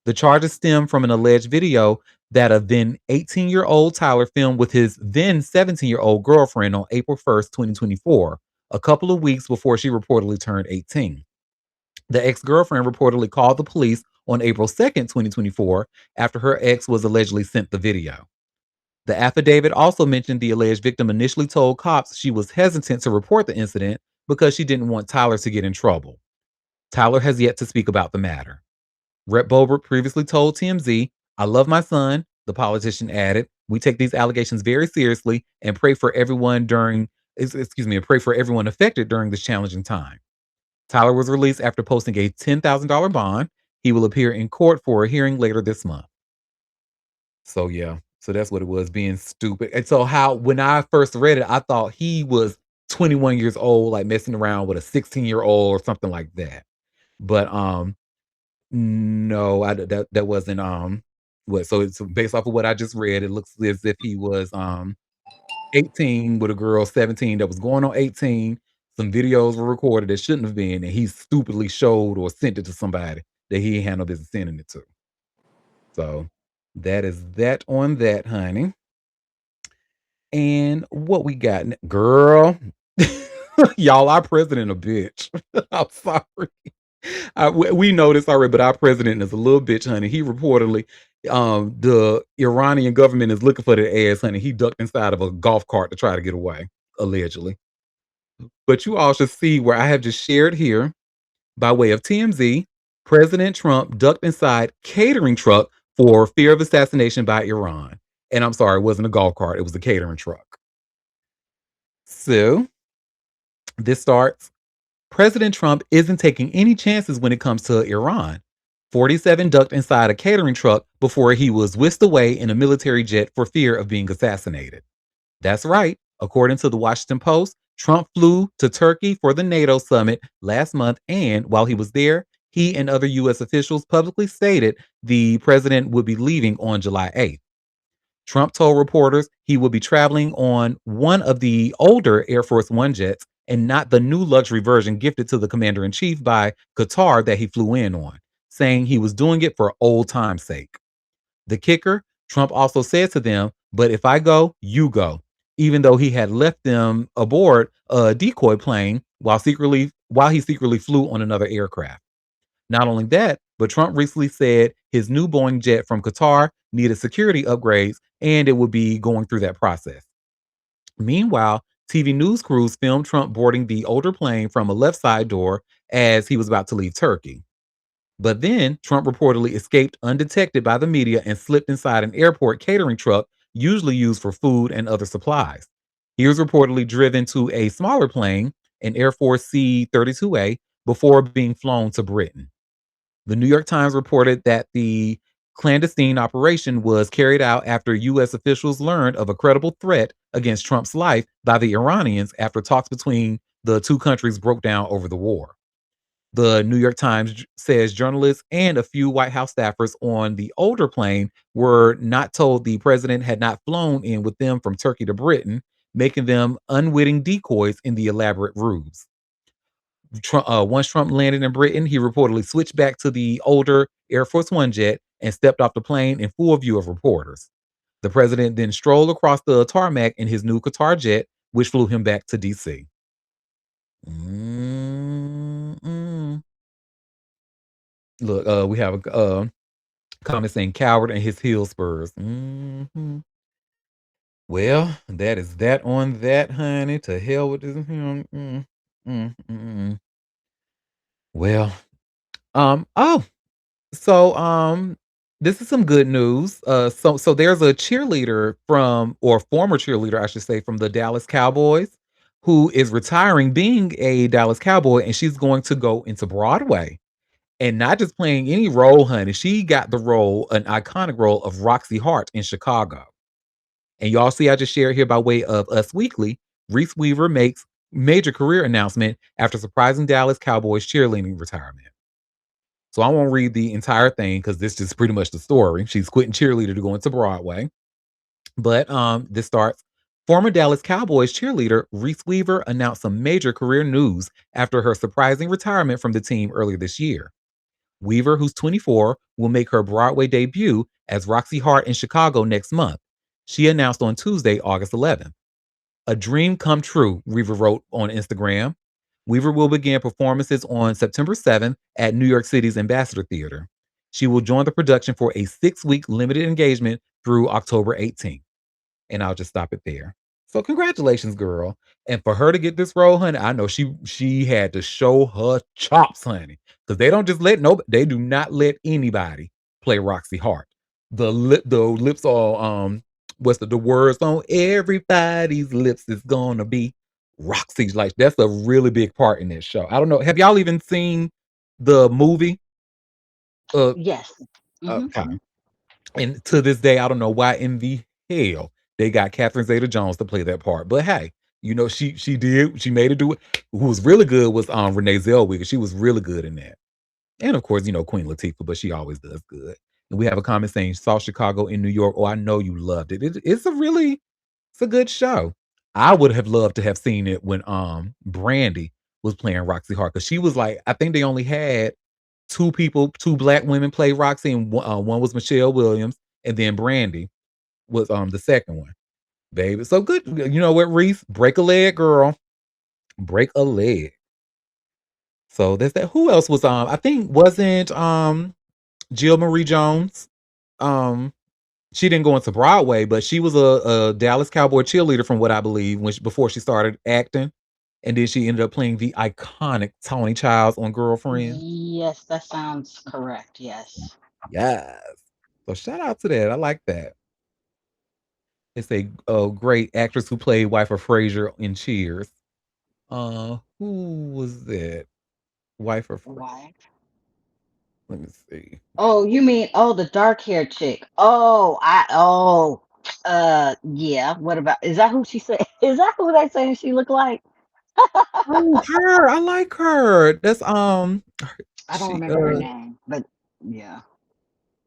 Speaker 1: The charges stem from an alleged video that a then 18-year-old Tyler filmed with his then 17-year-old girlfriend on April 1st, 2024, a couple of weeks before she reportedly turned 18. The ex-girlfriend reportedly called the police on April 2nd, 2024, after her ex was allegedly sent the video. The affidavit also mentioned the alleged victim initially told cops she was hesitant to report the incident because she didn't want Tyler to get in trouble. Tyler has yet to speak about the matter. Rep. Boebert previously told TMZ, "I love my son," the politician added. "We take these allegations very seriously and pray for everyone pray for everyone affected during this challenging time." Tyler was released after posting a $10,000 bond. He will appear in court for a hearing later this month. So yeah, so that's what it was, being stupid. And so when I first read it, I thought he was 21 years old, like messing around with a 16-year-old or something like that. But no, that wasn't what. So it's based off of what I just read. It looks as if he was 18 with a girl 17 that was going on 18. Some videos were recorded that shouldn't have been, and he stupidly showed or sent it to somebody that he had no business sending it to. So that is that on that, honey. And what we got, girl? Y'all, our president a bitch. I'm sorry. We know this already, but our president is a little bitch, honey. He reportedly, the Iranian government is looking for their ass, honey. He ducked inside of a golf cart to try to get away, allegedly. But you all should see where I have just shared here by way of TMZ. President Trump ducked inside catering truck for fear of assassination by Iran. And I'm sorry, it wasn't a golf cart, it was a catering truck. So this starts. President Trump isn't taking any chances when it comes to Iran. 47 ducked inside a catering truck before he was whisked away in a military jet for fear of being assassinated. That's right. According to the Washington Post, Trump flew to Turkey for the NATO summit last month, and while he was there, he and other U.S. officials publicly stated the president would be leaving on July 8th. Trump told reporters he would be traveling on one of the older Air Force One jets and not the new luxury version gifted to the commander in chief by Qatar that he flew in on, saying he was doing it for old time's sake. The kicker, Trump also said to them, "But if I go, you go," even though he had left them aboard a decoy plane while he secretly flew on another aircraft. Not only that, but Trump recently said his new Boeing jet from Qatar needed security upgrades and it would be going through that process. Meanwhile, TV news crews filmed Trump boarding the older plane from a left side door as he was about to leave Turkey. But then Trump reportedly escaped undetected by the media and slipped inside an airport catering truck usually used for food and other supplies. He was reportedly driven to a smaller plane, an Air Force C-32A, before being flown to Britain. The New York Times reported that the clandestine operation was carried out after U.S. officials learned of a credible threat against Trump's life by the Iranians after talks between the two countries broke down over the war. The New York Times says journalists and a few White House staffers on the older plane were not told the president had not flown in with them from Turkey to Britain, making them unwitting decoys in the elaborate ruse. Once Trump landed in Britain, he reportedly switched back to the older Air Force One jet and stepped off the plane in full view of reporters. The president then strolled across the tarmac in his new Qatar jet, which flew him back to D.C. Look, we have a comment saying coward and his heel spurs. Well, that is that on that, honey. To hell with this. Mm. Well, oh, so this is some good news. So there's a cheerleader from, or former cheerleader, I should say, from the Dallas Cowboys, who is retiring being a Dallas Cowboy, and she's going to go into Broadway. And not just playing any role, honey. She got the role, an iconic role of Roxy Hart in Chicago. And y'all see, I just shared here by way of Us Weekly. Reese Weaver makes major career announcement after surprising Dallas Cowboys cheerleading retirement. So I won't read the entire thing because this is pretty much the story. She's quitting cheerleader to go into Broadway. But this starts. Former Dallas Cowboys cheerleader Reese Weaver announced some major career news after her surprising retirement from the team earlier this year. Weaver, who's 24, will make her Broadway debut as Roxy Hart in Chicago next month. She announced on Tuesday, August 11th. A dream come true, Weaver wrote on Instagram. Weaver will begin performances on September 7th at New York City's Ambassador Theater. She will join the production for a 6-week limited engagement through October 18th. And I'll just stop it there. So congratulations, girl. And for her to get this role, honey, I know she had to show her chops, honey. Because they don't just let they do not let anybody play Roxy Hart. The lips are what's the words on everybody's lips is gonna be Roxy's, like that's a really big part in this show. I don't know. Have y'all even seen the movie?
Speaker 3: Yes.
Speaker 1: Okay. And to this day, I don't know why in the hell they got Catherine Zeta-Jones to play that part. But hey, she did. She made it do it. Who was really good was Renee Zellweger. She was really good in that. And of course, Queen Latifah, but she always does good. And we have a comment saying, saw Chicago in New York. Oh, I know you loved it. It's a good show. I would have loved to have seen it when Brandy was playing Roxy Hart, because she was like, I think they only had two black women play Roxy, and one was Michelle Williams, and then Brandy was the second one. Baby, so good. You know what, Reese? Break a leg, girl. Break a leg. So there's that. Who else was I think wasn't Jill Marie Jones. Um she didn't go into Broadway, but she was a Dallas Cowboy cheerleader from what I believe before she started acting. And then she ended up playing the iconic Tony Childs on Girlfriend.
Speaker 3: Yes, that sounds correct. Yes.
Speaker 1: Yes. So shout out to that. I like that. It's a great actress who played wife of Frasier in Cheers. Who was that? Wife of Frasier.
Speaker 3: Why?
Speaker 1: Let me see.
Speaker 3: Oh, you mean the dark haired chick? Yeah. What about? Is that who she said? Is that who they saying she looked like?
Speaker 1: Oh, her. I like her. That's
Speaker 3: I don't
Speaker 1: she
Speaker 3: remember her name, but yeah.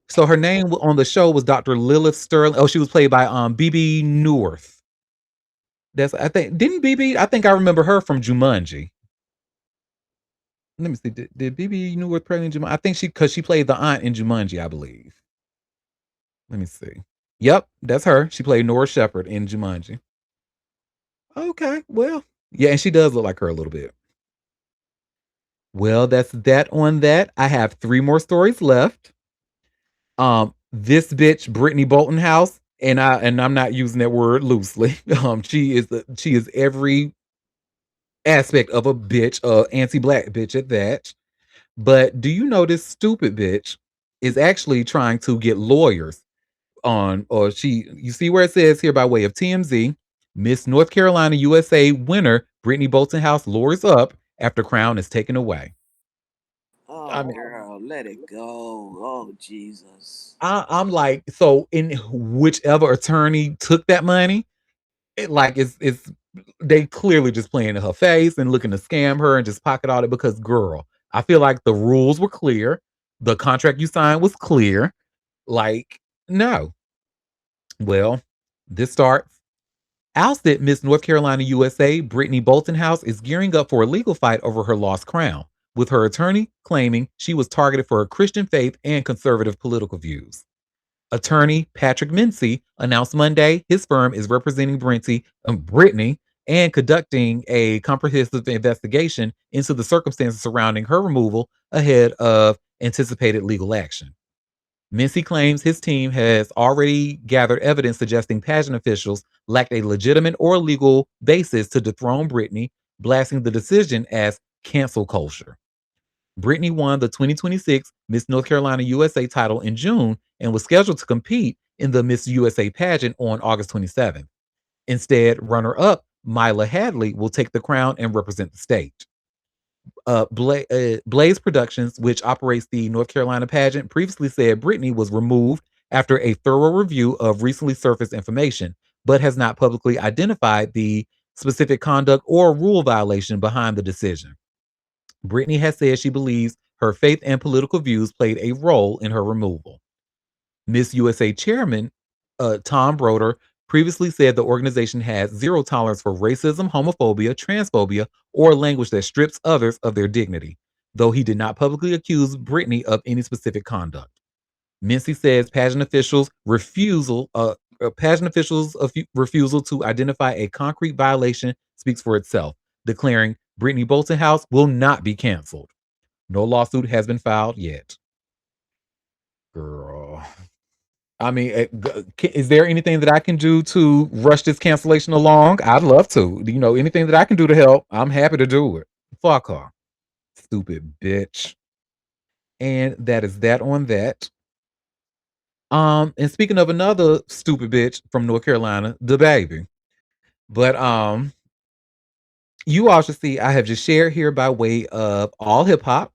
Speaker 1: so her name on the show was Dr. Lilith Sterling. Oh, she was played by BB Newirth. That's I think didn't BB I think I remember her from Jumanji. Let me see. Did BB Newirth play in Jumanji? I think because she played the aunt in Jumanji, I believe. Let me see. Yep, that's her. She played Nora Shepherd in Jumanji. Okay, well, yeah, and she does look like her a little bit. Well, that's that on that. I have 3 more stories left. This bitch, Brittany Bolton House, and I'm not using that word loosely. She is every aspect of a bitch, anti-black bitch at that. But do you know this stupid bitch is actually trying to get lawyers on, or you see where it says here by way of TMZ, Miss North Carolina USA winner Brittany Bolton House lawyers up after crown is taken away.
Speaker 4: Oh,
Speaker 1: I mean,
Speaker 4: girl, let it go. Oh, Jesus.
Speaker 1: I'm like, so in whichever attorney took that money, it's they clearly just playing in her face and looking to scam her and just pocket all it, because girl, I feel like the rules were clear. The contract you signed was clear. Like, no. Well, this starts. Ousted Miss North Carolina USA, Brittany Bolton House is gearing up for a legal fight over her lost crown, with her attorney claiming she was targeted for her Christian faith and conservative political views. Attorney Patrick Mincy announced Monday his firm is representing Brittany and conducting a comprehensive investigation into the circumstances surrounding her removal ahead of anticipated legal action. Mincy claims his team has already gathered evidence suggesting pageant officials lacked a legitimate or legal basis to dethrone Britney, blasting the decision as cancel culture. Britney won the 2026 Miss North Carolina USA title in June and was scheduled to compete in the Miss USA pageant on August 27th. Instead, runner up Mila Hadley will take the crown and represent the state. Blaze Productions, which operates the North Carolina pageant, previously said Britney was removed after a thorough review of recently surfaced information, but has not publicly identified the specific conduct or rule violation behind the decision. Britney has said she believes her faith and political views played a role in her removal. Miss USA chairman Tom Broder previously said the organization has zero tolerance for racism, homophobia, transphobia, or language that strips others of their dignity, though he did not publicly accuse Britney of any specific conduct. Mincy says pageant officials' refusal to identify a concrete violation speaks for itself, declaring Brittany Bolton House will not be canceled. No lawsuit has been filed yet. Girl. I mean, is there anything that I can do to rush this cancellation along? I'd love to. Anything that I can do to help, I'm happy to do it. Fuck her. Stupid bitch. And that is that on that. And speaking of another stupid bitch from North Carolina, the baby. But you all should see I have just shared here by way of all hip hop.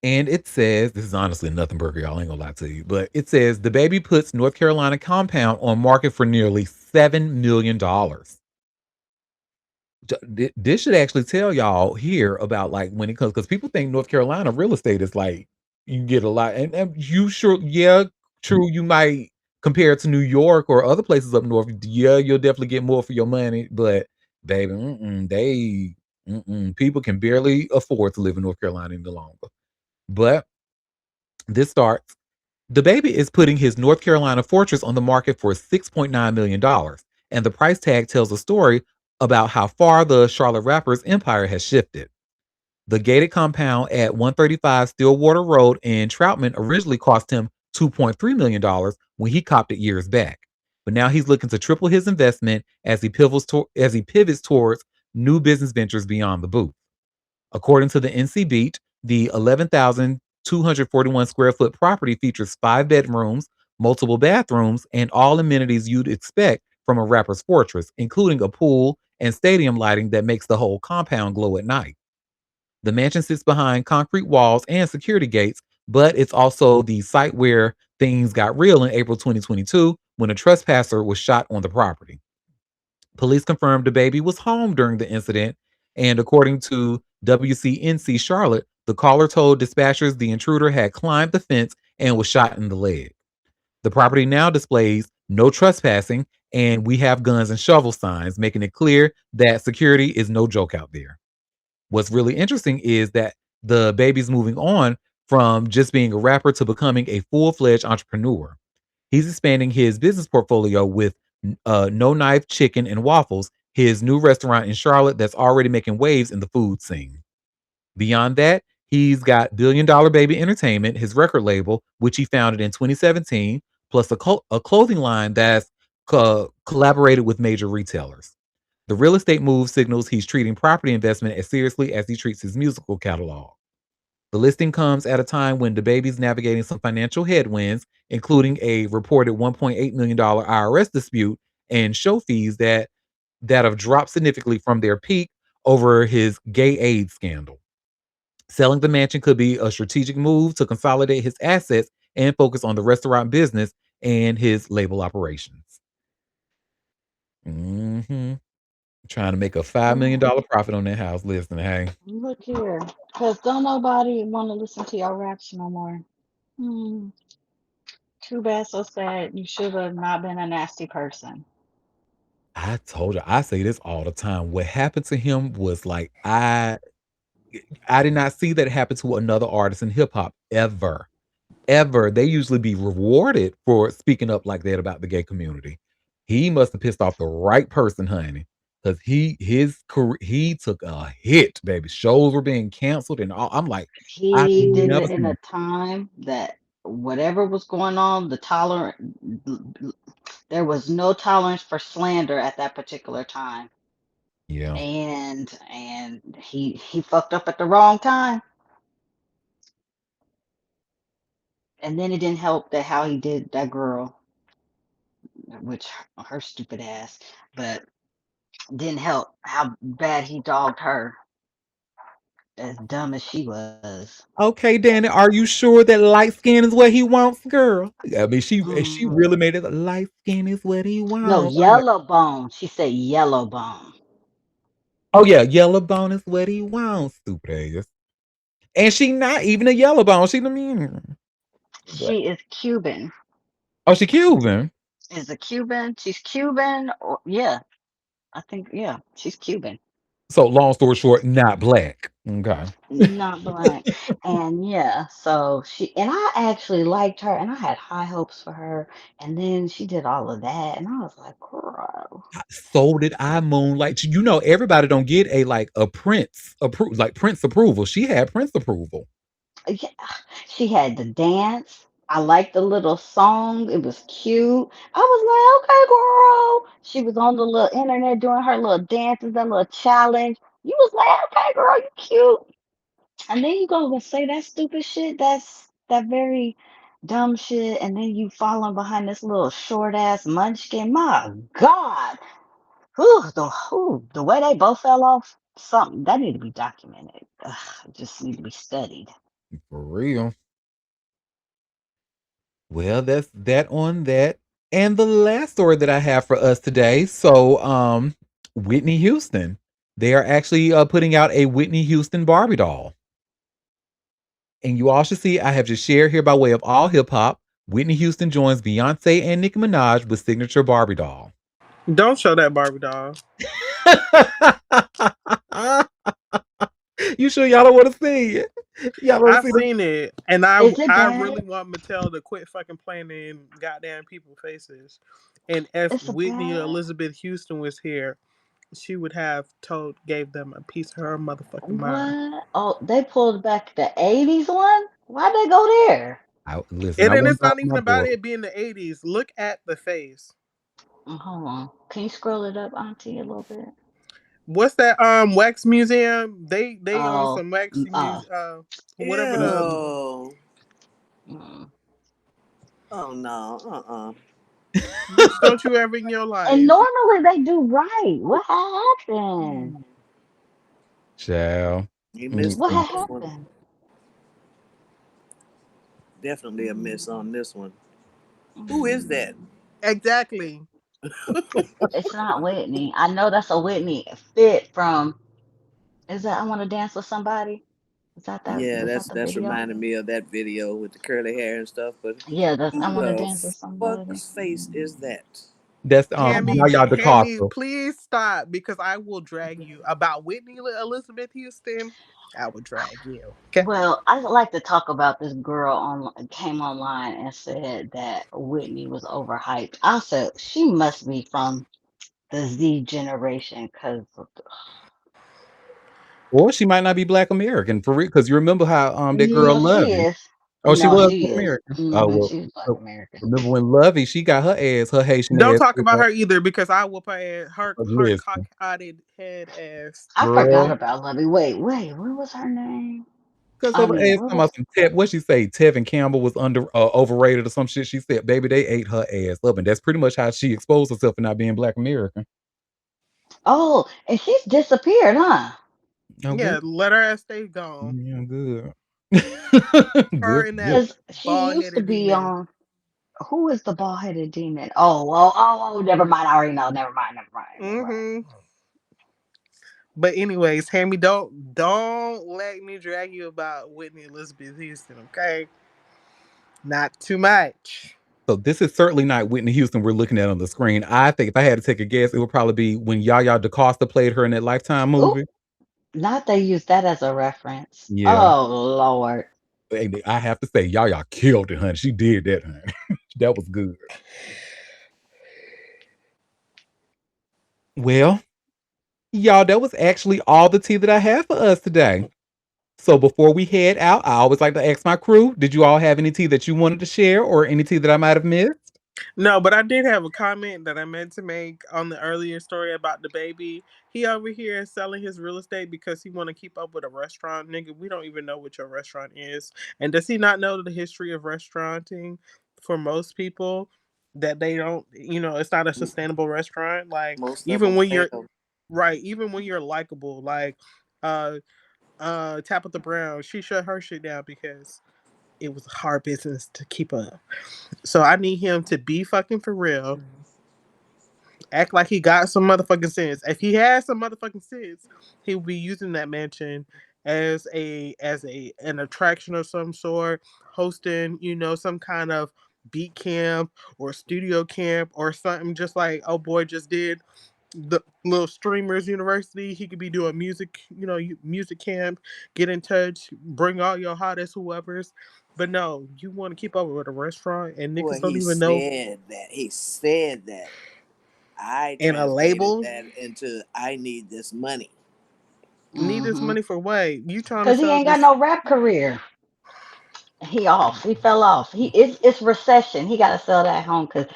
Speaker 1: And it says, this is honestly nothing burger, y'all ain't gonna lie to you, but it says the baby puts North Carolina compound on market for nearly $7 million. This should actually tell y'all here about like when it comes, because people think North Carolina real estate is like you get a lot, and you sure, yeah, true, you might compare it to New York or other places up north. Yeah, you'll definitely get more for your money, but baby, people can barely afford to live in North Carolina any longer. But this starts. The baby is putting his North Carolina fortress on the market for $6.9 million. And the price tag tells a story about how far the Charlotte rapper's empire has shifted. The gated compound at 135 Stillwater Road in Troutman originally cost him $2.3 million when he copped it years back. But now he's looking to triple his investment as he pivots towards new business ventures beyond the booth. According to the NC Beat, the 11,241 square foot property features 5 bedrooms, multiple bathrooms, and all amenities you'd expect from a rapper's fortress, including a pool and stadium lighting that makes the whole compound glow at night. The mansion sits behind concrete walls and security gates, but it's also the site where things got real in April 2022 when a trespasser was shot on the property. Police confirmed the baby was home during the incident, and according to WCNC Charlotte, the caller told dispatchers the intruder had climbed the fence and was shot in the leg. The property now displays no trespassing, and we have guns and shovel signs, making it clear that security is no joke out there. What's really interesting is that the baby's moving on from just being a rapper to becoming a full-fledged entrepreneur. He's expanding his business portfolio with No Knife Chicken and Waffles, his new restaurant in Charlotte that's already making waves in the food scene. Beyond that, he's got Billion Dollar Baby Entertainment, his record label, which he founded in 2017, plus a clothing line that's collaborated with major retailers. The real estate move signals he's treating property investment as seriously as he treats his musical catalog. The listing comes at a time when DaBaby's navigating some financial headwinds, including a reported $1.8 million IRS dispute and show fees that have dropped significantly from their peak over his gay AIDS scandal. Selling the mansion could be a strategic move to consolidate his assets and focus on the restaurant business and his label operations. Trying to make a $5 million profit on that house. Listen, hey.
Speaker 3: Look here, because don't nobody want to listen to your raps no more. Too bad, so sad. You should have not been a nasty person.
Speaker 1: I told you, I say this all the time. What happened to him was like I did not see that happen to another artist in hip hop ever. Ever. They usually be rewarded for speaking up like that about the gay community. He must have pissed off the right person, honey. because his career, he took a hit, baby. Shows were being canceled and all. I'm like, I've
Speaker 3: He did
Speaker 1: never
Speaker 3: it in
Speaker 1: seen
Speaker 3: a time that whatever was going on, there was no tolerance for slander at that particular time.
Speaker 1: yeah.
Speaker 3: And he fucked up at the wrong time. And then it didn't help that how he did that girl, which her stupid ass, but didn't help how bad he dogged her, as dumb as she was.
Speaker 1: Okay, Danny, are you sure that light skin is what he wants, girl? I mean, she
Speaker 3: Mm.
Speaker 1: really made it. Light skin is what he
Speaker 3: No,
Speaker 1: wants. I'm like,
Speaker 3: yellow bone. She said yellow bone.
Speaker 1: oh yeah, yellow bone is what he wants, stupid ass. And she not even a yellow bone. She the mean. But
Speaker 3: She is Cuban.
Speaker 1: oh, she Cuban.
Speaker 3: Is a Cuban. She's Cuban. Or, yeah, I think, yeah, she's Cuban.
Speaker 1: So long story short, not black. Okay.
Speaker 3: Not black. And yeah, so and I actually liked her and I had high hopes for her. And then she did all of that. And I was like, girl.
Speaker 1: So did I, Moonlight. You know, everybody don't get a like a Prince approval. She had Prince approval.
Speaker 3: Yeah, she had the dance. I liked the little song. It was cute. I was like, okay, girl. She was on the little internet doing her little dances, that little challenge. You was like, okay, girl, you cute. And then you go and say that stupid shit. That's that very dumb shit. And then you following behind this little short ass munchkin. My God. The way they both fell off, something that need to be documented. Ugh, it just need to be studied.
Speaker 1: For real. Well, that's that on that. And the last story that I have for us today. So, Whitney Houston. They are actually putting out a Whitney Houston Barbie doll. And you all should see, I have just shared here by way of all hip hop. Whitney Houston joins Beyonce and Nicki Minaj with signature Barbie doll.
Speaker 2: Don't show that Barbie doll.
Speaker 1: You sure y'all don't want to see it? Y'all want to
Speaker 2: I've
Speaker 1: see the
Speaker 2: seen it, and I
Speaker 3: Is it
Speaker 2: I
Speaker 3: bad?
Speaker 2: really want Mattel to quit fucking playing in goddamn people's faces. And if
Speaker 3: It's a
Speaker 2: Whitney
Speaker 3: bad.
Speaker 2: Elizabeth Houston was here, she would have gave them a piece of her motherfucking mind.
Speaker 3: What? Oh, they pulled back the 80s one? Why'd they go there?
Speaker 1: listen,
Speaker 2: And
Speaker 1: I
Speaker 2: then
Speaker 1: want
Speaker 2: it's
Speaker 1: to
Speaker 2: not even
Speaker 1: my
Speaker 2: about
Speaker 1: daughter.
Speaker 2: it being the 80s. Look at the face.
Speaker 3: Hold on. Can you scroll it up, Auntie, a little bit?
Speaker 2: What's that wax museum? They on
Speaker 3: Oh,
Speaker 2: some wax whatever the
Speaker 4: Ew.
Speaker 3: mm.
Speaker 4: Oh no.
Speaker 2: bitch, don't you ever in your
Speaker 3: And
Speaker 2: life.
Speaker 3: normally they do right. What happened?
Speaker 1: Child.
Speaker 4: You missed
Speaker 3: What
Speaker 1: Mm-mm.
Speaker 4: on this one.
Speaker 3: happened?
Speaker 4: Definitely a miss on this one. Who is that?
Speaker 3: Mm.
Speaker 2: Exactly.
Speaker 3: It's not Whitney. I know that's a Whitney fit from. Is that I Want to Dance with Somebody? Is that that?
Speaker 4: Yeah,
Speaker 3: Was that the
Speaker 4: that's
Speaker 3: video?
Speaker 4: reminding me of that video with the curly hair and stuff. But
Speaker 3: Yeah, that's I
Speaker 4: who
Speaker 3: Want to
Speaker 4: the
Speaker 3: Dance with Somebody.
Speaker 4: fuck's face is that?
Speaker 1: That's
Speaker 3: I know.
Speaker 1: Yaya
Speaker 2: Hammy,
Speaker 1: DaCosta.
Speaker 2: please stop because I will drag you about Whitney Elizabeth Houston. I will drag you. Okay.
Speaker 3: Well, I like to talk about this girl came online and said that Whitney was overhyped. I said she must be from the Z generation because
Speaker 1: Or she might not be Black American for real. Because you remember how that girl
Speaker 3: no, she
Speaker 1: Lovey.
Speaker 3: is.
Speaker 1: Oh, she
Speaker 3: No,
Speaker 1: was
Speaker 3: she
Speaker 1: Black
Speaker 3: is.
Speaker 1: American. Oh well.
Speaker 3: She's Black
Speaker 1: So
Speaker 3: American.
Speaker 1: remember when Lovey she got her Haitian
Speaker 2: Don't
Speaker 1: ass
Speaker 2: talk
Speaker 1: kicked
Speaker 2: about
Speaker 1: out.
Speaker 2: her either because I will put her
Speaker 1: Listen,
Speaker 2: cock-eyed head ass.
Speaker 3: I forgot
Speaker 1: girl,
Speaker 3: about Lovey. Wait, what was her name?
Speaker 1: because
Speaker 3: I
Speaker 1: her
Speaker 3: mean,
Speaker 1: ass
Speaker 3: what
Speaker 1: talking about
Speaker 3: was?
Speaker 1: some what she say? Tevin Campbell was overrated or some shit. She said, baby, they ate her ass up, and that's pretty much how she exposed herself for not being Black American.
Speaker 3: Oh, and she's disappeared, huh?
Speaker 1: Oh, good.
Speaker 2: Yeah, let her ass stay gone.
Speaker 1: Yeah, good.
Speaker 2: Her
Speaker 1: Good.
Speaker 2: and that
Speaker 1: Good.
Speaker 3: Because she used to
Speaker 2: bald-headed
Speaker 3: be
Speaker 2: demon.
Speaker 3: on. Who is the bald headed demon? Oh, never mind. I already know. Never mind.
Speaker 2: Mm-hmm. But anyways, Hammy, don't let me drag you about Whitney Elizabeth Houston, okay? Not too much.
Speaker 1: So this is certainly not Whitney Houston we're looking at on the screen. I think if I had to take a guess, it would probably be when Yaya DaCosta played her in that Lifetime
Speaker 3: Oop,
Speaker 1: movie.
Speaker 3: not they use that as a reference.
Speaker 1: Yeah.
Speaker 3: Oh Lord.
Speaker 1: And I have to say, Yaya killed it, honey. She did that, honey. That was good. Well, Y'all, that was actually all the tea that I had for us today. So before we head out, I always like to ask my crew, did you all have any tea that you wanted to share or any tea that I might have missed?
Speaker 2: No, but I did have a comment that I meant to make on the earlier story about the baby. He over here is selling his real estate because he want to keep up with a restaurant. Nigga, we don't even know what your restaurant is. And does he not know the history of restauranting for most people? That they don't, it's not a sustainable restaurant. Like,
Speaker 4: Most of
Speaker 2: even
Speaker 4: them
Speaker 2: when you're
Speaker 4: fail.
Speaker 2: right, even when you're likable, like uh Tabitha Brown, she shut her shit down because it was hard business to keep up. So I need him to be fucking for real, act like he got some motherfucking sense. If he has some motherfucking sense, he will be using that mansion as a an attraction of some sort, hosting, some kind of beat camp or studio camp or something, just like oh boy just did the little streamers university. He could be doing music, music camp. Get in touch, bring all your hottest whoever's. But no, you want to keep up with a restaurant and
Speaker 4: Well,
Speaker 2: niggas don't even know.
Speaker 4: He said that. I
Speaker 2: And a
Speaker 4: translated
Speaker 2: label
Speaker 4: that into I need this money.
Speaker 2: need this
Speaker 3: Mm-hmm.
Speaker 2: money for what? You trying to
Speaker 3: Cause he
Speaker 2: sell
Speaker 3: ain't got
Speaker 2: this?
Speaker 3: no rap career. He off. He fell off. It's recession. He got to sell that home because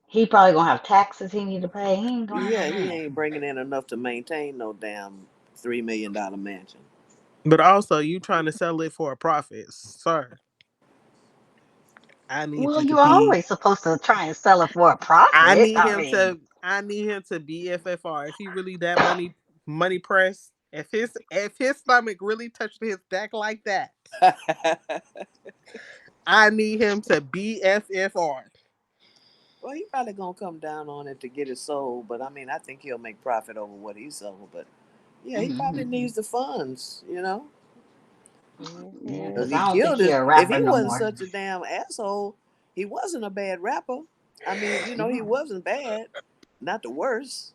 Speaker 3: he probably gonna have taxes he need to pay. He ain't gonna have no
Speaker 4: Yeah, he
Speaker 3: money.
Speaker 4: ain't bringing in enough to maintain no damn $3 million mansion.
Speaker 2: But also, you trying to sell it for a profit, sir. I need
Speaker 3: Well,
Speaker 2: you to
Speaker 3: you're
Speaker 2: be.
Speaker 3: always supposed to try and sell it for a profit. I mean,
Speaker 2: I need him to be FFR. If he really that money pressed, if his stomach really touched his back like that, I need him to be FFR.
Speaker 4: Well, he probably gonna come down on it to get it sold, but I mean, I think he'll make profit over what he sold. But yeah, he probably
Speaker 3: hmm
Speaker 4: needs the funds.
Speaker 3: yeah,
Speaker 2: Mhm.
Speaker 4: Because
Speaker 3: because
Speaker 4: he
Speaker 3: I don't think
Speaker 4: killed
Speaker 3: he
Speaker 4: it.
Speaker 3: a
Speaker 4: If
Speaker 3: rapper
Speaker 4: he
Speaker 3: no
Speaker 4: wasn't
Speaker 3: more.
Speaker 4: such a damn asshole, he wasn't a bad rapper. I mean, he
Speaker 3: No,
Speaker 4: wasn't bad, not the worst.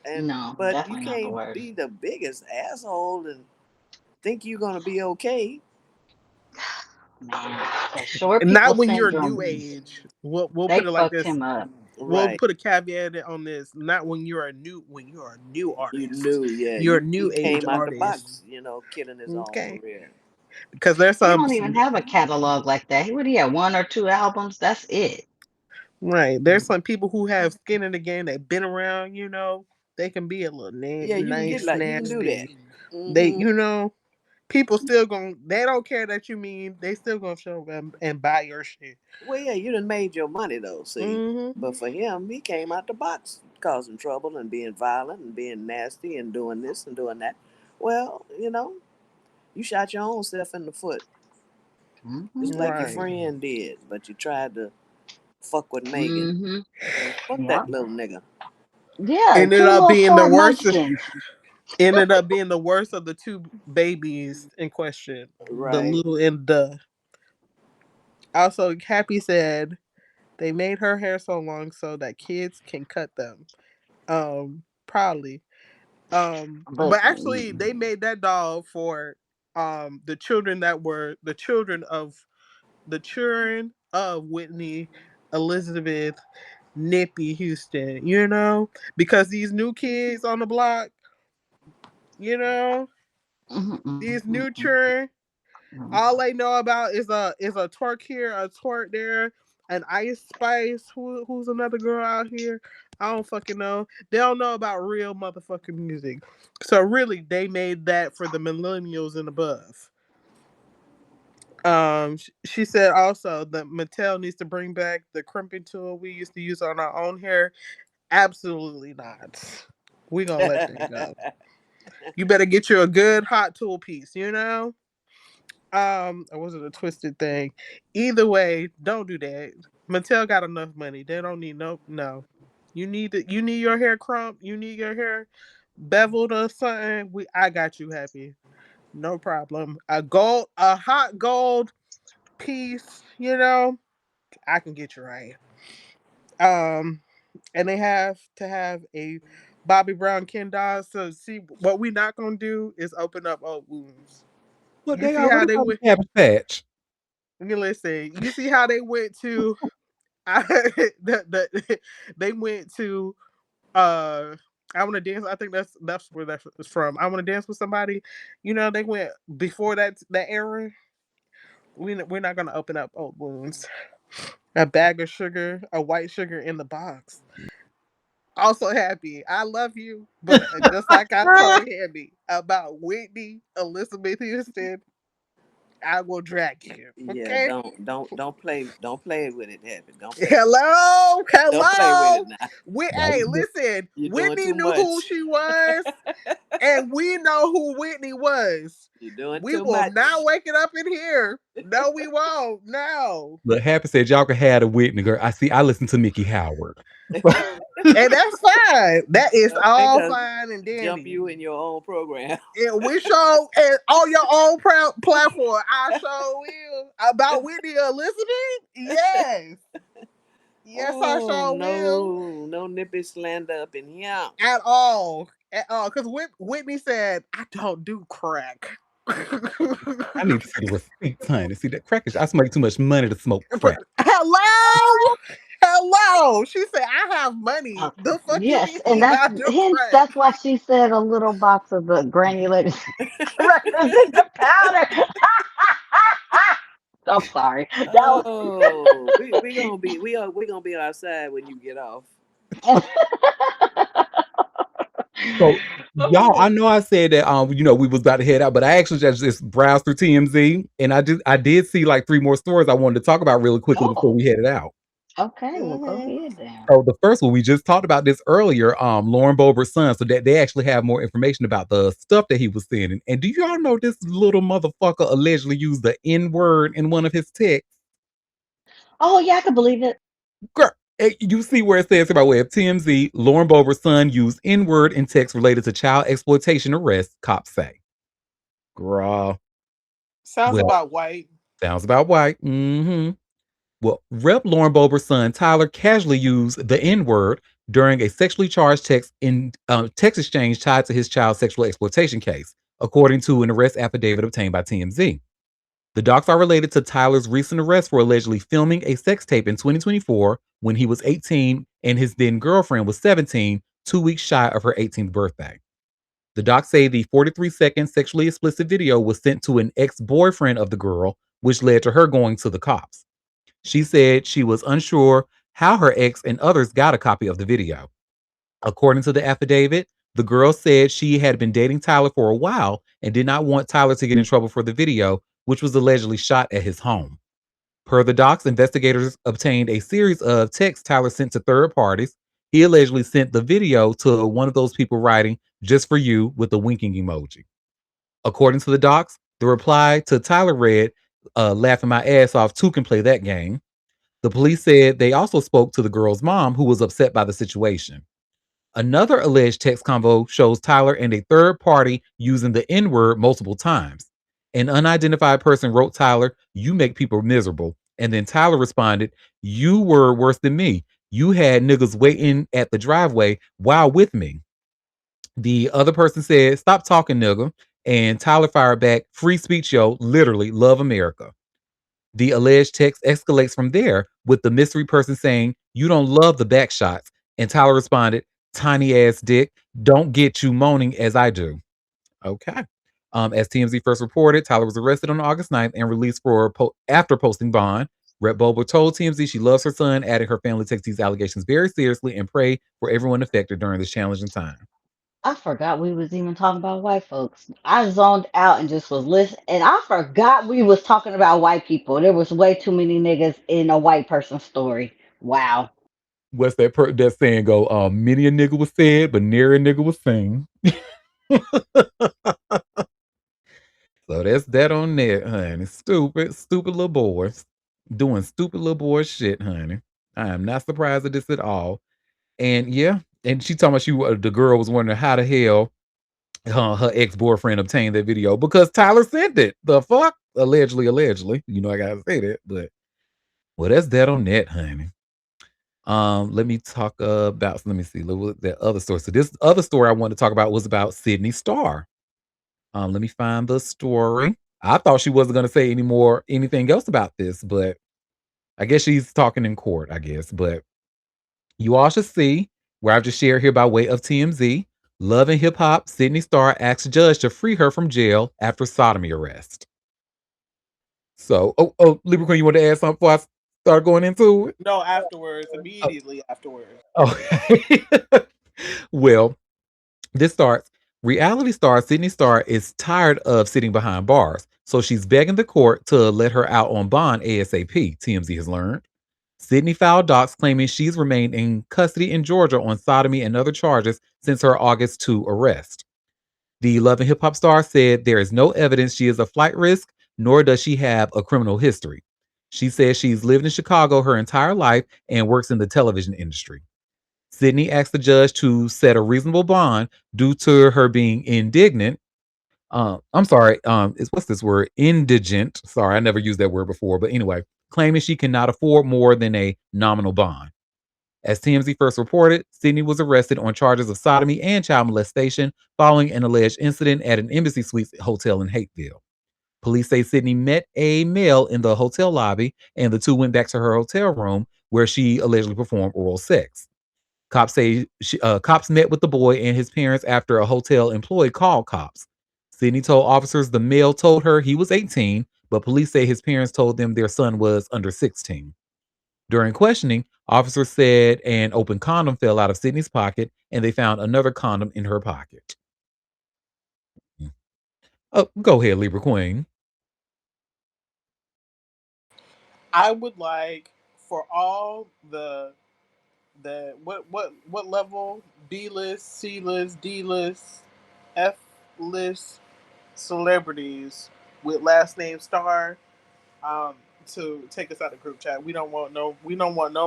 Speaker 4: And
Speaker 3: no,
Speaker 4: but you
Speaker 3: definitely not the
Speaker 4: can't
Speaker 3: worst.
Speaker 4: be the biggest asshole and think you're gonna be okay.
Speaker 3: Man, that short people
Speaker 2: Not when you're new
Speaker 3: syndrome,
Speaker 2: age. We'll
Speaker 3: they
Speaker 2: put it like
Speaker 3: fucked
Speaker 2: this.
Speaker 3: him up.
Speaker 2: We'll
Speaker 4: Right.
Speaker 2: put a caveat on this. Not when you're a new
Speaker 4: You
Speaker 2: artist.
Speaker 4: knew, yeah.
Speaker 2: You're a
Speaker 4: He
Speaker 2: new age
Speaker 4: came out the
Speaker 2: artist.
Speaker 4: box, killing his own
Speaker 2: Okay.
Speaker 4: career.
Speaker 2: Because there's
Speaker 3: He
Speaker 2: some
Speaker 3: don't even have a catalog like that. He would he have one or two albums. That's it.
Speaker 2: right. There's some people who have skin in the game that been around. They can be a little
Speaker 4: Yeah, you can get
Speaker 2: nice,
Speaker 4: like you can do that.
Speaker 2: nasty. They,
Speaker 4: Hmm.
Speaker 2: people still going they don't care that you mean, they still gonna show them and buy your shit.
Speaker 4: Well, yeah, you done made your money though. See,
Speaker 2: Hmm.
Speaker 4: but for him, he came out the box causing trouble and being violent and being nasty and doing this and doing that. Well, you shot your own self in the foot,
Speaker 3: hmm
Speaker 4: just like your
Speaker 2: Right.
Speaker 4: friend did. But you tried to fuck with Megan.
Speaker 3: hmm
Speaker 4: Well, fuck
Speaker 3: Yep.
Speaker 4: that little nigga.
Speaker 3: Yeah,
Speaker 2: Ended
Speaker 3: two
Speaker 2: up
Speaker 3: little
Speaker 2: being the
Speaker 3: short
Speaker 2: worst.
Speaker 3: munchkins.
Speaker 2: Ended up being the worst of the two babies in question. The
Speaker 4: Right.
Speaker 2: little and the. Also, Happy said they made her hair so long so that kids can cut them. Proudly.
Speaker 3: But
Speaker 2: But actually, they made that doll for the children that were the children of Whitney Elizabeth Nippy Houston. Because these new kids on the block, you know,
Speaker 3: mm, mm,
Speaker 2: these
Speaker 3: mm,
Speaker 2: new
Speaker 3: mm,
Speaker 2: children,
Speaker 3: mm.
Speaker 2: all they know about is a twerk here, a twerk there, an Ice Spice. Who's another girl out here? I don't fucking know. They don't know about real motherfucking music. So really, they made that for the millennials and above. She said also that Mattel needs to bring back the crimping tool we used to use on our own hair. Absolutely not. We gonna let that go. You better get you a good hot tool piece. Or was it a twisted thing? Either way, don't do that. Mattel got enough money. They don't need no. You need your hair crump. You need your hair beveled or something. I got you happy. No problem. A hot gold piece. I can get you right. Um, and they have to have a Bobby Brown Ken Doll. So see, what we not gonna do is open up old wounds.
Speaker 1: Look,
Speaker 2: You
Speaker 1: they
Speaker 2: see how
Speaker 1: already
Speaker 2: they
Speaker 1: got the
Speaker 2: went.
Speaker 1: Cabbage Patch.
Speaker 2: Listen, you see how they went to. I, they went to. uh I want to dance. I think that's where that's from. I want to dance with somebody. You know, they went before that era. We're not gonna open up old wounds. A bag of sugar, a white sugar in the box. Also happy. I love you, but just like I told Hammy about Whitney Elizabeth Houston, I will drag you.
Speaker 4: Yeah,
Speaker 2: Okay.
Speaker 4: don't play with it, Happy. Don't play with it.
Speaker 2: Hello,
Speaker 4: Don't play with it
Speaker 2: hello.
Speaker 4: now.
Speaker 2: Hey, listen.
Speaker 4: You're doing
Speaker 2: Whitney
Speaker 4: too
Speaker 2: knew who
Speaker 4: much.
Speaker 2: she was, and we know who Whitney was.
Speaker 4: You're doing
Speaker 2: We
Speaker 4: too
Speaker 2: will
Speaker 4: much.
Speaker 2: not wake it up in here. No, we won't. No.
Speaker 1: Look, Happy said y'all could have a Whitney girl. I listen to Mickey Howard.
Speaker 2: And that's fine. That is
Speaker 4: Don't make
Speaker 2: all
Speaker 4: us
Speaker 2: fine and
Speaker 4: jump
Speaker 2: dandy.
Speaker 4: you in your own program.
Speaker 2: And we show and on your own platform. I show will about Whitney Elizabeth. Yes, yes, I
Speaker 4: Oh
Speaker 2: sure will.
Speaker 4: no nippy slander up in here.
Speaker 2: At all, at all. Because Whitney said, "I don't do crack."
Speaker 1: I need to see the receipts, honey. See that crackers. I make too much money to smoke crack.
Speaker 2: Hello, hello. She said, "I have money."
Speaker 3: Okay.
Speaker 2: The fuck you
Speaker 3: Yes,
Speaker 2: mean
Speaker 3: and
Speaker 2: you
Speaker 3: that's
Speaker 2: not do
Speaker 3: hence
Speaker 2: crack?
Speaker 3: that's why she said a little box of the granulated represent the powder. I'm sorry. That was
Speaker 4: Oh, we gonna be outside when you get off.
Speaker 1: So y'all, I
Speaker 3: oh,
Speaker 1: know I said that we was about to head out, but I actually just browsed through TMZ and I did see like 3 more stories I wanted to talk about really quickly before
Speaker 3: oh,
Speaker 1: we headed out.
Speaker 3: okay. Well, go
Speaker 2: Mhm.
Speaker 3: ahead then.
Speaker 1: So the first one we just talked about this earlier, Lauren Boebert's son, so that they actually have more information about the stuff that he was sending. And do y'all know this little motherfucker allegedly used the N word in one of his texts?
Speaker 3: Oh yeah, I can believe it.
Speaker 1: Girl, you see where it says about way of TMZ, Lauren Boebert's son used N word in text related to child exploitation arrest, cops say. Girl,
Speaker 2: Sounds
Speaker 1: well,
Speaker 2: about white.
Speaker 1: sounds about white. Well, Rep. Lauren Boebert's son Tyler casually used the N word during a sexually charged text exchange tied to his child sexual exploitation case, according to an arrest affidavit obtained by TMZ. The docs are related to Tyler's recent arrest for allegedly filming a sex tape in 2024 when he was 18 and his then girlfriend was 17, 2 weeks shy of her 18th birthday. The docs say the 43-second sexually explicit video was sent to an ex boyfriend of the girl, which led to her going to the cops. She said she was unsure how her ex and others got a copy of the video. According to the affidavit, the girl said she had been dating Tyler for a while and did not want Tyler to get in trouble for the video, which was allegedly shot at his home. Per the docs, investigators obtained a series of texts Tyler sent to third parties. He allegedly sent the video to one of those people writing, "just for you," with a winking emoji. According to the docs, the reply to Tyler read, "laughing my ass off, two can play that game." The police said they also spoke to the girl's mom, who was upset by the situation. Another alleged text convo shows Tyler and a third party using the N word multiple times. An unidentified person wrote Tyler, "You make people miserable." And then Tyler responded, "You were worse than me. You had niggas waiting at the driveway while with me." The other person said, "Stop talking, nigga." And Tyler fired back, "Free speech, yo. Literally, love America." The alleged text escalates from there with the mystery person saying, "You don't love the back shots." And Tyler responded, "Tiny ass dick. Don't get you moaning as I do." Okay. As TMZ first reported, Tyler was arrested on August 9th and released after posting bond. Rep. Bobo told TMZ she loves her son, adding her family takes these allegations very seriously and pray for everyone affected during this challenging time.
Speaker 3: I forgot we was even talking about white folks. I zoned out and just was listening, and I forgot we was talking about white people. There was way too many niggas in a white person's story. Wow.
Speaker 1: What's that saying go? Many a nigga was said, but nary a nigga was seen. So that's that on that, honey. Stupid little boys doing stupid little boy shit, honey. I am not surprised at this at all. And yeah, and she talking about the girl was wondering how the hell her ex boyfriend obtained that video because Tyler sent it. The fuck, allegedly. You know I gotta say that, but well, that's that on that, honey. Let me talk about. Let me see. That other story. So this other story I wanted to talk about was about Sydney Starr. Let me find the story. I thought she wasn't going to say anything else about this, but I guess she's talking in court, I guess. But you all should see where I've just shared here by way of TMZ. Love and Hip Hop, Sydney Starr asks judge to free her from jail after sodomy arrest. So, Libra Queen, you want to add something before I start going into it?
Speaker 2: No, afterwards, immediately afterwards.
Speaker 1: Okay. Well, this starts. Reality star Sydney Starr is tired of sitting behind bars, so she's begging the court to let her out on bond ASAP, TMZ has learned. Sydney filed docs claiming she's remained in custody in Georgia on sodomy and other charges since her August 2 arrest. The Love and Hip Hop star said there is no evidence she is a flight risk, nor does she have a criminal history. She says she's lived in Chicago her entire life and works in the television industry. Sydney asked the judge to set a reasonable bond due to her being indignant. I'm sorry, what's this word? Indigent. Sorry, I never used that word before, but anyway, claiming she cannot afford more than a nominal bond. As TMZ first reported, Sydney was arrested on charges of sodomy and child molestation following an alleged incident at an Embassy Suites hotel in Hateville. Police say Sydney met a male in the hotel lobby, and the two went back to her hotel room where she allegedly performed oral sex. Cops say cops met with the boy and his parents after a hotel employee called cops. Sydney told officers the male told her he was 18, but police say his parents told them their son was under 16. During questioning, officers said an open condom fell out of Sydney's pocket and they found another condom in her pocket. Oh, go ahead, Libra Queen.
Speaker 2: I would like for all the what level, B list, C list, D list, F list celebrities with last name Star um to take us out of group chat. We don't want no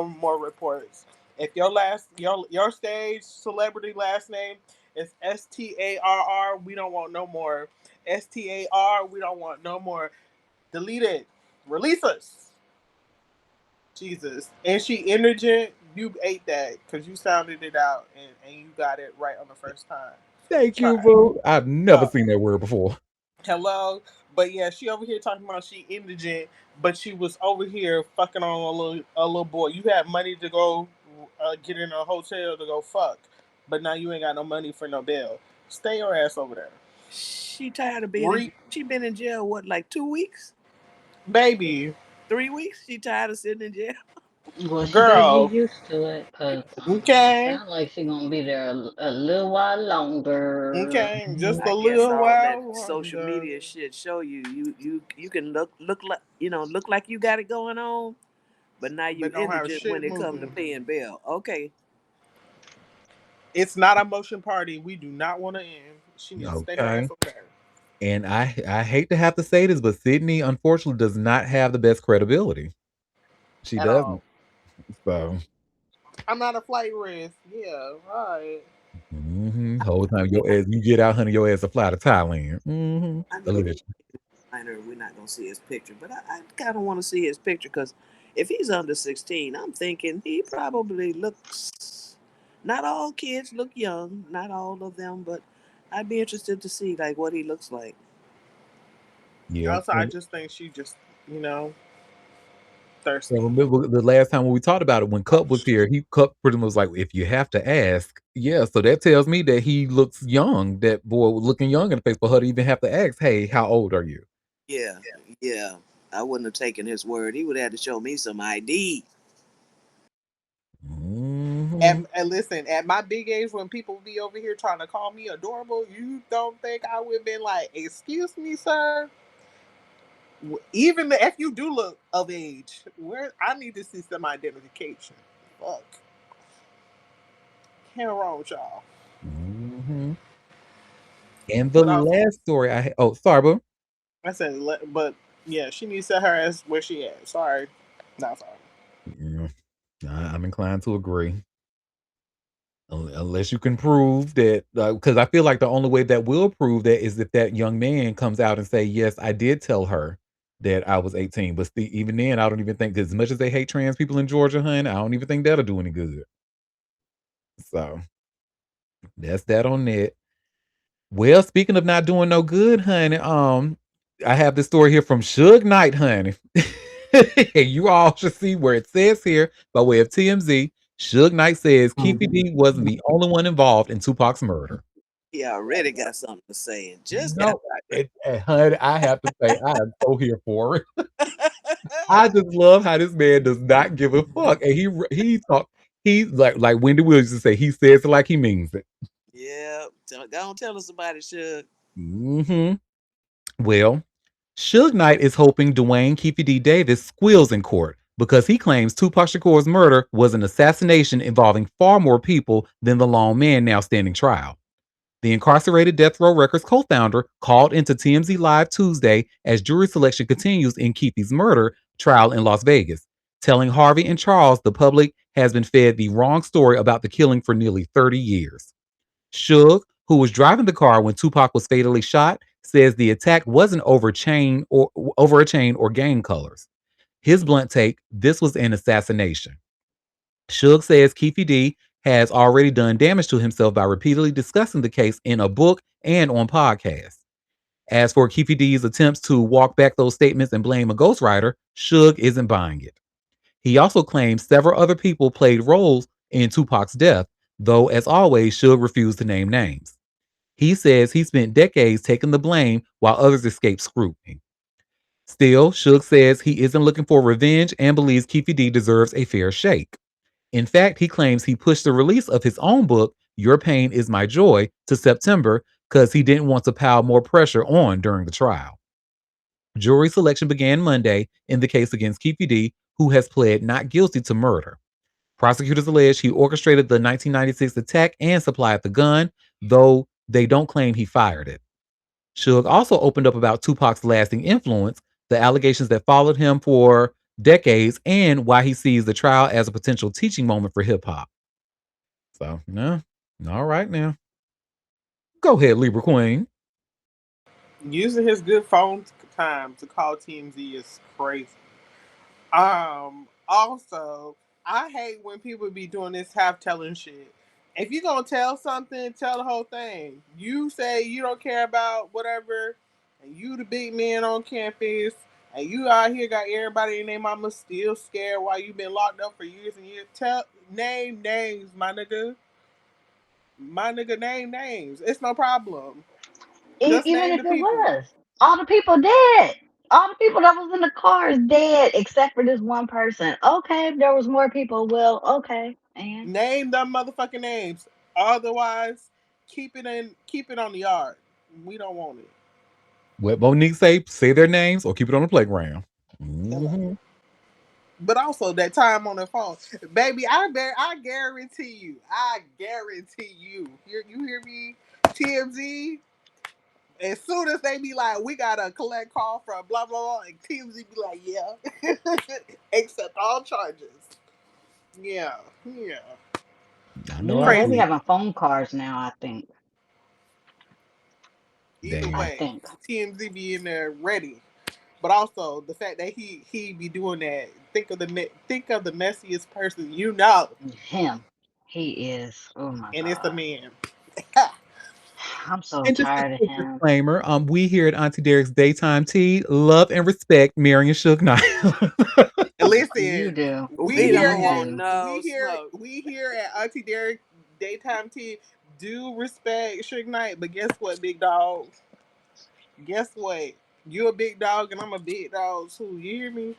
Speaker 2: more reports. If your stage celebrity last name is STARR, we don't want no more. STAR, we don't want no more. Delete it. Release us. Jesus. And she indigent, you ate that because you sounded it out and you got it right on the first time.
Speaker 1: Thank you,
Speaker 2: Try.
Speaker 1: boo. I've never
Speaker 2: So,
Speaker 1: seen that word before.
Speaker 2: hello. But yeah, she over here talking about she indigent, but she was over here fucking on a little boy. You had money to go get in a hotel to go fuck, but now you ain't got no money for no bill. Stay your ass over there.
Speaker 4: She tired of being in. She been in jail what, like 2 weeks,
Speaker 2: Baby,
Speaker 4: 3 weeks? She tired of sitting in jail.
Speaker 3: Well, she better get
Speaker 2: girl.
Speaker 3: used to it, cause
Speaker 2: Okay.
Speaker 3: sound like she gonna be there a little while longer.
Speaker 2: Okay. Just
Speaker 4: I
Speaker 2: a
Speaker 4: guess
Speaker 2: little
Speaker 4: all that
Speaker 2: while
Speaker 4: social
Speaker 2: longer.
Speaker 4: media shit show you can look like look like you got it going on, but now you
Speaker 2: But don't have
Speaker 4: indigent when
Speaker 2: shit
Speaker 4: it come to
Speaker 2: moving.
Speaker 4: paying bail. Okay,
Speaker 2: It's not a motion party. We do not want to end. She needs to stay her ass
Speaker 1: Okay.
Speaker 2: over there.
Speaker 1: And I hate to have to say this, but Sydney unfortunately does not have the best credibility. She
Speaker 2: At all.
Speaker 1: doesn't. So
Speaker 2: I'm not a flight risk. Yeah, right.
Speaker 1: whole time your ass you get out, honey, your ass to fly to Thailand.
Speaker 4: I know
Speaker 1: Allegedly.
Speaker 4: he minor. We're not gonna see his picture, but I kind of want to see his picture because if he's under 16, I'm thinking he probably looks. Not all kids look young, not all of them, but I'd be interested to see like what he looks like.
Speaker 1: Yeah.
Speaker 2: Also, I just think she just, you know,
Speaker 1: And
Speaker 2: thirsty.
Speaker 1: remember the last time when we talked about it, when
Speaker 2: Oh,
Speaker 1: Cup was here, Cup pretty much was like, if you have to ask, yeah. So that tells me that he looks young. That boy was looking young in the face for her to even have to ask, hey, how old are you?
Speaker 4: Yeah, yeah. I wouldn't have taken his word. He would have had to show me some ID.
Speaker 1: Mhm.
Speaker 2: and listen, at my big age, when people be over here trying to call me adorable, you don't think I would have been like, excuse me, sir? Even if you do look of age, where I need to see some identification. Fuck. Can't wrong with y'all.
Speaker 1: Mhm. And the
Speaker 2: But also,
Speaker 1: last story oh, sorry, boo.
Speaker 2: I said, but yeah, she needs to set her ass where she at. Sorry, not sorry.
Speaker 1: Yeah, I'm inclined to agree. Unless you can prove that, because I feel like the only way that will prove that is if that young man comes out and say, "Yes, I did tell her that I was 18." But even then, I don't even think, as much as they hate trans people in Georgia, honey, I don't even think that'll do any good. So that's that on that. Well, speaking of not doing no good, honey, I have this story here from Suge Knight, honey. And you all should see where it says here by way of TMZ. Suge Knight says Keefe
Speaker 3: Mhm.
Speaker 1: D wasn't the only one involved in Tupac's murder.
Speaker 4: He already got something to say and just got
Speaker 1: No, honey, I have to say, I am so here for it. I just love how this man does not give a fuck, and he talk he's like Wendy Williams used to say, he says it like he means it.
Speaker 4: Yeah, don't tell us about it, Suge.
Speaker 1: Hmm. Well, Suge Knight is hoping Dwayne Keefe D. Davis squeals in court because he claims Tupac Shakur's murder was an assassination involving far more people than the lone man now standing trial. The incarcerated Death Row Records co-founder called into TMZ Live Tuesday as jury selection continues in Keefe's murder trial in Las Vegas, telling Harvey and Charles the public has been fed the wrong story about the killing for nearly 30 years. Suge, who was driving the car when Tupac was fatally shot, says the attack wasn't over a chain or gang colors. His blunt take, this was an assassination. Suge says Keefe D has already done damage to himself by repeatedly discussing the case in a book and on podcasts. As for Keefe D's attempts to walk back those statements and blame a ghostwriter, Suge isn't buying it. He also claims several other people played roles in Tupac's death, though, as always, Suge refused to name names. He says he spent decades taking the blame while others escaped scrutiny. Still, Suge says he isn't looking for revenge and believes Keefe D deserves a fair shake. In fact, he claims he pushed the release of his own book, Your Pain Is My Joy, to September because he didn't want to pile more pressure on during the trial. Jury selection began Monday in the case against Keefe D, who has pled not guilty to murder. Prosecutors allege he orchestrated the 1996 attack and supplied the gun, though they don't claim he fired it. Suge also opened up about Tupac's lasting influence, the allegations that followed him for decades, and why he sees the trial as a potential teaching moment for hip hop. So, no. All right now. Go ahead, Libra Queen.
Speaker 2: Using his good phone time to call TMZ is crazy. Also, I hate when people be doing this half telling shit. If you gonna tell something, tell the whole thing. You say you don't care about whatever, and you the big man on campus, and you out here got everybody and their mama still scared while you been locked up for years and years. Name names, my nigga. My nigga, name names. It's no problem. Just
Speaker 3: Even
Speaker 2: name
Speaker 3: if
Speaker 2: the
Speaker 3: it
Speaker 2: people.
Speaker 3: was, all the people dead. All the people that was in the car is dead except for this one person. Okay, if there was more people, well, okay. And
Speaker 2: Name them motherfucking names. Otherwise, keep it on the yard. We don't want it.
Speaker 1: What Monique say their names or keep it on the playground.
Speaker 2: Hello.
Speaker 1: Mm-hmm.
Speaker 2: But also that time on the phone, baby. I guarantee you. I guarantee you. You hear me? TMZ. As soon as they be like, we gotta collect call from blah blah blah, and TMZ be like, yeah, accept all charges. Yeah, yeah.
Speaker 1: I know
Speaker 3: yeah,
Speaker 1: I
Speaker 3: they be
Speaker 1: see.
Speaker 2: Crazy.
Speaker 3: having phone cars now. I think.
Speaker 2: Either
Speaker 3: I
Speaker 1: Damn.
Speaker 2: way,
Speaker 3: think
Speaker 2: TMZ be in there ready. But also the fact that he be doing that. Think of the messiest person you know,
Speaker 3: him. He is. Oh my
Speaker 2: and it's a
Speaker 3: god.
Speaker 2: man.
Speaker 3: I'm so
Speaker 1: And just a
Speaker 3: tired of
Speaker 1: quick
Speaker 3: him.
Speaker 1: disclaimer, we here at Auntie Derek's Daytime Tea love and respect Mary and Suge Knight.
Speaker 3: You
Speaker 2: Listen,
Speaker 3: do.
Speaker 2: we
Speaker 4: We
Speaker 2: here
Speaker 4: don't
Speaker 3: You
Speaker 2: at
Speaker 4: want
Speaker 3: do.
Speaker 4: no smoke.
Speaker 2: we here at Auntie Derek Daytime Tea do respect Suge Knight, but guess what, big dog? Guess what? You a big dog and I'm a big dog too. You hear me?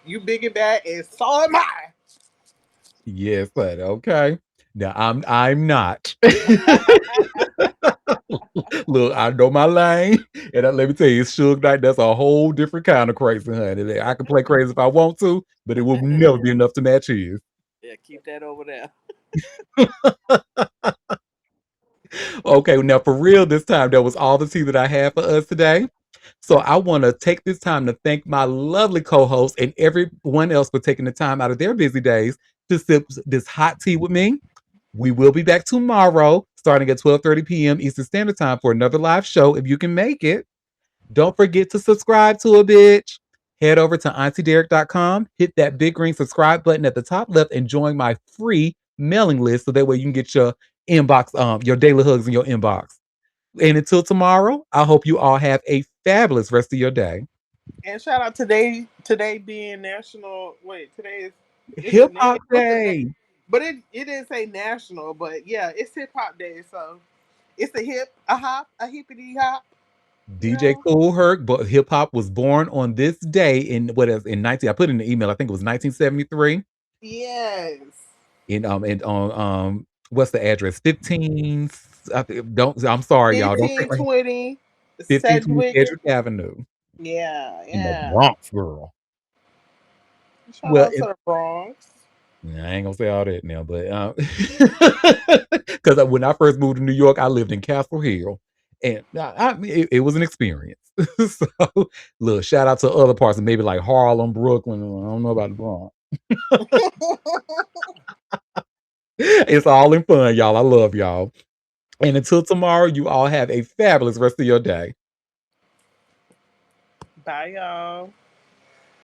Speaker 2: You big and bad, and so am I.
Speaker 1: Yes, but okay. Now I'm not. Look, I know my lane, and let me tell you, Suge Knight, that's a whole different kind of crazy, honey. I can play crazy if I want to, but it will never be enough to match his.
Speaker 4: Yeah, keep that over there.
Speaker 1: Okay, now for real, this time that was all the tea that I had for us today. So I want to take this time to thank my lovely co-host and everyone else for taking the time out of their busy days to sip this hot tea with me. We will be back tomorrow, starting at 12:30 p.m. Eastern Standard Time for another live show if you can make it. Don't forget to subscribe to a bitch. Head over to auntiederik.com, hit that big green subscribe button at the top left, and join my free mailing list so that way you can get your inbox, your daily hugs in your inbox. And until tomorrow, I hope you all have a fabulous rest of your day.
Speaker 2: And shout out today being national. Wait, today is
Speaker 1: Hip
Speaker 2: it?
Speaker 1: Hop
Speaker 2: It was a
Speaker 1: Day.
Speaker 2: but it didn't say national. But yeah, it's hip hop day. So it's a hippity hop. You
Speaker 1: DJ
Speaker 2: know.
Speaker 1: Kool Herc, but hip hop was born on this day in what is in 19. I put in the email. I think it was 1973.
Speaker 2: Yes.
Speaker 1: And on what's the address? 15. Don't. I'm sorry, y'all. Don't take my
Speaker 2: 1520
Speaker 1: 1520
Speaker 2: Sedgwick.
Speaker 1: Edgewood Avenue
Speaker 2: Yeah,
Speaker 1: in the
Speaker 2: yeah.
Speaker 1: Bronx, girl.
Speaker 2: Shout
Speaker 1: Well,
Speaker 2: out to the Bronx.
Speaker 1: I ain't gonna say all that now, but because when I first moved to New York, I lived in Castle Hill, and it was an experience. So, look, shout out to other parts, maybe like Harlem, Brooklyn. I don't know about the Bronx. It's all in fun, y'all. I love y'all. And until tomorrow, you all have a fabulous rest of your day.
Speaker 2: Bye, y'all.